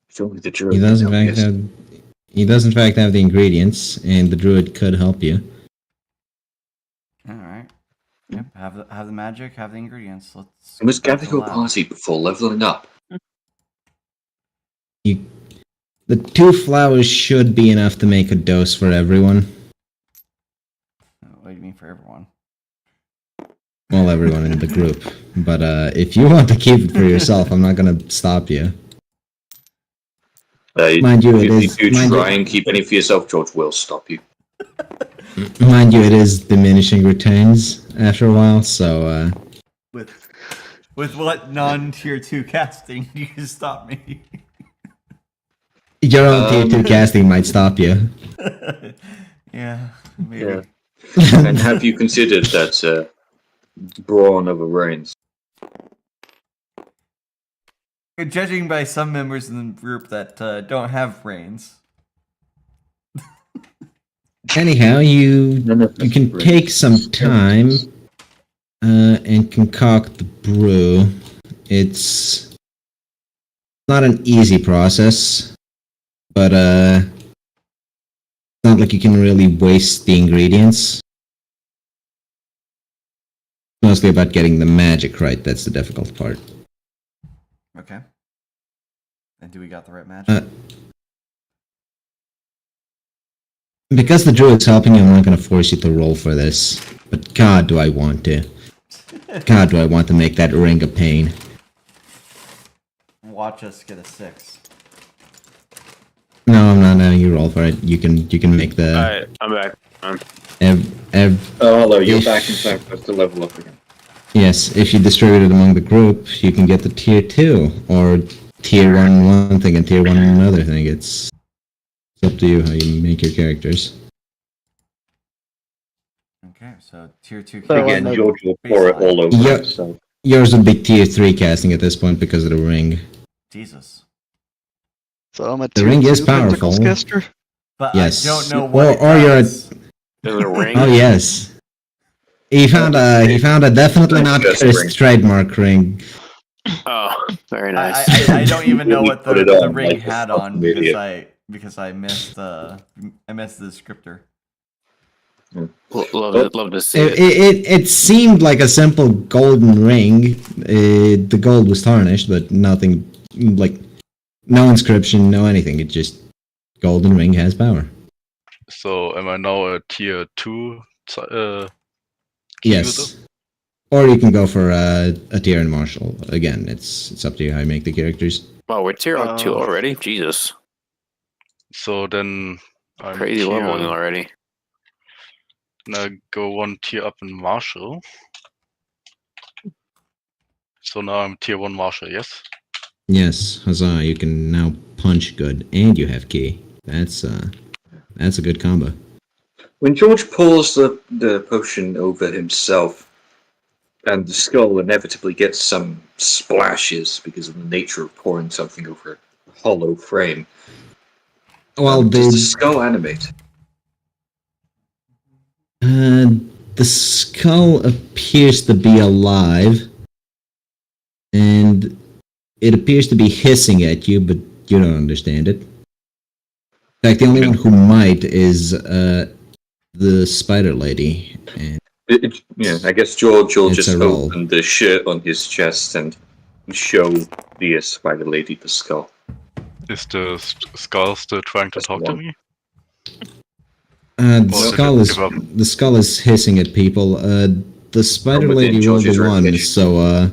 It's only the He druid does, can in help fact, us. in fact have the ingredients, and the druid could help you. All right. Yep. Have the magic. Have the ingredients. Let's. We must go back gather to to the a lab. party before leveling up. The 2 flowers should be enough to make a dose for everyone. What do you mean for everyone? Well, everyone in the group. But if you want to keep it for yourself, I'm not gonna stop you. Mind you, it is. If you Mind try you, and keep any for yourself, George will stop you. mind you, it is diminishing returns after a while. So With what non-tier 2 casting do you stop me? your own tier 2 casting might stop you. Yeah, maybe. Yeah. And have you considered that brawn over reigns? Judging by some members in the group that don't have brains. Anyhow, you You can take some time and concoct the brew. It's not an easy process, but it's not like you can really waste the ingredients. It's mostly about getting the magic right. That's the difficult part. Okay. And do we got the right magic? Because the druid's helping you, I'm not going to force you to roll for this. But God, do I want to. God, do I want to make that ring a pain. Watch us get a 6. No, I'm not letting you roll for it. You can make the... Alright, I'm back. Oh, hello, you're If- back in fact. That's the level up again. Yes, if you distribute it among the group, you can get the tier 2, or tier 1 thing and tier 1 another thing. It's up to you how you make your characters. Okay, so tier 2 So, Again, like, George will pour it all over Yeah. himself. Yours would be tier 3 casting at this point because of the ring. Jesus. So I'm a The tier ring is 2 Tentacles powerful. caster. But Yes. I don't know what Or it you're a- does. There's a ring. Oh yes. He found a definitely not Just cursed ring. trademark ring. Oh, very nice. I don't even know what the, Put it the on ring like a had on fucking idiot. because I missed the descriptor. Love to see it. It seemed like a simple golden ring. The gold was tarnished, but nothing like no inscription, no anything. It just golden ring has power. So am I now a tier 2? Yes. Or you can go for a tier in martial. Again, it's up to you how you make the characters. Wow, we're tier 2 Uh, already? Jesus. So then I'm Crazy tier, leveling already. Now go 1 tier up in martial. So now I'm tier 1 martial, yes? Yes, huzzah! You can now punch good, and you have key. That's a good combo. When George pours the potion over himself, and the skull inevitably gets some splashes because of the nature of pouring something over a hollow frame. Well, Does the skull animate? the skull appears to be alive. and it appears to be hissing at you, but you don't understand it. In fact, the only one who might is the spider lady. And Yeah, I guess George will It's just a roll. open the shirt on his chest and show the spider lady the skull. Is the skull still trying to That's talk the to one. me? the Or did skull it is give up? the skull is hissing at people. The spider within lady rolled George's a 1, recognition. so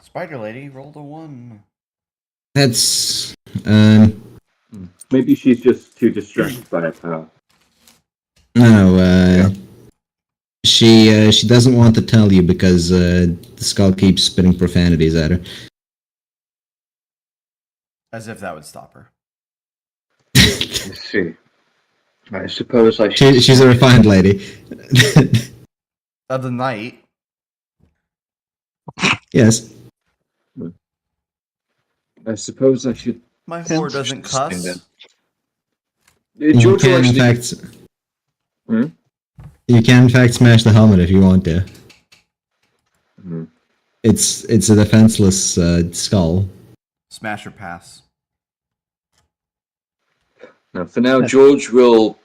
Spider lady rolled a 1. that's Maybe she's just too distracted by her power. no. She doesn't want to tell you because the skull keeps spitting profanities at her. As if that would stop her. Let's see. I suppose I should. She's a refined lady. Of the night. Yes. I suppose I should. My whore doesn't cuss. You George will can in actually. fact. Hmm? You can in fact smash the helmet if you want to. Hmm. It's a defenseless skull. Smash or pass. Now, for now, George will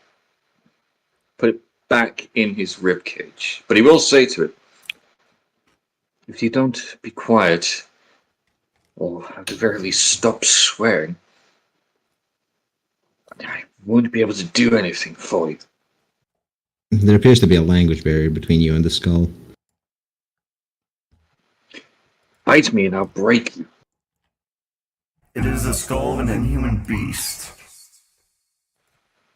put it back in his ribcage, but he will say to it, "If you don't be quiet, or at the very least stop swearing, I won't be able to do anything for you." There appears to be a language barrier between you and the skull. Bite me and I'll break you. It is the skull of an inhuman beast.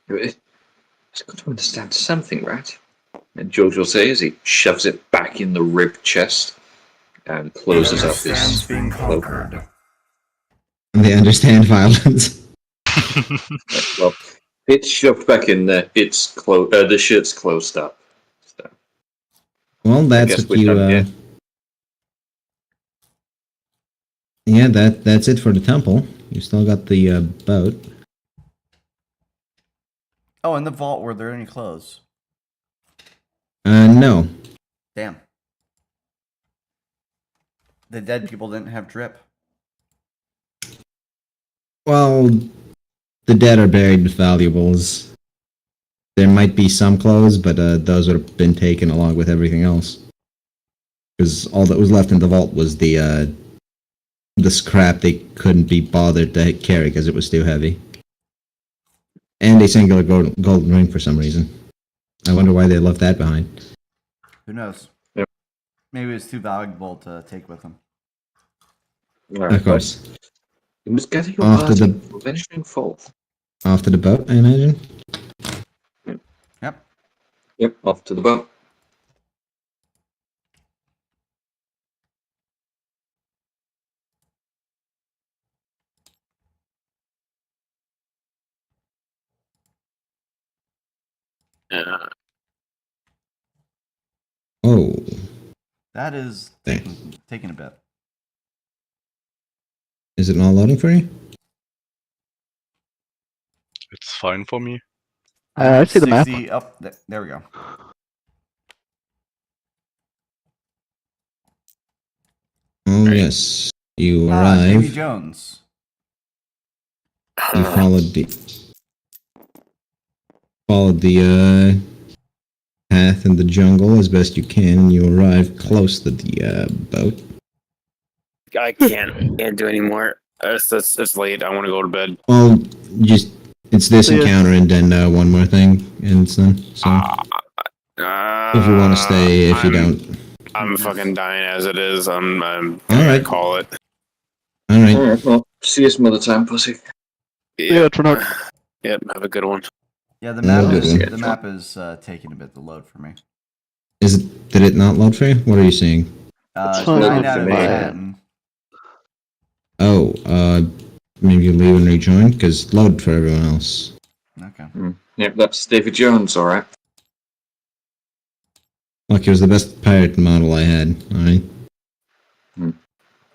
It's got to understand something, right? And George will say as he shoves it back in the rib chest and closes It up his understands being cloak. conquered. They understand violence. Well, it's shoved back in there. It's the shirt's closed up. So, Well, that's guess what we're you. done here. Yeah, that's it for the temple. You still got the boat. Oh, in the vault, were there any clothes? No. Damn. The dead people didn't have drip. Well, the dead are buried with valuables. There might be some clothes, but those would have been taken along with everything else. Because all that was left in the vault was the scrap they couldn't be bothered to carry because it was too heavy. And a singular golden ring for some reason. I wonder why they left that behind. Who knows? Yep. Maybe it's too valuable to take with them. All right, Of course. You must gather your After party the- for venturing forth. Off to the boat, I imagine? Yep. Yep, off to the boat. Yeah. Oh. That is taking a bit. Is it not loading for you? It's fine for me. I see the map. 60 up. There we go. Oh, yes. You Davy arrive. Jones. You followed the path in the jungle as best you can, and you arrive close to the boat. I can't do anymore. It's late. I want to go to bed. Well, just it's this See ya. encounter and then one more thing, and it's done. So if you want to stay, if you don't, I'm fucking dying as it is. I'm all gonna right, call it. all right. All right, well, see you some other time, pussy. Yeah, Trinoc. Yep, have a good one. Yeah, the Yeah, map good is one. the map is taking a bit to load for me. Did it not load for you? What are you seeing? It's fine. 9 out for of me. 10. Oh, maybe you leave and rejoin because load for everyone else. Okay. Yep, that's David Jones, all right. Look, it was the best pirate model I had.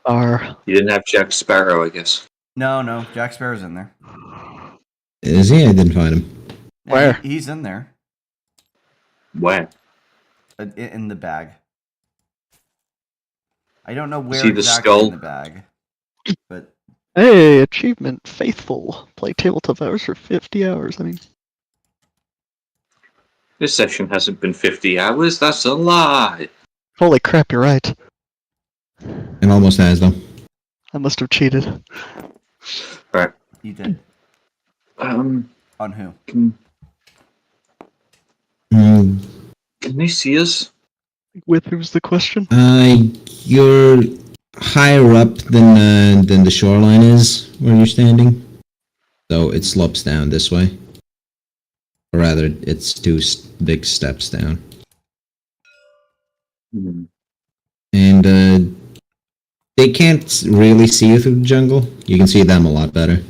All right. You didn't have Jack Sparrow, I guess. No, Jack Sparrow's in there. Is he? I didn't find him. Yeah, Where? he's in there. Where? In the bag. I don't know where see the exactly in skull? the bag, but Hey, achievement, faithful. Play tabletop hours for 50 hours. I mean, This session hasn't been 50 hours. That's a lie. holy crap, you're right. It almost has, though. I must have cheated. Right. you did. Um. On who? Mm, Can they see us? With who's the question? you're higher up than the shoreline is where you're standing, so it slopes down this way. Or rather, it's two big steps down. Hmm. And they can't really see you through the jungle. You can see them a lot better.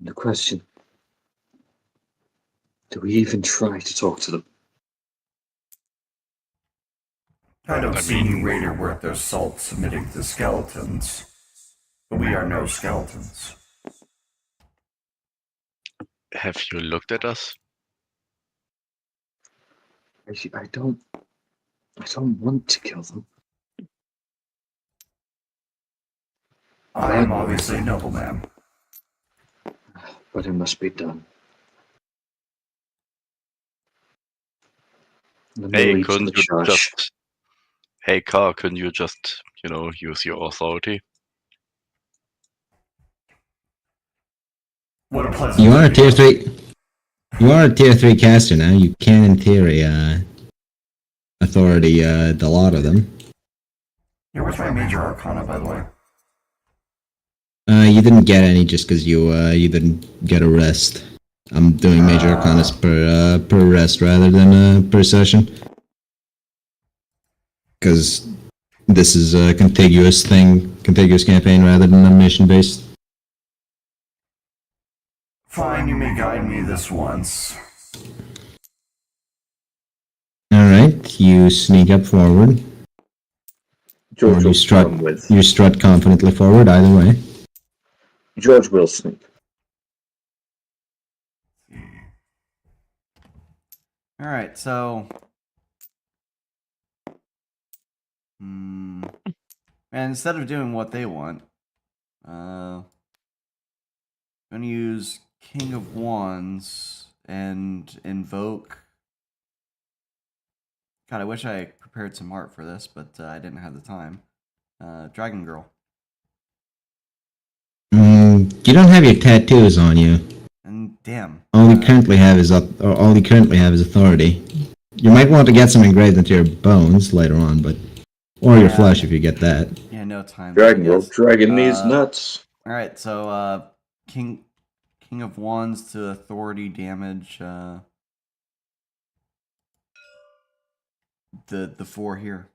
The question: do we even try to talk to them? I don't see any raider worth their salt submitting to skeletons. But we are no skeletons. Have you looked at us? I don't want to kill them. I am obviously a nobleman. But it must be done. Hey, couldn't you just... Hey, Carl, couldn't you just, use your authority? What a pleasant You are a day. tier 3. You are a tier 3 caster now. You can, in theory, authority the lot of them. Yeah, where's my major arcana, by the way? You didn't get any just because you didn't get a rest. I'm doing major arcanas per rest rather than per session. Because this is a contiguous campaign rather than a mission based. Fine, you may guide me this once. Alright, you sneak up forward. George Or you will strut, come with. you strut confidently forward, either way. George will sneak. Alright, so... and instead of doing what they want, I'm gonna use King of Wands and invoke... God, I wish I prepared some art for this, but I didn't have the time. Dragon Girl. You don't have your tattoos on you. And damn. All you currently have is authority. You might want to get some engraved into your bones later on, but or your flesh if you get that. Yeah, no time. Dragon will dragon these nuts. Alright, so King of Wands to authority damage the 4 here.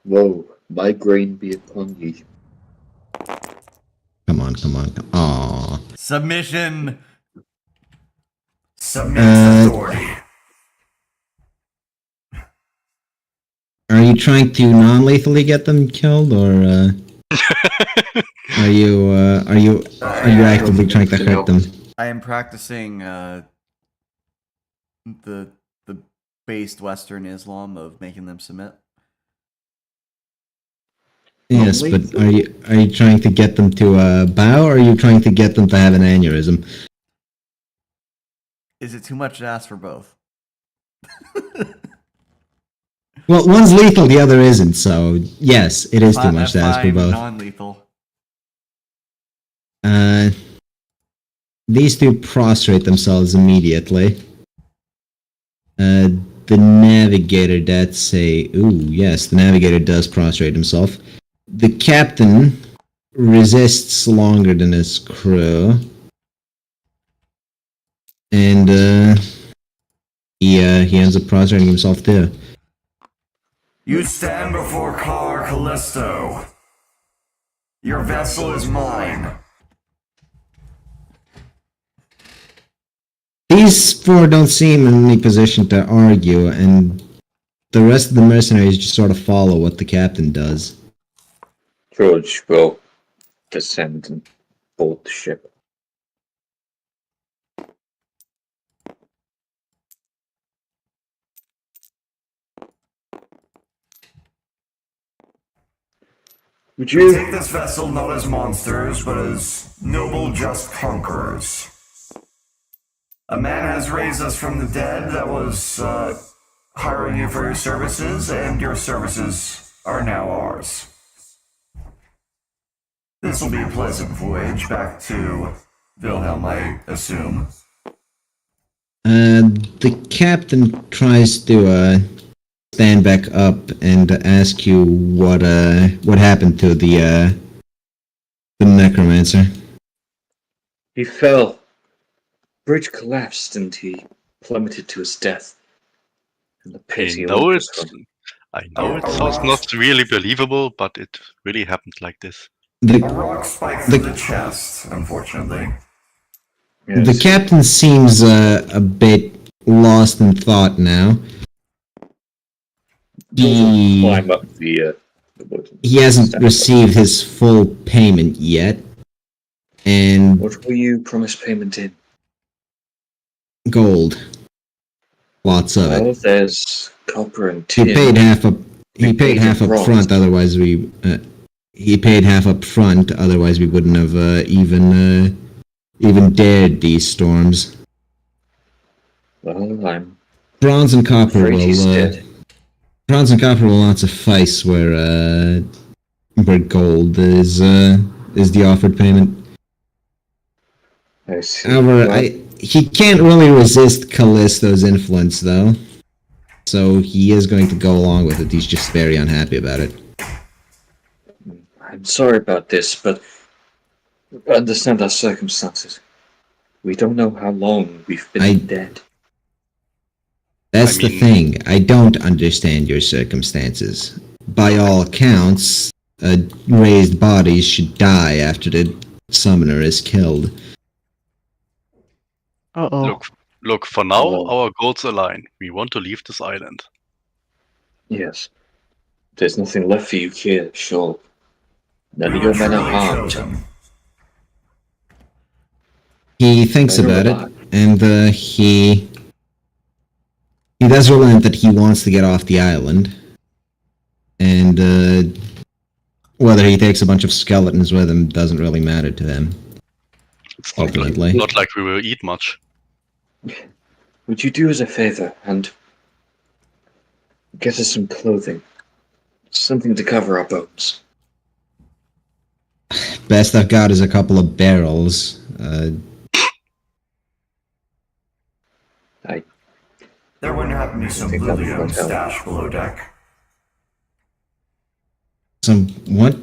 Whoa, my grain be upon ye. Come on. Aww. Submission! Submit to authority. Are you trying to non-lethally get them killed, or are you actively trying to hurt them? I am practicing the based Western Islam of making them submit. Yes, but are you trying to get them to bow, or are you trying to get them to have an aneurysm? Is it too much to ask for both? Well, one's lethal, the other isn't, so yes, it is too much to ask for both. Non-lethal. These two prostrate themselves immediately. The navigator, that's a... Ooh, yes, the navigator does prostrate himself. The captain resists longer than his crew. And, he ends up prostrating himself too. You stand before Car Callisto. Your vessel is mine. These 4 don't seem in any position to argue, and the rest of the mercenaries just sort of follow what the captain does. George will descend and board the ship. Would We you? take this vessel not as monsters, but as noble, just conquerors. A man has raised us from the dead that was hiring you for your services, and your services are now ours. This will be a pleasant voyage back to Wilhelm, I assume. The captain tries to stand back up and ask you what happened to the necromancer. He fell. Bridge collapsed and he plummeted to his death. And the I pity know it. from I know it sounds not really believable, but it really happened like this. A rock spike through the chest, unfortunately. The captain seems a bit lost in thought now. climb up the wood. He hasn't received his full payment yet, and What will you promise payment in? gold, lots of Well, it. there's copper and He tin. paid half up. He Big paid half up bronze. front. Otherwise, we. He paid half up front. Otherwise, we wouldn't have even dared these storms. Well, I'm Bronze and copper afraid he's will. dead. Bronze and copper will not suffice where gold is the offered payment. I see. However, Well, he can't really resist Callisto's influence, though. So he is going to go along with it. He's just very unhappy about it. I'm sorry about this, but understand our circumstances. We don't know how long we've been dead. That's I the mean- thing. I don't understand your circumstances. By all accounts, raised bodies should die after the summoner is killed. Uh-oh. Look, for now, Well- our goals align. We want to leave this island. Yes. There's nothing left for you here, sure. None of your men are Truly harmed. chosen. He thinks I know about a it, lot. and he does relent that he wants to get off the island, and whether he takes a bunch of skeletons with him doesn't really matter to him. It's not like, Ultimately. not like we will eat much. Would you do us a favor and get us some clothing? Something to cover our bones. Best I've got is a couple of barrels. There wouldn't happen to be some think that Lilium would help. stash below deck. Some what?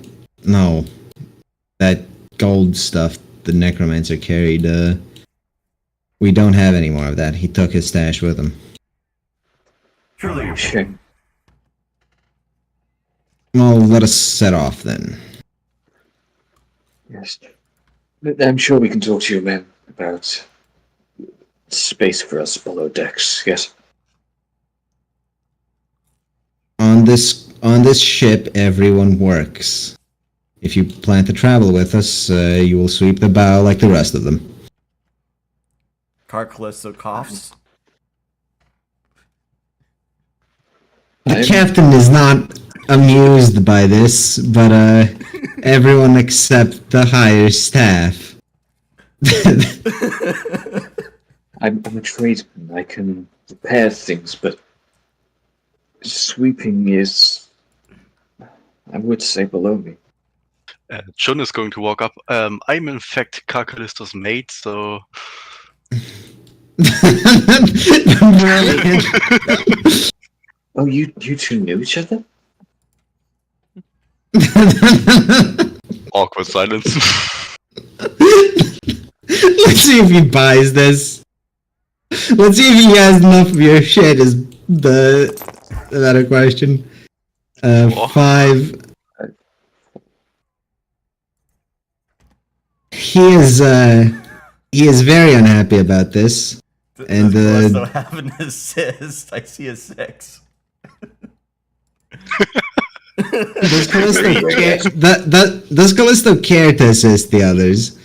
No, that gold stuff the necromancer carried. We don't have any more of that. He took his stash with him. Truly your Shame. Well, let us set off then. Yes. But I'm sure we can talk to your men about space for us below decks, yes? On this ship, everyone works. If you plan to travel with us, you will sweep the bow like the rest of them. Callisto coughs. The I'm- captain is not amused by this, but everyone except the higher staff. I'm a tradesman. I can repair things, but sweeping is, I would say, below me. Jun is going to walk up. I'm in fact Callisto's mate, so Brilliant. Oh, you two knew each other? awkward silence. Let's see if he buys this. Let's see if he has enough of your shit is the better question. 5. He is very unhappy about this. And, Does Callisto have an assist? I see a 6. Does Callisto care to assist the others?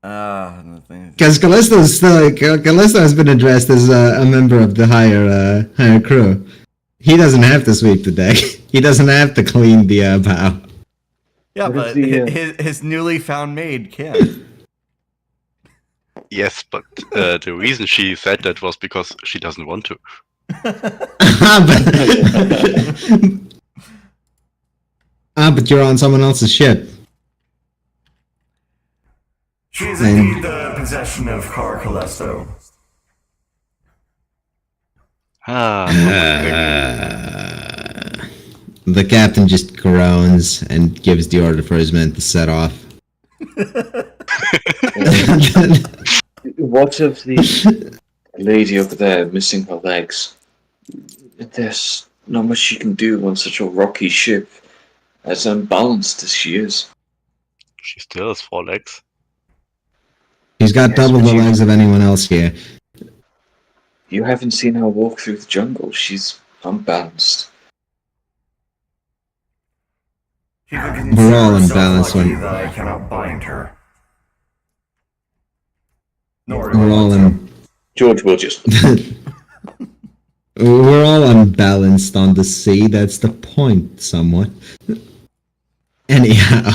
Nothing. Because Callisto has been addressed as a member of the higher crew. He doesn't have to sweep the deck. He doesn't have to clean the bow. Yeah, What but if his newly found maid can. Yes, but the reason she said that was because she doesn't want to. But you're on someone else's ship. She is indeed the possession of Car Callisto. The captain just groans and gives the order for his men to set off. What of the lady over there missing her legs? There's not much she can do on such a rocky ship, as unbalanced as she is. She still has 4 legs. He's got Yes, double but the you- legs of anyone else here. You haven't seen her walk through the jungle. She's unbalanced. He could We're consider all himself unbalanced lucky when- that I cannot bind her. Nor We're all in. George will just. We're all unbalanced on the sea. That's the point, somewhat. Anyhow,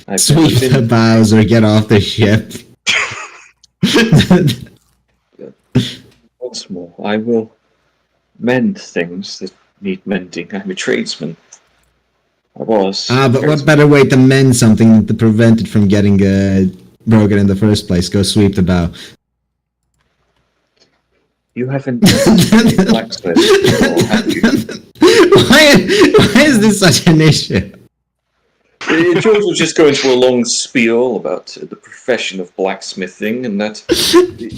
I've sweep never the been- bows or get off the ship. Once more, I will mend things that need mending. I'm a tradesman. I was. But what better way to mend something than to prevent it from getting broken in the first place? Go sweep the bow. You haven't been a blacksmith before, have you? Why is this such an issue? George will just go into a long spiel about the profession of blacksmithing and that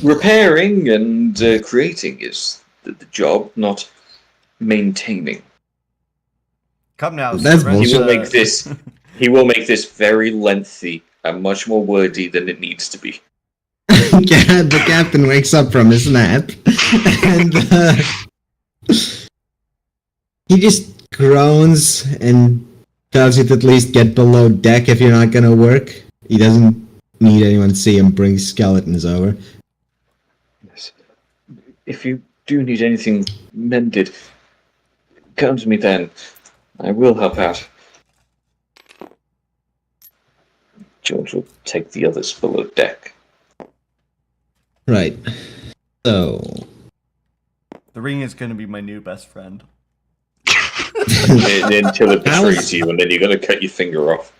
repairing and creating is the job, not maintaining. Come now, That's servant. He will bullshit. make this. He will make this very lengthy and much more wordy than it needs to be. The captain wakes up from his nap and he just groans and tells you to at least get below deck if you're not gonna work. He doesn't need anyone to see him bring skeletons over. Yes. If you do need anything mended, come to me then. I will help out. George will take the others below deck. Right. So The ring is going to be my new best friend. Until it How is- betrays you, and then you're going to cut your finger off.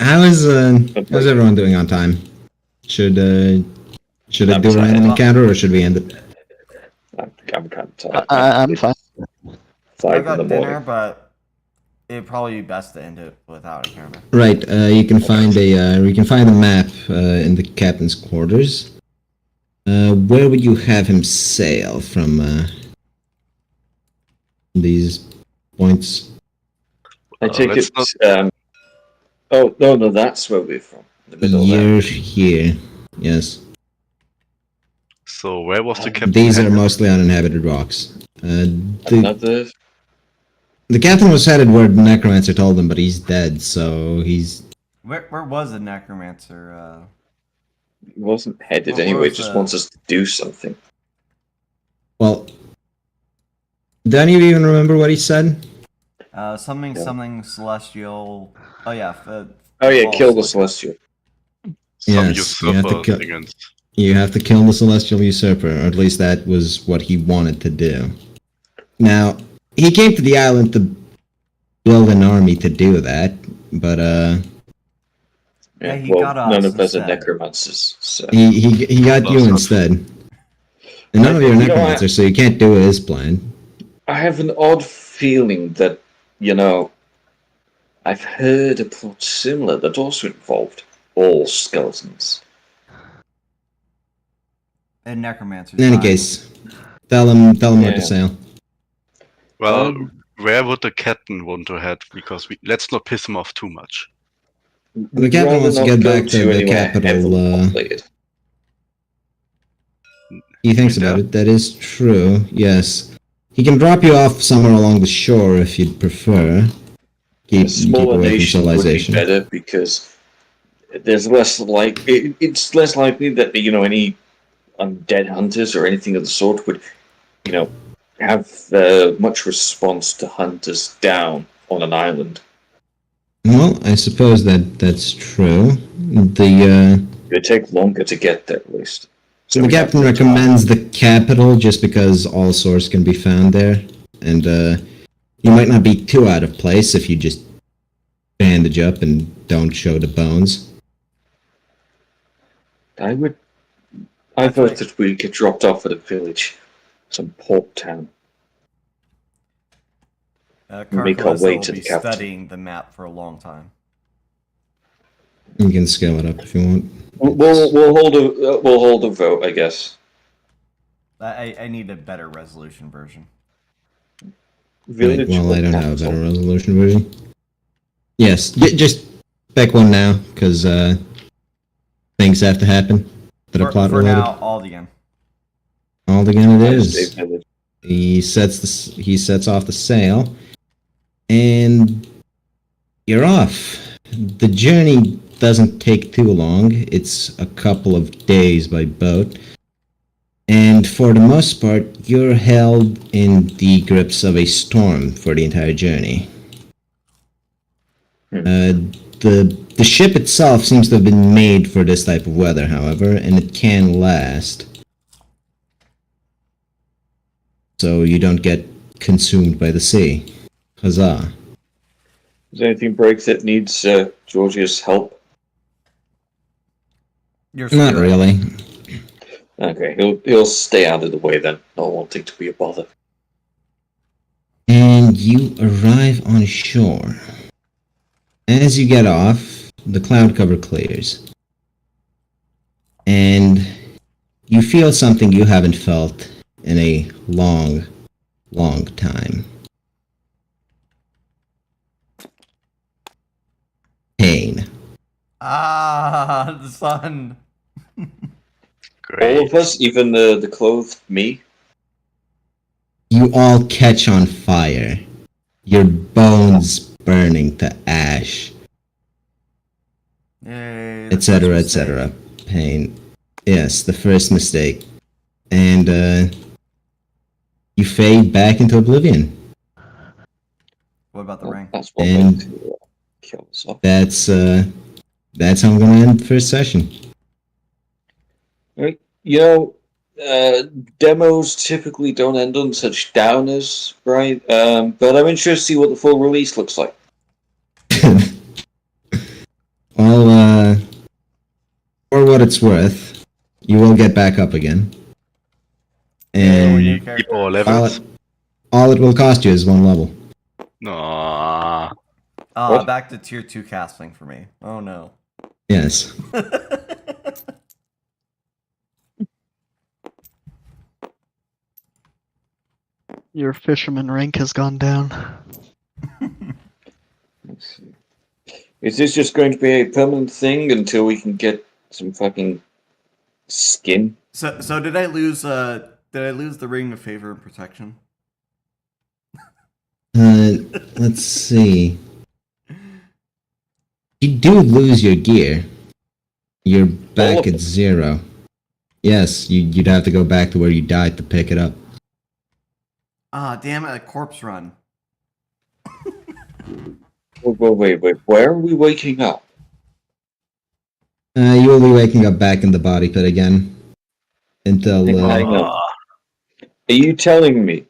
how's everyone doing on time? Should I do a random encounter or should we end it? I'm kind of tired. I'm fine. I 5 in got the dinner, morning. but it'd probably be best to end it without a camera. Right. You can find a map in the captain's quarters. Where would you have him sail from these points? I take let's it. Oh no, that's where we're from. The middle there. You're here. Yes. So where was the captain? These are headed? mostly uninhabited rocks. Another. The captain was headed where the necromancer told him, but he's dead, so he's... Where was the necromancer? He wasn't headed What anyway. was, Just wants us to do something. Well... Do any of you even remember what he said? Something celestial. Oh yeah. Oh yeah, false kill the celestial. celestial. Some Yes, you have to usurper kill- against. You have to kill the celestial usurper, or at least that was what he wanted to do. Now, he came to the island to build an army to do that, but Yeah, he well, got us none of us are instead. necromancers, so he got you instead. And none of you are You know, necromancers, so you can't do his plan. I have an odd feeling that, I've heard a plot similar that also involved all skeletons. And necromancer. In any case, tell him where Yeah. to sail. Well, where would the captain want to head? Because let's not piss him off too much. The captain Rather wants to not get go back to the anywhere capital, heavily populated. He thinks about it. That is true. Yes, he can drop you off somewhere along the shore if you'd prefer. A Keep smaller away from nation would be civilization. better because there's less it's less likely that any undead hunters or anything of the sort would have much response to hunt us down on an island. Well, I suppose that's true. The It would take longer to get there, at least. So the we have captain to- recommends the capital just because all source can be found there, and you might not be too out of place if you just bandage up and don't show the bones. I thought that we'd get dropped off at a village, some port town. Make our Carcosa way will to be the capital. studying the map for a long time. You can scale it up if you want. We'll hold a vote, I guess. I need a better resolution version. Village Well, or I don't have a capital? better resolution version. Yes, just pick one now, because things have to happen that are plot For related. now, Aldigan. All again it I just is. say village. He sets off the sail, and you're off. The journey doesn't take too long. It's a couple of days by boat. And for the most part, you're held in the grips of a storm for the entire journey. The ship itself seems to have been made for this type of weather, however, and it can last. So you don't get consumed by the sea. Huzzah. Does anything break that needs Georgia's help? Your Not spirit. really. Okay, he'll stay out of the way then, not wanting to be a bother. And you arrive on shore. As you get off, the cloud cover clears. And you feel something you haven't felt in a long, long time. Pain. Ah, the sun. Great. All of us, even the clothed me. You all catch on fire. Your bones burning to ash, Yay. the etc., first mistake. etc. Pain. Yes, the first mistake. And you fade back into oblivion. What about the ring? That's one And- way to kill us off. That's how I'm gonna end the first session. Right. You know, demos typically don't end on such downers, right? But I'm interested to see what the full release looks like. Well, for what it's worth, you will get back up again. Yeah, we need a And character. Keep our all levels. it will cost you is one level. No. What? Back to tier 2 casting for me. Oh no. Yes. Your fisherman rank has gone down. Let's see. Is this just going to be a permanent thing until we can get some fucking skin? So did I lose the ring of favor and protection? Let's see. You do lose your gear. You're back of at it? 0. Yes, you'd have to go back to where you died to pick it up. Ah, damn it, a corpse run. Wait. Where are we waking up? You will be waking up back in the body pit again. Until, Hang on. Are you telling me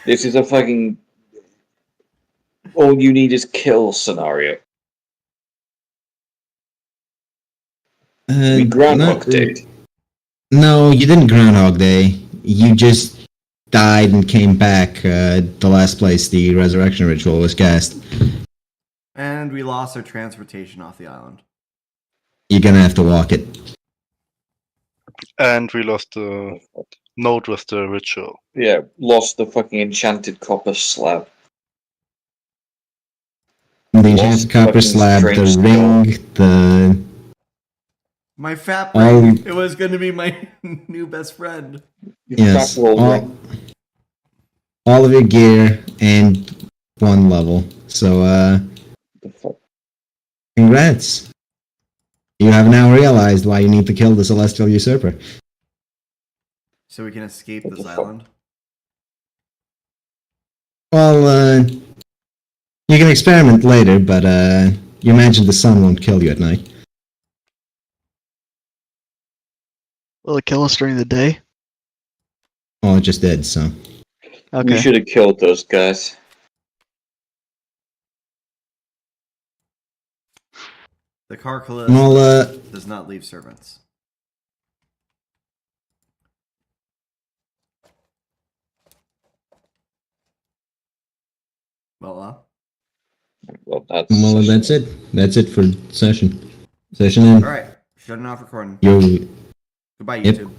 this is a fucking all you need is kill scenario? We Groundhog not- Day. No, you didn't Groundhog Day. You just died and came back the last place the resurrection ritual was cast. And we lost our transportation off the island. You're gonna have to walk it. And we lost the node with the ritual. Yeah, lost the fucking enchanted copper slab. The Lost enchanted copper fucking slab, the strange ring, the... My fat Oh. ring. It was gonna be my new best friend. You Yes, fat roll ring. all of your gear and one level. So, The fuck? congrats. You have now realized why you need to kill the Celestial Usurper. So we can escape What this the fuck? island. Well, you can experiment later, but you imagine the sun won't kill you at night. Will it kill us during the day? Oh, it just did, so. We Okay. should have killed those guys. The Carcalis Well, does not leave servants. Well, that's it. That's it for session. Session in. alright. Shutting off recording. You. Goodbye, Yep. YouTube.